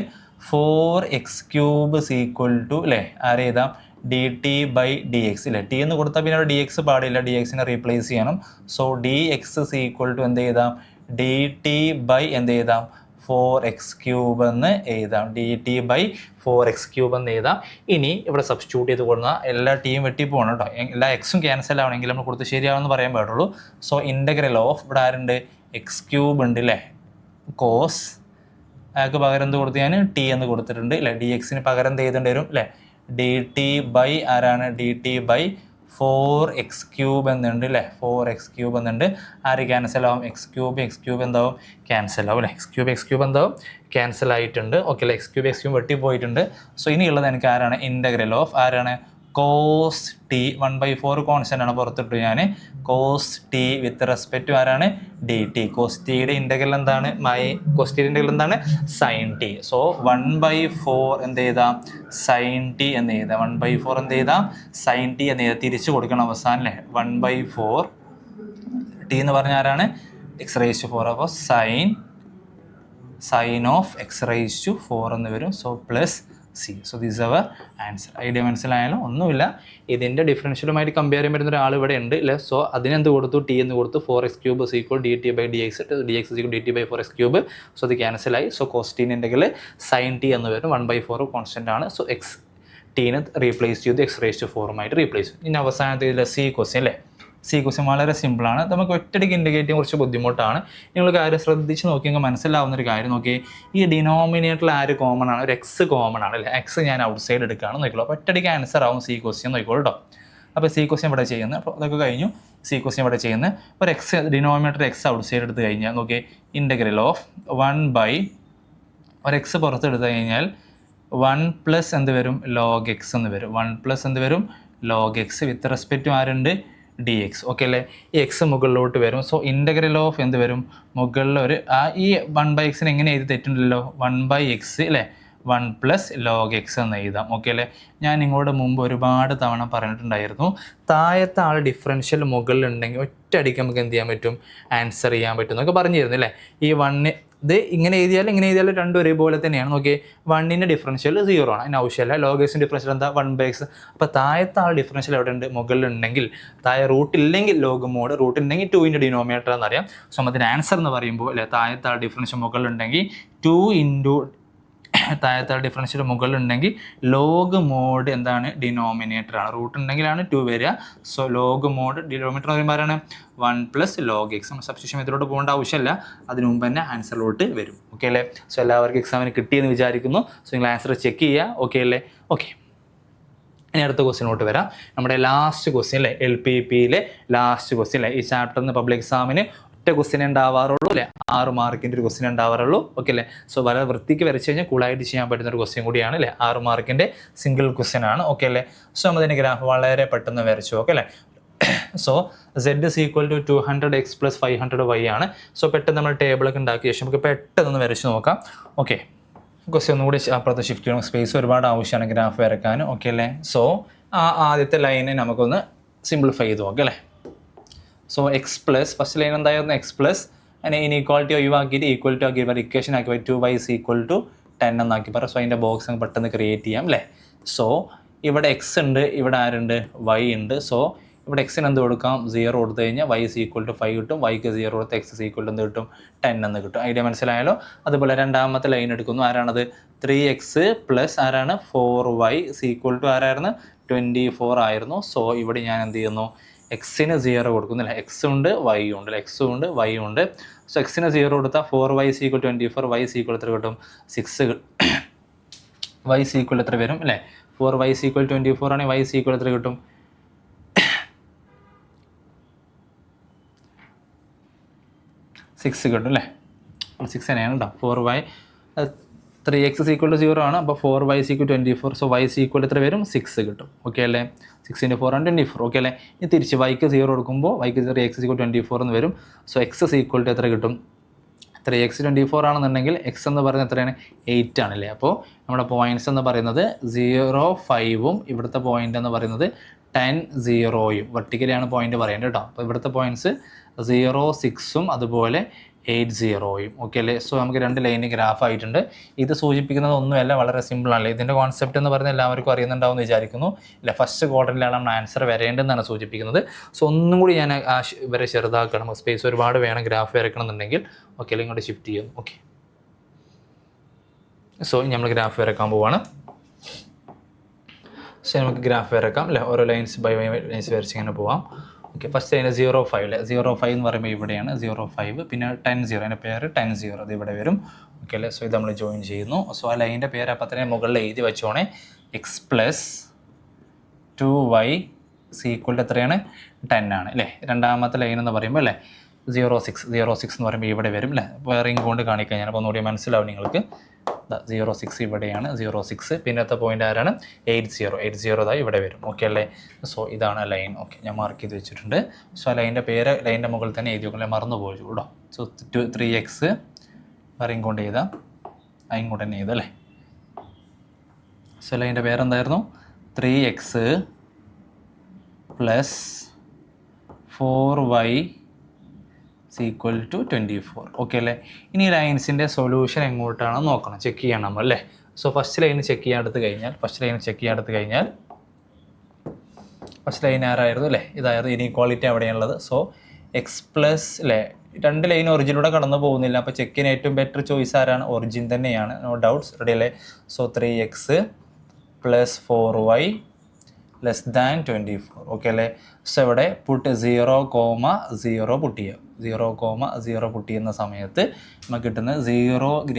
4x³ അല്ലേ ആരെ എഴുതാം dt/dx അല്ലേ. ടി എന്ന് കൊടുത്താൽ പിന്നെ dx പാടില്ല, dxനെ റീപ്ലേസ് ചെയ്യണം. സോ dx എന്ത് എഴുതാം dt/ എന്ത് എഴുതാം 4x³ എന്ന് എഴുതാം. dt/4x³ എന്ന് എഴുതാം. ഇനി ഇവിടെ സബ്സ്റ്റിറ്റ്യൂട്ട് ചെയ്ത് കൊടുത്താൽ എല്ലാ ടിയും വെട്ടി പോകണം കേട്ടോ. എല്ലാ എക്സും ക്യാൻസൽ ആവണമെങ്കിൽ നമ്മൾ കൊടുത്ത് ശരിയാവെന്ന് പറയാൻ പാടുള്ളൂ. സോ ഇൻ്റഗ്രൽ ഓഫ് ഇവിടെ ആരുണ്ട് x³ ഉണ്ട് അല്ലേ, കോസ് അയാൾക്ക് പകരം എന്ത് കൊടുത്ത് ഞാൻ ടി എന്ന് കൊടുത്തിട്ടുണ്ട് അല്ലേ. dxന് പകരം എന്ത് ചെയ്തേണ്ടി വരും അല്ലേ, dt/ ആരാണ് dt/4x³ എന്നുണ്ട് അല്ലേ. 4x³ എന്നുണ്ട്. ആര് ക്യാൻസൽ ആവും, x³ എന്താവും ക്യാൻസൽ ആവും അല്ലേ. x³ എന്താവും ക്യാൻസൽ ആയിട്ടുണ്ട്. ഓക്കെ അല്ലേ, x³ വെട്ടി പോയിട്ടുണ്ട്. സോ ഇനിയുള്ളത് എനിക്ക് ആരാണ് ഇൻ്റഗ്രൽ ഓഫ് ആരാണ് കോസ് ടി 1/4 കോൺസ്റ്റൻ്റ് ആണ് പുറത്തിട്ടു ഞാൻ. Cos t with respect to ആരാണ് dt. കോസ് ടിയുടെ ഇൻ്റഗ്രൽ എന്താണ് കോസ് ടിയുടെ ഇൻ്റഗ്രൽ എന്താണ് സൈൻ ടി. സോ 1/4 എന്ത് ചെയ്താം സൈൻ ടി എന്ന് എഴുതാം. 1/4 എന്ത് ചെയ്താം സൈൻ ടി എന്ന് എഴുതാം. തിരിച്ചു കൊടുക്കണം അവസാനം അല്ലേ. 1/4 ടി എന്ന് പറഞ്ഞ ആരാണ് x⁴. അപ്പോൾ സൈൻ ഓഫ് x⁴ എന്ന് വരും. So plus C. So this is our answer. Idea മനസ്സിലായാലും ഒന്നുമില്ല. ഇതിൻ്റെ ഡിഫറൻഷ്യലുമായിട്ട് കമ്പയർ ചെയ്യാൻ പറ്റുന്ന ഒരാൾ ഇവിടെ ഉണ്ട് അല്ലേ. സോ അതിനെന്ത് കൊടുത്തു ടി എന്ന് കൊടുത്തു 4x³ dt/dx dx dt/4x³. So ഇത് ക്യാൻസലായി. സോ കോസ്റ്റീൻ്റെ ഉണ്ടെങ്കിൽ സൈൻ ടി എന്ന് വരും. 1/4 കോൺസ്റ്റൻ്റ് ആണ്. സോ എക്സ് ടീനെ റീപ്ലേസ് ചെയ്തു x⁴ റീപ്ലേസ് ചെയ്തു. ഇനി അവസാനത്തെ ഇതിൽ സി ക്വസ്റ്റ്യൻ അല്ലേ. സി ക്വസ്റ്റ്യൻ വളരെ സിമ്പിളാണ്. നമുക്ക് ഒറ്റയ്ക്ക് ഇൻഡിക്കേറ്റ് ചെയ്യാൻ കുറച്ച് ബുദ്ധിമുട്ടാണ്. നിങ്ങൾ കാര്യം ശ്രദ്ധിച്ച് നോക്കിയെങ്കിൽ മനസ്സിലാവുന്നൊരു കാര്യം നോക്കി, ഈ ഡിനോമിനേറ്ററിൽ ആര് കോമൺ ആണ്, ഒരു എക്സ് കോമൺ ആണ് അല്ലേ. എക്സ് ഞാൻ ഔട്ട് സൈഡ് എടുക്കുകയാണ് നോക്കിക്കോളൂ. അപ്പോൾ ഒറ്റയ്ക്ക് ആൻസർ ആവും സി ക്വസ്റ്റ്യൻ നോക്കിക്കോളൂ കേട്ടോ. അപ്പോൾ സി ക്വസ്റ്റ്യൻ ഇവിടെ ചെയ്യുന്നത്, അപ്പോൾ അതൊക്കെ കഴിഞ്ഞു. സി ക്വസ്റ്റ്യൻ ഇവിടെ ചെയ്യുന്നത് ഒരു X denominator X out side എടുത്ത് കഴിഞ്ഞാൽ നോക്കി, ഇൻ്റഗ്രൽ ഓഫ് 1/ ഒരു എക്സ് പുറത്തെടുത്ത് കഴിഞ്ഞാൽ 1+ എന്ത് വരും log x എന്ന് വരും. 1+ എന്ത് വരും log x with respect to ആരുണ്ട് dx. ഓക്കെ അല്ലേ. ഈ എക്സ് മുകളിലോട്ട് വരും. സോ ഇൻ്റഗ്രൽ ഓഫ് എന്ത് വരും മുകളിൽ ഒരു ഈ 1/x എങ്ങനെ എഴുതി തെറ്റുണ്ടല്ലോ, 1/x അല്ലേ 1+ log x എന്ന് എഴുതാം. ഓക്കെ അല്ലേ. ഞാൻ നിങ്ങളോട് മുമ്പ് ഒരുപാട് തവണ പറഞ്ഞിട്ടുണ്ടായിരുന്നു, താഴത്തെ ആൾ ഡിഫറൻഷ്യൽ മുകളിലുണ്ടെങ്കിൽ ഒറ്റയടിക്ക് നമുക്ക് എന്ത് ചെയ്യാൻ പറ്റും ആൻസർ ചെയ്യാൻ പറ്റും എന്നൊക്കെ പറഞ്ഞിരുന്നു അല്ലേ. ഈ 1 ഇത് ഇങ്ങനെ എഴുതിയാലും രണ്ടും ഒരേപോലെ തന്നെയാണ്. നോക്കിയേ 1ൻ്റെ ഡിഫറൻഷ്യൽ 0 ആണ്, അതിന് ആവശ്യമില്ല. log x ഡിഫറൻഷ്യൽ എന്താ 1/x. അപ്പോൾ താഴത്തെ ആൾ ഡിഫറൻഷ്യൽ എവിടെ ഉണ്ട് മുകളിലുണ്ടെങ്കിൽ, താഴെ റൂട്ട് ഇല്ലെങ്കിൽ ലോഗ് മോഡ്, റൂട്ട് ഉണ്ടെങ്കിൽ 2ൻ്റെ ഡിനോമിനേറ്റർ എന്നറിയാം. സോ അതിന് ആൻസർ എന്ന് പറയുമ്പോൾ അല്ലേ താഴത്തെ ആൾ ഡിഫറൻഷ്യൽ മുകളിലുണ്ടെങ്കിൽ 2 ഇൻറ്റു താഴത്തെ ഡിഫറൻഷ്യൽ മുകളിലുണ്ടെങ്കിൽ ലോഗ് മോഡ് എന്താണ് ഡിനോമിനേറ്റർ ആണ്. റൂട്ട് ഉണ്ടെങ്കിലാണ് 2 വരിക. സോ ലോഗ് മോഡ് ഡിനോമിനേറ്റർ എന്ന് പറയുമ്പോൾ ആരാണ് 1+ log x. സബ്സ്റ്റിറ്റ്യൂഷൻ മെത്തേഡിലോട്ട് പോകേണ്ട ആവശ്യമില്ല, അതിന് മുമ്പ് തന്നെ ആൻസറിലോട്ട് വരും. ഓക്കെ അല്ലേ. സോ എല്ലാവർക്കും എക്സാമിന് കിട്ടിയെന്ന് വിചാരിക്കുന്നു. സോ നിങ്ങൾ ആൻസർ ചെക്ക് ചെയ്യുക. ഓക്കെ അല്ലേ. ഓക്കെ, ഇനി അടുത്ത ക്വസ്റ്റ്യനോട്ട് വരാം. നമ്മുടെ ലാസ്റ്റ് ക്വസ്റ്റ്യൻ അല്ലേ, LPPയിലെ ലാസ്റ്റ് ക്വസ്റ്റ്യൻ അല്ലേ. ഈ ചാപ്റ്ററിന് പബ്ലിക് എക്സാമിന് ഒറ്റ ക്വസ്റ്റ്യൻ ഉണ്ടാവാറുള്ളൂ അല്ലേ, 6 മാർക്കിൻ്റെ ഒരു ക്വസ്റ്റ്യൻ ഉണ്ടാവാറുള്ളൂ. ഓക്കെ അല്ലേ. സോ വളരെ വൃത്തിക്ക് വരച്ച് കഴിഞ്ഞാൽ കൂളായിട്ട് ചെയ്യാൻ പറ്റുന്ന ഒരു ക്വസ്റ്റ്യൻ കൂടിയാണ് അല്ലേ. 6 മാർക്കിൻ്റെ സിംഗിൾ ക്വസ്റ്റ്യൻ ആണ്. ഓക്കെ അല്ലേ. സോ നമ്മതിൻ്റെ ഗ്രാഫ് വളരെ പെട്ടെന്ന് വരച്ചു. ഓക്കെ അല്ലേ. സോ z = 200x + 500y ആണ്. സോ പെട്ടെന്ന് നമ്മൾ ടേബിളൊക്കെ ഉണ്ടാക്കിയ ശേഷം നമുക്ക് പെട്ടെന്ന് വരച്ച് നോക്കാം. ഓക്കെ, ക്വസ്റ്റ്യൻ ഒന്നുകൂടി അപ്പുറത്ത് ഷിഫ്റ്റ് ചെയ്യണം, സ്പേസ് ഒരുപാട് ആവശ്യമാണ് ഗ്രാഫ് വരക്കാൻ. ഓക്കെ അല്ലേ. സോ ആദ്യത്തെ ലൈനെ നമുക്കൊന്ന് സിംപ്ലിഫൈ ചെയ്ത് നോക്കാം അല്ലേ. സോ x+, ഫസ്റ്റ് ലൈൻ എന്തായിരുന്നു x+ അതിനെ ഇനീക്വാളിറ്റി ഒഴിവാക്കിയിട്ട് ഈക്വലിറ്റി ആക്കി പറയും, ഇക്വേഷൻ ആക്കി പറയും 2y = 10 എന്നാക്കി പറയും. സോ അതിൻ്റെ ബോക്സ് അങ്ങ് പെട്ടെന്ന് ക്രിയേറ്റ് ചെയ്യാം അല്ലേ. സോ ഇവിടെ എക്സ് ഉണ്ട്, ഇവിടെ ആരുണ്ട്, വൈ ഉണ്ട്. സോ ഇവിടെ എക്സിന് എന്ത് കൊടുക്കാം, 0 കൊടുത്തു കഴിഞ്ഞാൽ y = 5 കിട്ടും, വൈക്ക് 0 കൊടുത്ത് x = എന്ത് കിട്ടും, 10 എന്ന് കിട്ടും. ഐഡിയ മനസ്സിലായാലോ. അതുപോലെ രണ്ടാമത്തെ ലൈൻ എടുക്കുന്നു, ആരാണത്, 3x പ്ലസ് ആരാണ് 4y = ആരായിരുന്നു, 24 ആയിരുന്നു. സോ ഇവിടെ ഞാൻ എന്ത് ചെയ്യുന്നു, എക്സിന് 0 കൊടുക്കുന്നില്ല, എക്സ് ഉണ്ട് വൈ ഉണ്ട്, എക്സും ഉണ്ട് വൈ ഉണ്ട്. സോ എക്സിന് 0 കൊടുത്താൽ 4y = 24, y = എത്ര കിട്ടും, 6 y = എത്ര വരും അല്ലേ, 4y = 24 ആണെങ്കിൽ y = എത്ര കിട്ടും, 6 കിട്ടും അല്ലേ. 6 തന്നെയാണ് കേട്ടോ. 4y 3x = 0 ആണ്, അപ്പോൾ 4y = 24. സോ y = എത്ര വരും, 6 കിട്ടും. ഓക്കെ അല്ലേ, 6 × 4 ആണ് 24. ഓക്കെ അല്ലേ. ഇനി തിരിച്ച് yക്ക് 0 കൊടുക്കുമ്പോൾ y = 3x = 24 എന്ന് വരും. സോ x = എത്ര കിട്ടും, 3x 24 ആണെന്നുണ്ടെങ്കിൽ x എന്ന് പറയുന്നത് എത്രയാണ്, 8 ആണല്ലേ. അപ്പോൾ നമ്മുടെ പോയിൻറ്റ്സ് എന്ന് പറയുന്നത് 0, 5ഉം ഇവിടുത്തെ പോയിൻ്റ് എന്ന് പറയുന്നത് 10, 0യും വെർട്ടിക്കലിയാണ് പോയിൻ്റ് പറയേണ്ടത് കേട്ടോ. അപ്പോൾ ഇവിടുത്തെ പോയിൻറ്റ്സ് 0, 6ഉം അതുപോലെ 8, 0യും. ഓക്കെ അല്ലേ. സോ നമുക്ക് 2 ലൈന് ഗ്രാഫ് ആയിട്ടുണ്ട്. ഇത് സൂചിപ്പിക്കുന്നത് ഒന്നുമല്ല, വളരെ സിമ്പിളാണല്ലേ. ഇതിൻ്റെ കോൺസെപ്റ്റ് എന്ന് പറയുന്നത് എല്ലാവർക്കും അറിയുന്നുണ്ടാവും എന്ന് വിചാരിക്കുന്നു. ഇല്ല, ഫസ്റ്റ് ക്വാർട്ടറിലാണ് നമ്മൾ ആൻസർ വരേണ്ടതെന്നാണ് സൂചിപ്പിക്കുന്നത്. സോ ഒന്നും കൂടി ഞാൻ ഇവരെ ചെറുതാക്കണം, സ്പേസ് ഒരുപാട് വേണം ഗ്രാഫ് വരയ്ക്കണം എന്നുണ്ടെങ്കിൽ. ഓക്കെ അല്ലേ, ഇങ്ങോട്ട് ഷിഫ്റ്റ് ചെയ്യും. ഓക്കെ, സോ നമ്മൾ ഗ്രാഫ് വരയ്ക്കാൻ പോവാണ്. സോ നമുക്ക് ഗ്രാഫ് വരക്കാം അല്ലേ, ഓരോ ലൈൻസ് ബൈ ലൈൻസ് വരച്ച് ഇങ്ങനെ പോവാം. ഓക്കെ, ഫസ്റ്റ് അതിന് 0, 5 അല്ലേ. 0, 5 എന്ന് പറയുമ്പോൾ ഇവിടെയാണ് 0, 5. പിന്നെ 10, 0, അതിൻ്റെ പേര് 10, 0 അത് ഇവിടെ വരും. ഓക്കെ അല്ലേ. സോ ഇത് നമ്മൾ ജോയിൻ ചെയ്യുന്നു. സോ ആ ലൈനിൻ്റെ പേര് അപ്പം തന്നെ മുകളിൽ എഴുതി വെച്ചോണേ, x + 2y = എത്രയാണ്, 10 ആണ് അല്ലേ. രണ്ടാമത്തെ ലൈൻ എന്ന് പറയുമ്പോൾ അല്ലേ 0, 6 എന്ന് പറയുമ്പോൾ ഇവിടെ വരും അല്ലേ. വേറിങ് കൊണ്ട് കാണിക്കാൻ ഞാൻ അപ്പോൾ ഒന്നുകൂടി മനസ്സിലാവും നിങ്ങൾക്ക്. 0, 6 ഇവിടെയാണ് 0, 6. പിന്നത്തെ പോയിൻ്റ് ആരാണ്, 8, 0 ഇവിടെ വരും. ഓക്കെ അല്ലേ. സോ ഇതാണ് ലൈൻ. ഓക്കെ, ഞാൻ മാർക്ക് ചെയ്ത് വെച്ചിട്ടുണ്ട്. സോ ആ ലൈനിൻ്റെ പേര് ലൈനിൻ്റെ മുകളിൽ തന്നെ എഴുതി വെക്കണം, മറന്നു പോയി കേട്ടോ. സോ 3x വേറിങ് കൊണ്ട് എഴുതാം, അതിന് കൊണ്ട് തന്നെ എഴുതാം അല്ലേ. സോ ലൈനിൻ്റെ പേരെന്തായിരുന്നു, 3x + 4y = 24. ഓക്കെ അല്ലേ. ഇനി ലൈൻസിൻ്റെ സൊല്യൂഷൻ എങ്ങോട്ടാണെന്ന് നോക്കണം, ചെക്ക് ചെയ്യണം നമ്മൾ അല്ലേ. സോ ഫസ്റ്റ് ലൈൻ ചെക്ക് ചെയ്യാൻ എടുത്ത് കഴിഞ്ഞാൽ ഫസ്റ്റ് ലൈൻ ആരായിരുന്നു അല്ലേ, ഇതായിരുന്നു ഇനീക്വാളിറ്റി അവിടെയുള്ളത്. സോ x+ അല്ലേ, 2 ലൈൻ ഒറിജിനിലൂടെ കടന്നു പോകുന്നില്ല. അപ്പോൾ ചെക്കിന് ഏറ്റവും ബെറ്റർ ചോയ്സ് ആരാണ്, ഒറിജിൻ തന്നെയാണ്, നോ ഡൗട്ട്സ്. റെഡി അല്ലേ. So 3x + 4y < 24. ഓക്കെ അല്ലേ. സോ ഇവിടെ പുട്ട് 0, 0 പുട്ട് ചെയ്യാം. 0, പുട്ട് ചെയ്യുന്ന സമയത്ത് നമുക്ക് കിട്ടുന്നത് 0 >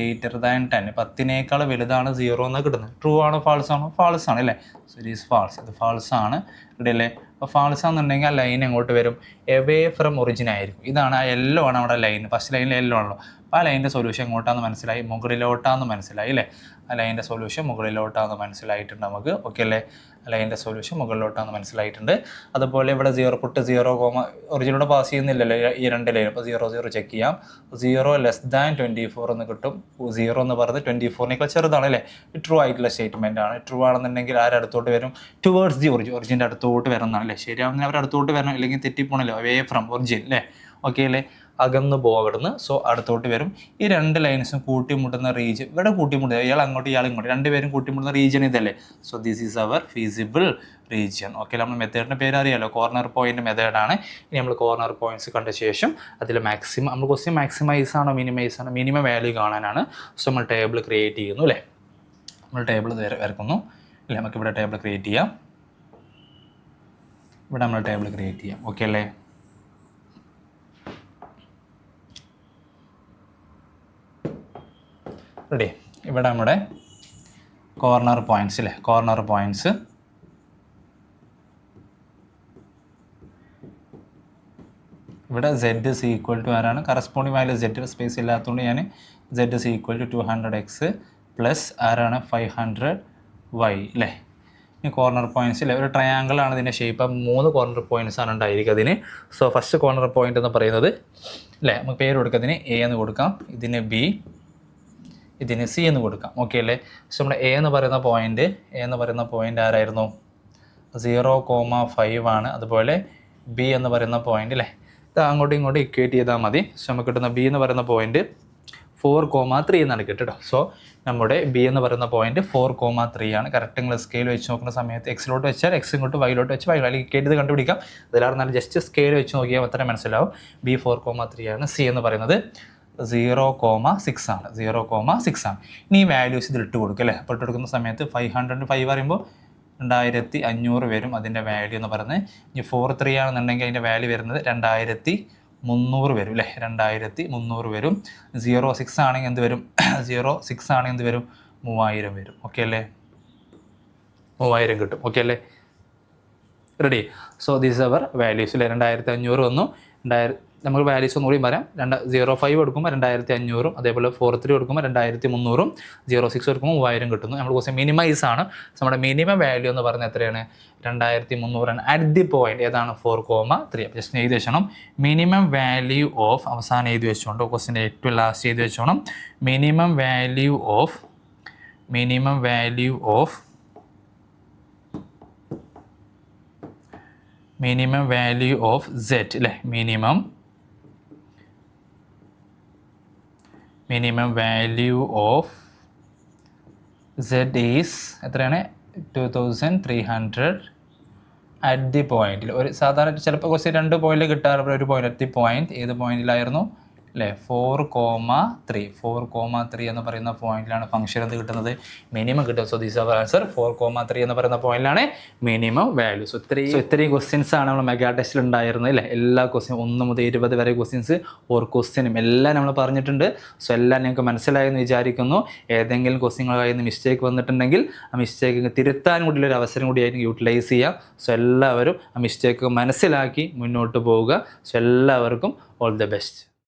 10, 10നേക്കാൾ വലുതാണ് 0 എന്ന് കിട്ടുന്നത്. ട്രൂ ആണോ ഫാൾസ് ആണോ, ഫാൾസ് ആണ് അല്ലേ. സോ ഇറ്റ് ഈസ് ഫാൾസ്, ഇത് ഫാൾസ് ആണ്. റെഡി അല്ലേ. അപ്പോൾ ഫാൾസ് ആണെന്നുണ്ടെങ്കിൽ ആ ലൈൻ എങ്ങോട്ട് വരും, എവേ ഫ്രം ഒറിജിൻ ആയിരിക്കും. ഇതാണ് ആ യെല്ലോ ആണ് നമ്മുടെ ലൈൻ, ഫസ്റ്റ് ലൈനിൽ യെല്ലോ ആണല്ലോ. അപ്പോൾ ആ ലൈനിൻ്റെ സൊല്യൂഷൻ എങ്ങോട്ടാണെന്ന് മനസ്സിലായി, മുകളിലോട്ടാണെന്ന് മനസ്സിലായി അല്ലേ. ആ ലൈനിൻ്റെ സൊല്യൂഷൻ മുകളിലോട്ടാണെന്ന് മനസ്സിലായിട്ടുണ്ട് നമുക്ക്. ഓക്കെ അല്ലേ. ലൈനിൻ്റെ സൊല്യൂഷൻ മുകളിലോട്ടാണെന്ന് മനസ്സിലായിട്ടുണ്ട്. അതുപോലെ ഇവിടെ 0 പുട്ട് 0, ഒറിജിനിലൂടെ പാസ് ചെയ്യുന്നില്ലല്ലോ ഈ 2 ലൈൻ. അപ്പോൾ 0 ചെക്ക് ചെയ്യാം. 0 < 24 എന്ന് കിട്ടും. 0 എന്ന് പറയുന്നത് 24നേക്കാൾ ചെറുതാണ് അല്ലേ. ട്രൂ ആയിട്ടുള്ള സ്റ്റേറ്റ്മെൻ്റ് ആണ്. ട്രൂ ആണെന്നുണ്ടെങ്കിൽ ആരടുത്തോട്ട് വരും, ടുവേർഡ്സ് ദി ഒറിജിൻ്റെ അടുത്തോട്ട് വരുന്നതാണ് അല്ലേ. ശരിയാവുന്ന അവർ അടുത്തോട്ട് വരണം, അല്ലെങ്കിൽ തെറ്റിപ്പോണല്ലോ, അവേ ഫ്രം ഒറിജിൻ അല്ലേ. ഓക്കെ അല്ലേ. അകന്ന് പോകടുന്ന്. സോ അടുത്തോട്ട് വരും. ഈ 2 ലൈൻസും കൂട്ടിമുട്ടുന്ന റീജിയൻ, ഇവിടെ കൂട്ടിമുട്ടുക, ഇയാൾ അങ്ങോട്ട് ഇയാൾ ഇങ്ങോട്ട്, 2 പേരും കൂട്ടിമുട്ടുന്ന റീജിയൻ ഇതല്ലേ. So this is our feasible region. Okay, നമ്മൾ മെത്തേഡിൻ്റെ പേര് അറിയാമല്ലോ, കോർണർ പോയിൻ്റ് മെത്തേഡാണ്. ഇനി നമ്മൾ കോർണർ പോയിൻറ്റ്സ് കണ്ട ശേഷം അതിൽ മാക്സിമം, നമ്മൾ ക്വസ്റ്റ്യൻ മാക്സിമൈസ് ആണോ മിനിമൈസ് ആണോ, മിനിമം വാല്യൂ കാണാനാണ്. സോ നമ്മൾ ടേബിൾ ക്രിയേറ്റ് ചെയ്യുന്നു അല്ലേ. നമ്മൾ ടേബിൾ വരക്കുന്നു അല്ലേ. നമുക്കിവിടെ ടേബിൾ ക്രിയേറ്റ് ചെയ്യാം. ഇവിടെ നമ്മൾ ടേബിൾ ക്രിയേറ്റ് ചെയ്യാം. ഓക്കെ അല്ലേ. റെഡി. ഇവിടെ നമ്മുടെ കോർണർ പോയിൻറ്റ്സ് അല്ലേ, കോർണർ പോയിൻറ്റ്സ് ഇവിടെ z = ആരാണ്, കറസ്പോണ്ടിങ് വാല്യൂ z, സ്പേസ് ഇല്ലാത്തതുകൊണ്ട് ഞാൻ z = 200x + ആരാണ് 500y അല്ലേ. ഈ കോർണർ പോയിൻറ്റ്സ് അല്ലേ, ഒരു ട്രയാങ്കിൾ ആണ് ഇതിൻ്റെ ഷേപ്പ്. 3 കോർണർ പോയിൻറ്റ്സ് ആണ് ഉണ്ടായിരിക്കും അതിന്. സോ ഫസ്റ്റ് കോർണർ പോയിൻ്റ് എന്ന് പറയുന്നത് അല്ലേ, നമുക്ക് പേര് കൊടുക്കാം, ഇതിന് A എന്ന് കൊടുക്കാം, ഇതിന് B, ഇതിന് C എന്ന് കൊടുക്കാം. ഓക്കെ അല്ലേ. സോ നമ്മുടെ A എന്ന് പറയുന്ന പോയിൻ്റ് ആരായിരുന്നു, 0, 5 ആണ്. അതുപോലെ B എന്ന് പറയുന്ന പോയിൻ്റ് അല്ലേ അങ്ങോട്ടും ഇങ്ങോട്ടും ഇക്വേറ്റ് ചെയ്താൽ മതി. സോ നമുക്ക് കിട്ടുന്ന ബി എന്ന് പറയുന്ന പോയിന്റ് 4,3 എന്നാണ് കിട്ടുക. സോ നമ്മുടെ ബി എന്ന് പറയുന്ന പോയിന്റ് 4,3 ആണ്. കറക്റ്റ് നിങ്ങൾ സ്കെയിൽ വെച്ച് നോക്കുന്ന സമയത്ത് എക്സിലോട്ട് വെച്ചാൽ എക്സ് ഇങ്ങോട്ട് വൈയിലോട്ട് വെച്ച് വൈ അല്ലെങ്കിൽ ഇക്വേറ്റ് ചെയ്ത് കണ്ടുപിടിക്കാം. അതിലാണ് നല്ല ജസ്റ്റ് സ്കെയിൽ വെച്ച് നോക്കിയാൽ അത്രയും മനസ്സിലാവും. ബി 4,3 ആണ്. സി എന്ന് പറയുന്നത് 0,6 ആണ്. 0,6 ആണ്. ഇനി ഈ വാല്യൂസ് ഇതിൽ ഇട്ട് കൊടുക്കുക അല്ലേ. അപ്പോൾ ഇട്ട് കൊടുക്കുന്ന സമയത്ത് 505 പറയുമ്പോൾ 2,500 വരും അതിൻ്റെ വാല്യൂ എന്ന് പറയുന്നത്. ഇനി 4,3 ആണെന്നുണ്ടെങ്കിൽ അതിൻ്റെ വാല്യൂ വരുന്നത് 2,300 വരും അല്ലേ. 2,300 വരും. 0,6 ആണെങ്കിൽ എന്ത് വരും? 0,6 ആണെങ്കിൽ എന്ത് വരും? 3,000 വരും. ഓക്കെ അല്ലേ? 3,000 കിട്ടും. ഓക്കെ അല്ലേ? Ready. So this our values അല്ലേ. 2,500 വന്നു. നമുക്ക് വാല്യൂസ് ഒന്നുകൂടി പറയാം. 0,5 കൊടുക്കുമ്പോൾ 2,500, അതേപോലെ 4,3 കൊടുക്കുമ്പോൾ 2,300, 0,6 കൊടുക്കുമ്പോൾ 3,000 കിട്ടുന്നു. നമ്മൾ കുറച്ച് മിനിമൈസ് ആണ്. നമ്മുടെ മിനിമം വാല്യൂ എന്ന് പറയുന്നത് എത്രയാണ്? 2,300 അറ്റ് ദി പോയിന്റ് ഏതാണ്? 4,3. ജസ്റ്റ് എഴുതി വെച്ചോണം. മിനിമം വാല്യൂ ഓഫ് അവസാനം എഴുതി വെച്ചോണ്ട് ക്വസ്റ്റിൻ്റെ ഏറ്റവും ലാസ്റ്റ് എഴുതി വെച്ചോണം. മിനിമം വാല്യൂ ഓഫ് z അല്ലേ. Minimum value of z is എത്രയാണ്? 2,300 അറ്റ് ദി പോയിന്റിൽ. ഒരു സാധാരണ ചിലപ്പോൾ കുറച്ച് 2 പോയിന്റിൽ കിട്ടാറുണ്ട്. ഒരു പോയിന്റ് അറ്റ് ദി പോയിന്റ് ഏത് പോയിന്റിലായിരുന്നു അല്ലേ? 4,3 എന്ന് പറയുന്ന പോയിന്റിലാണ് ഫംഗ്ഷൻ എന്ത് കിട്ടുന്നത്? മിനിമം കിട്ടും. So this our answer. 4,3 എന്ന് പറയുന്ന പോയിന്റിലാണ് മിനിമം വാല്യൂ. സോ ഇത്രയും ക്വസ്റ്റ്യൻസ് ആണ് നമ്മൾ മെഗാ ടെസ്റ്റിൽ ഉണ്ടായിരുന്നത് അല്ലേ. എല്ലാ ക്വസ്റ്റ്യൻ 1 മുതൽ 20 വരെ ക്വസ്റ്റ്യൻസ് ഓർ ക്വസ്റ്റ്യനും എല്ലാം നമ്മൾ പറഞ്ഞിട്ടുണ്ട്. സോ എല്ലാം നിങ്ങൾക്ക് മനസ്സിലായെന്ന് വിചാരിക്കുന്നു. ഏതെങ്കിലും ക്വസ്റ്റ്യനുകളുടെ കയ്യിൽ നിന്ന് മിസ്റ്റേക്ക് വന്നിട്ടുണ്ടെങ്കിൽ ആ മിസ്റ്റേക്ക് തിരുത്താൻ കൂടിയുള്ള ഒരു അവസരം കൂടിയായിരിക്കും യൂട്ടിലൈസ് ചെയ്യാം. സോ എല്ലാവരും ആ മിസ്റ്റേക്ക് മനസ്സിലാക്കി മുന്നോട്ട് പോവുക. സോ എല്ലാവർക്കും ഓൾ ദ ബെസ്റ്റ്.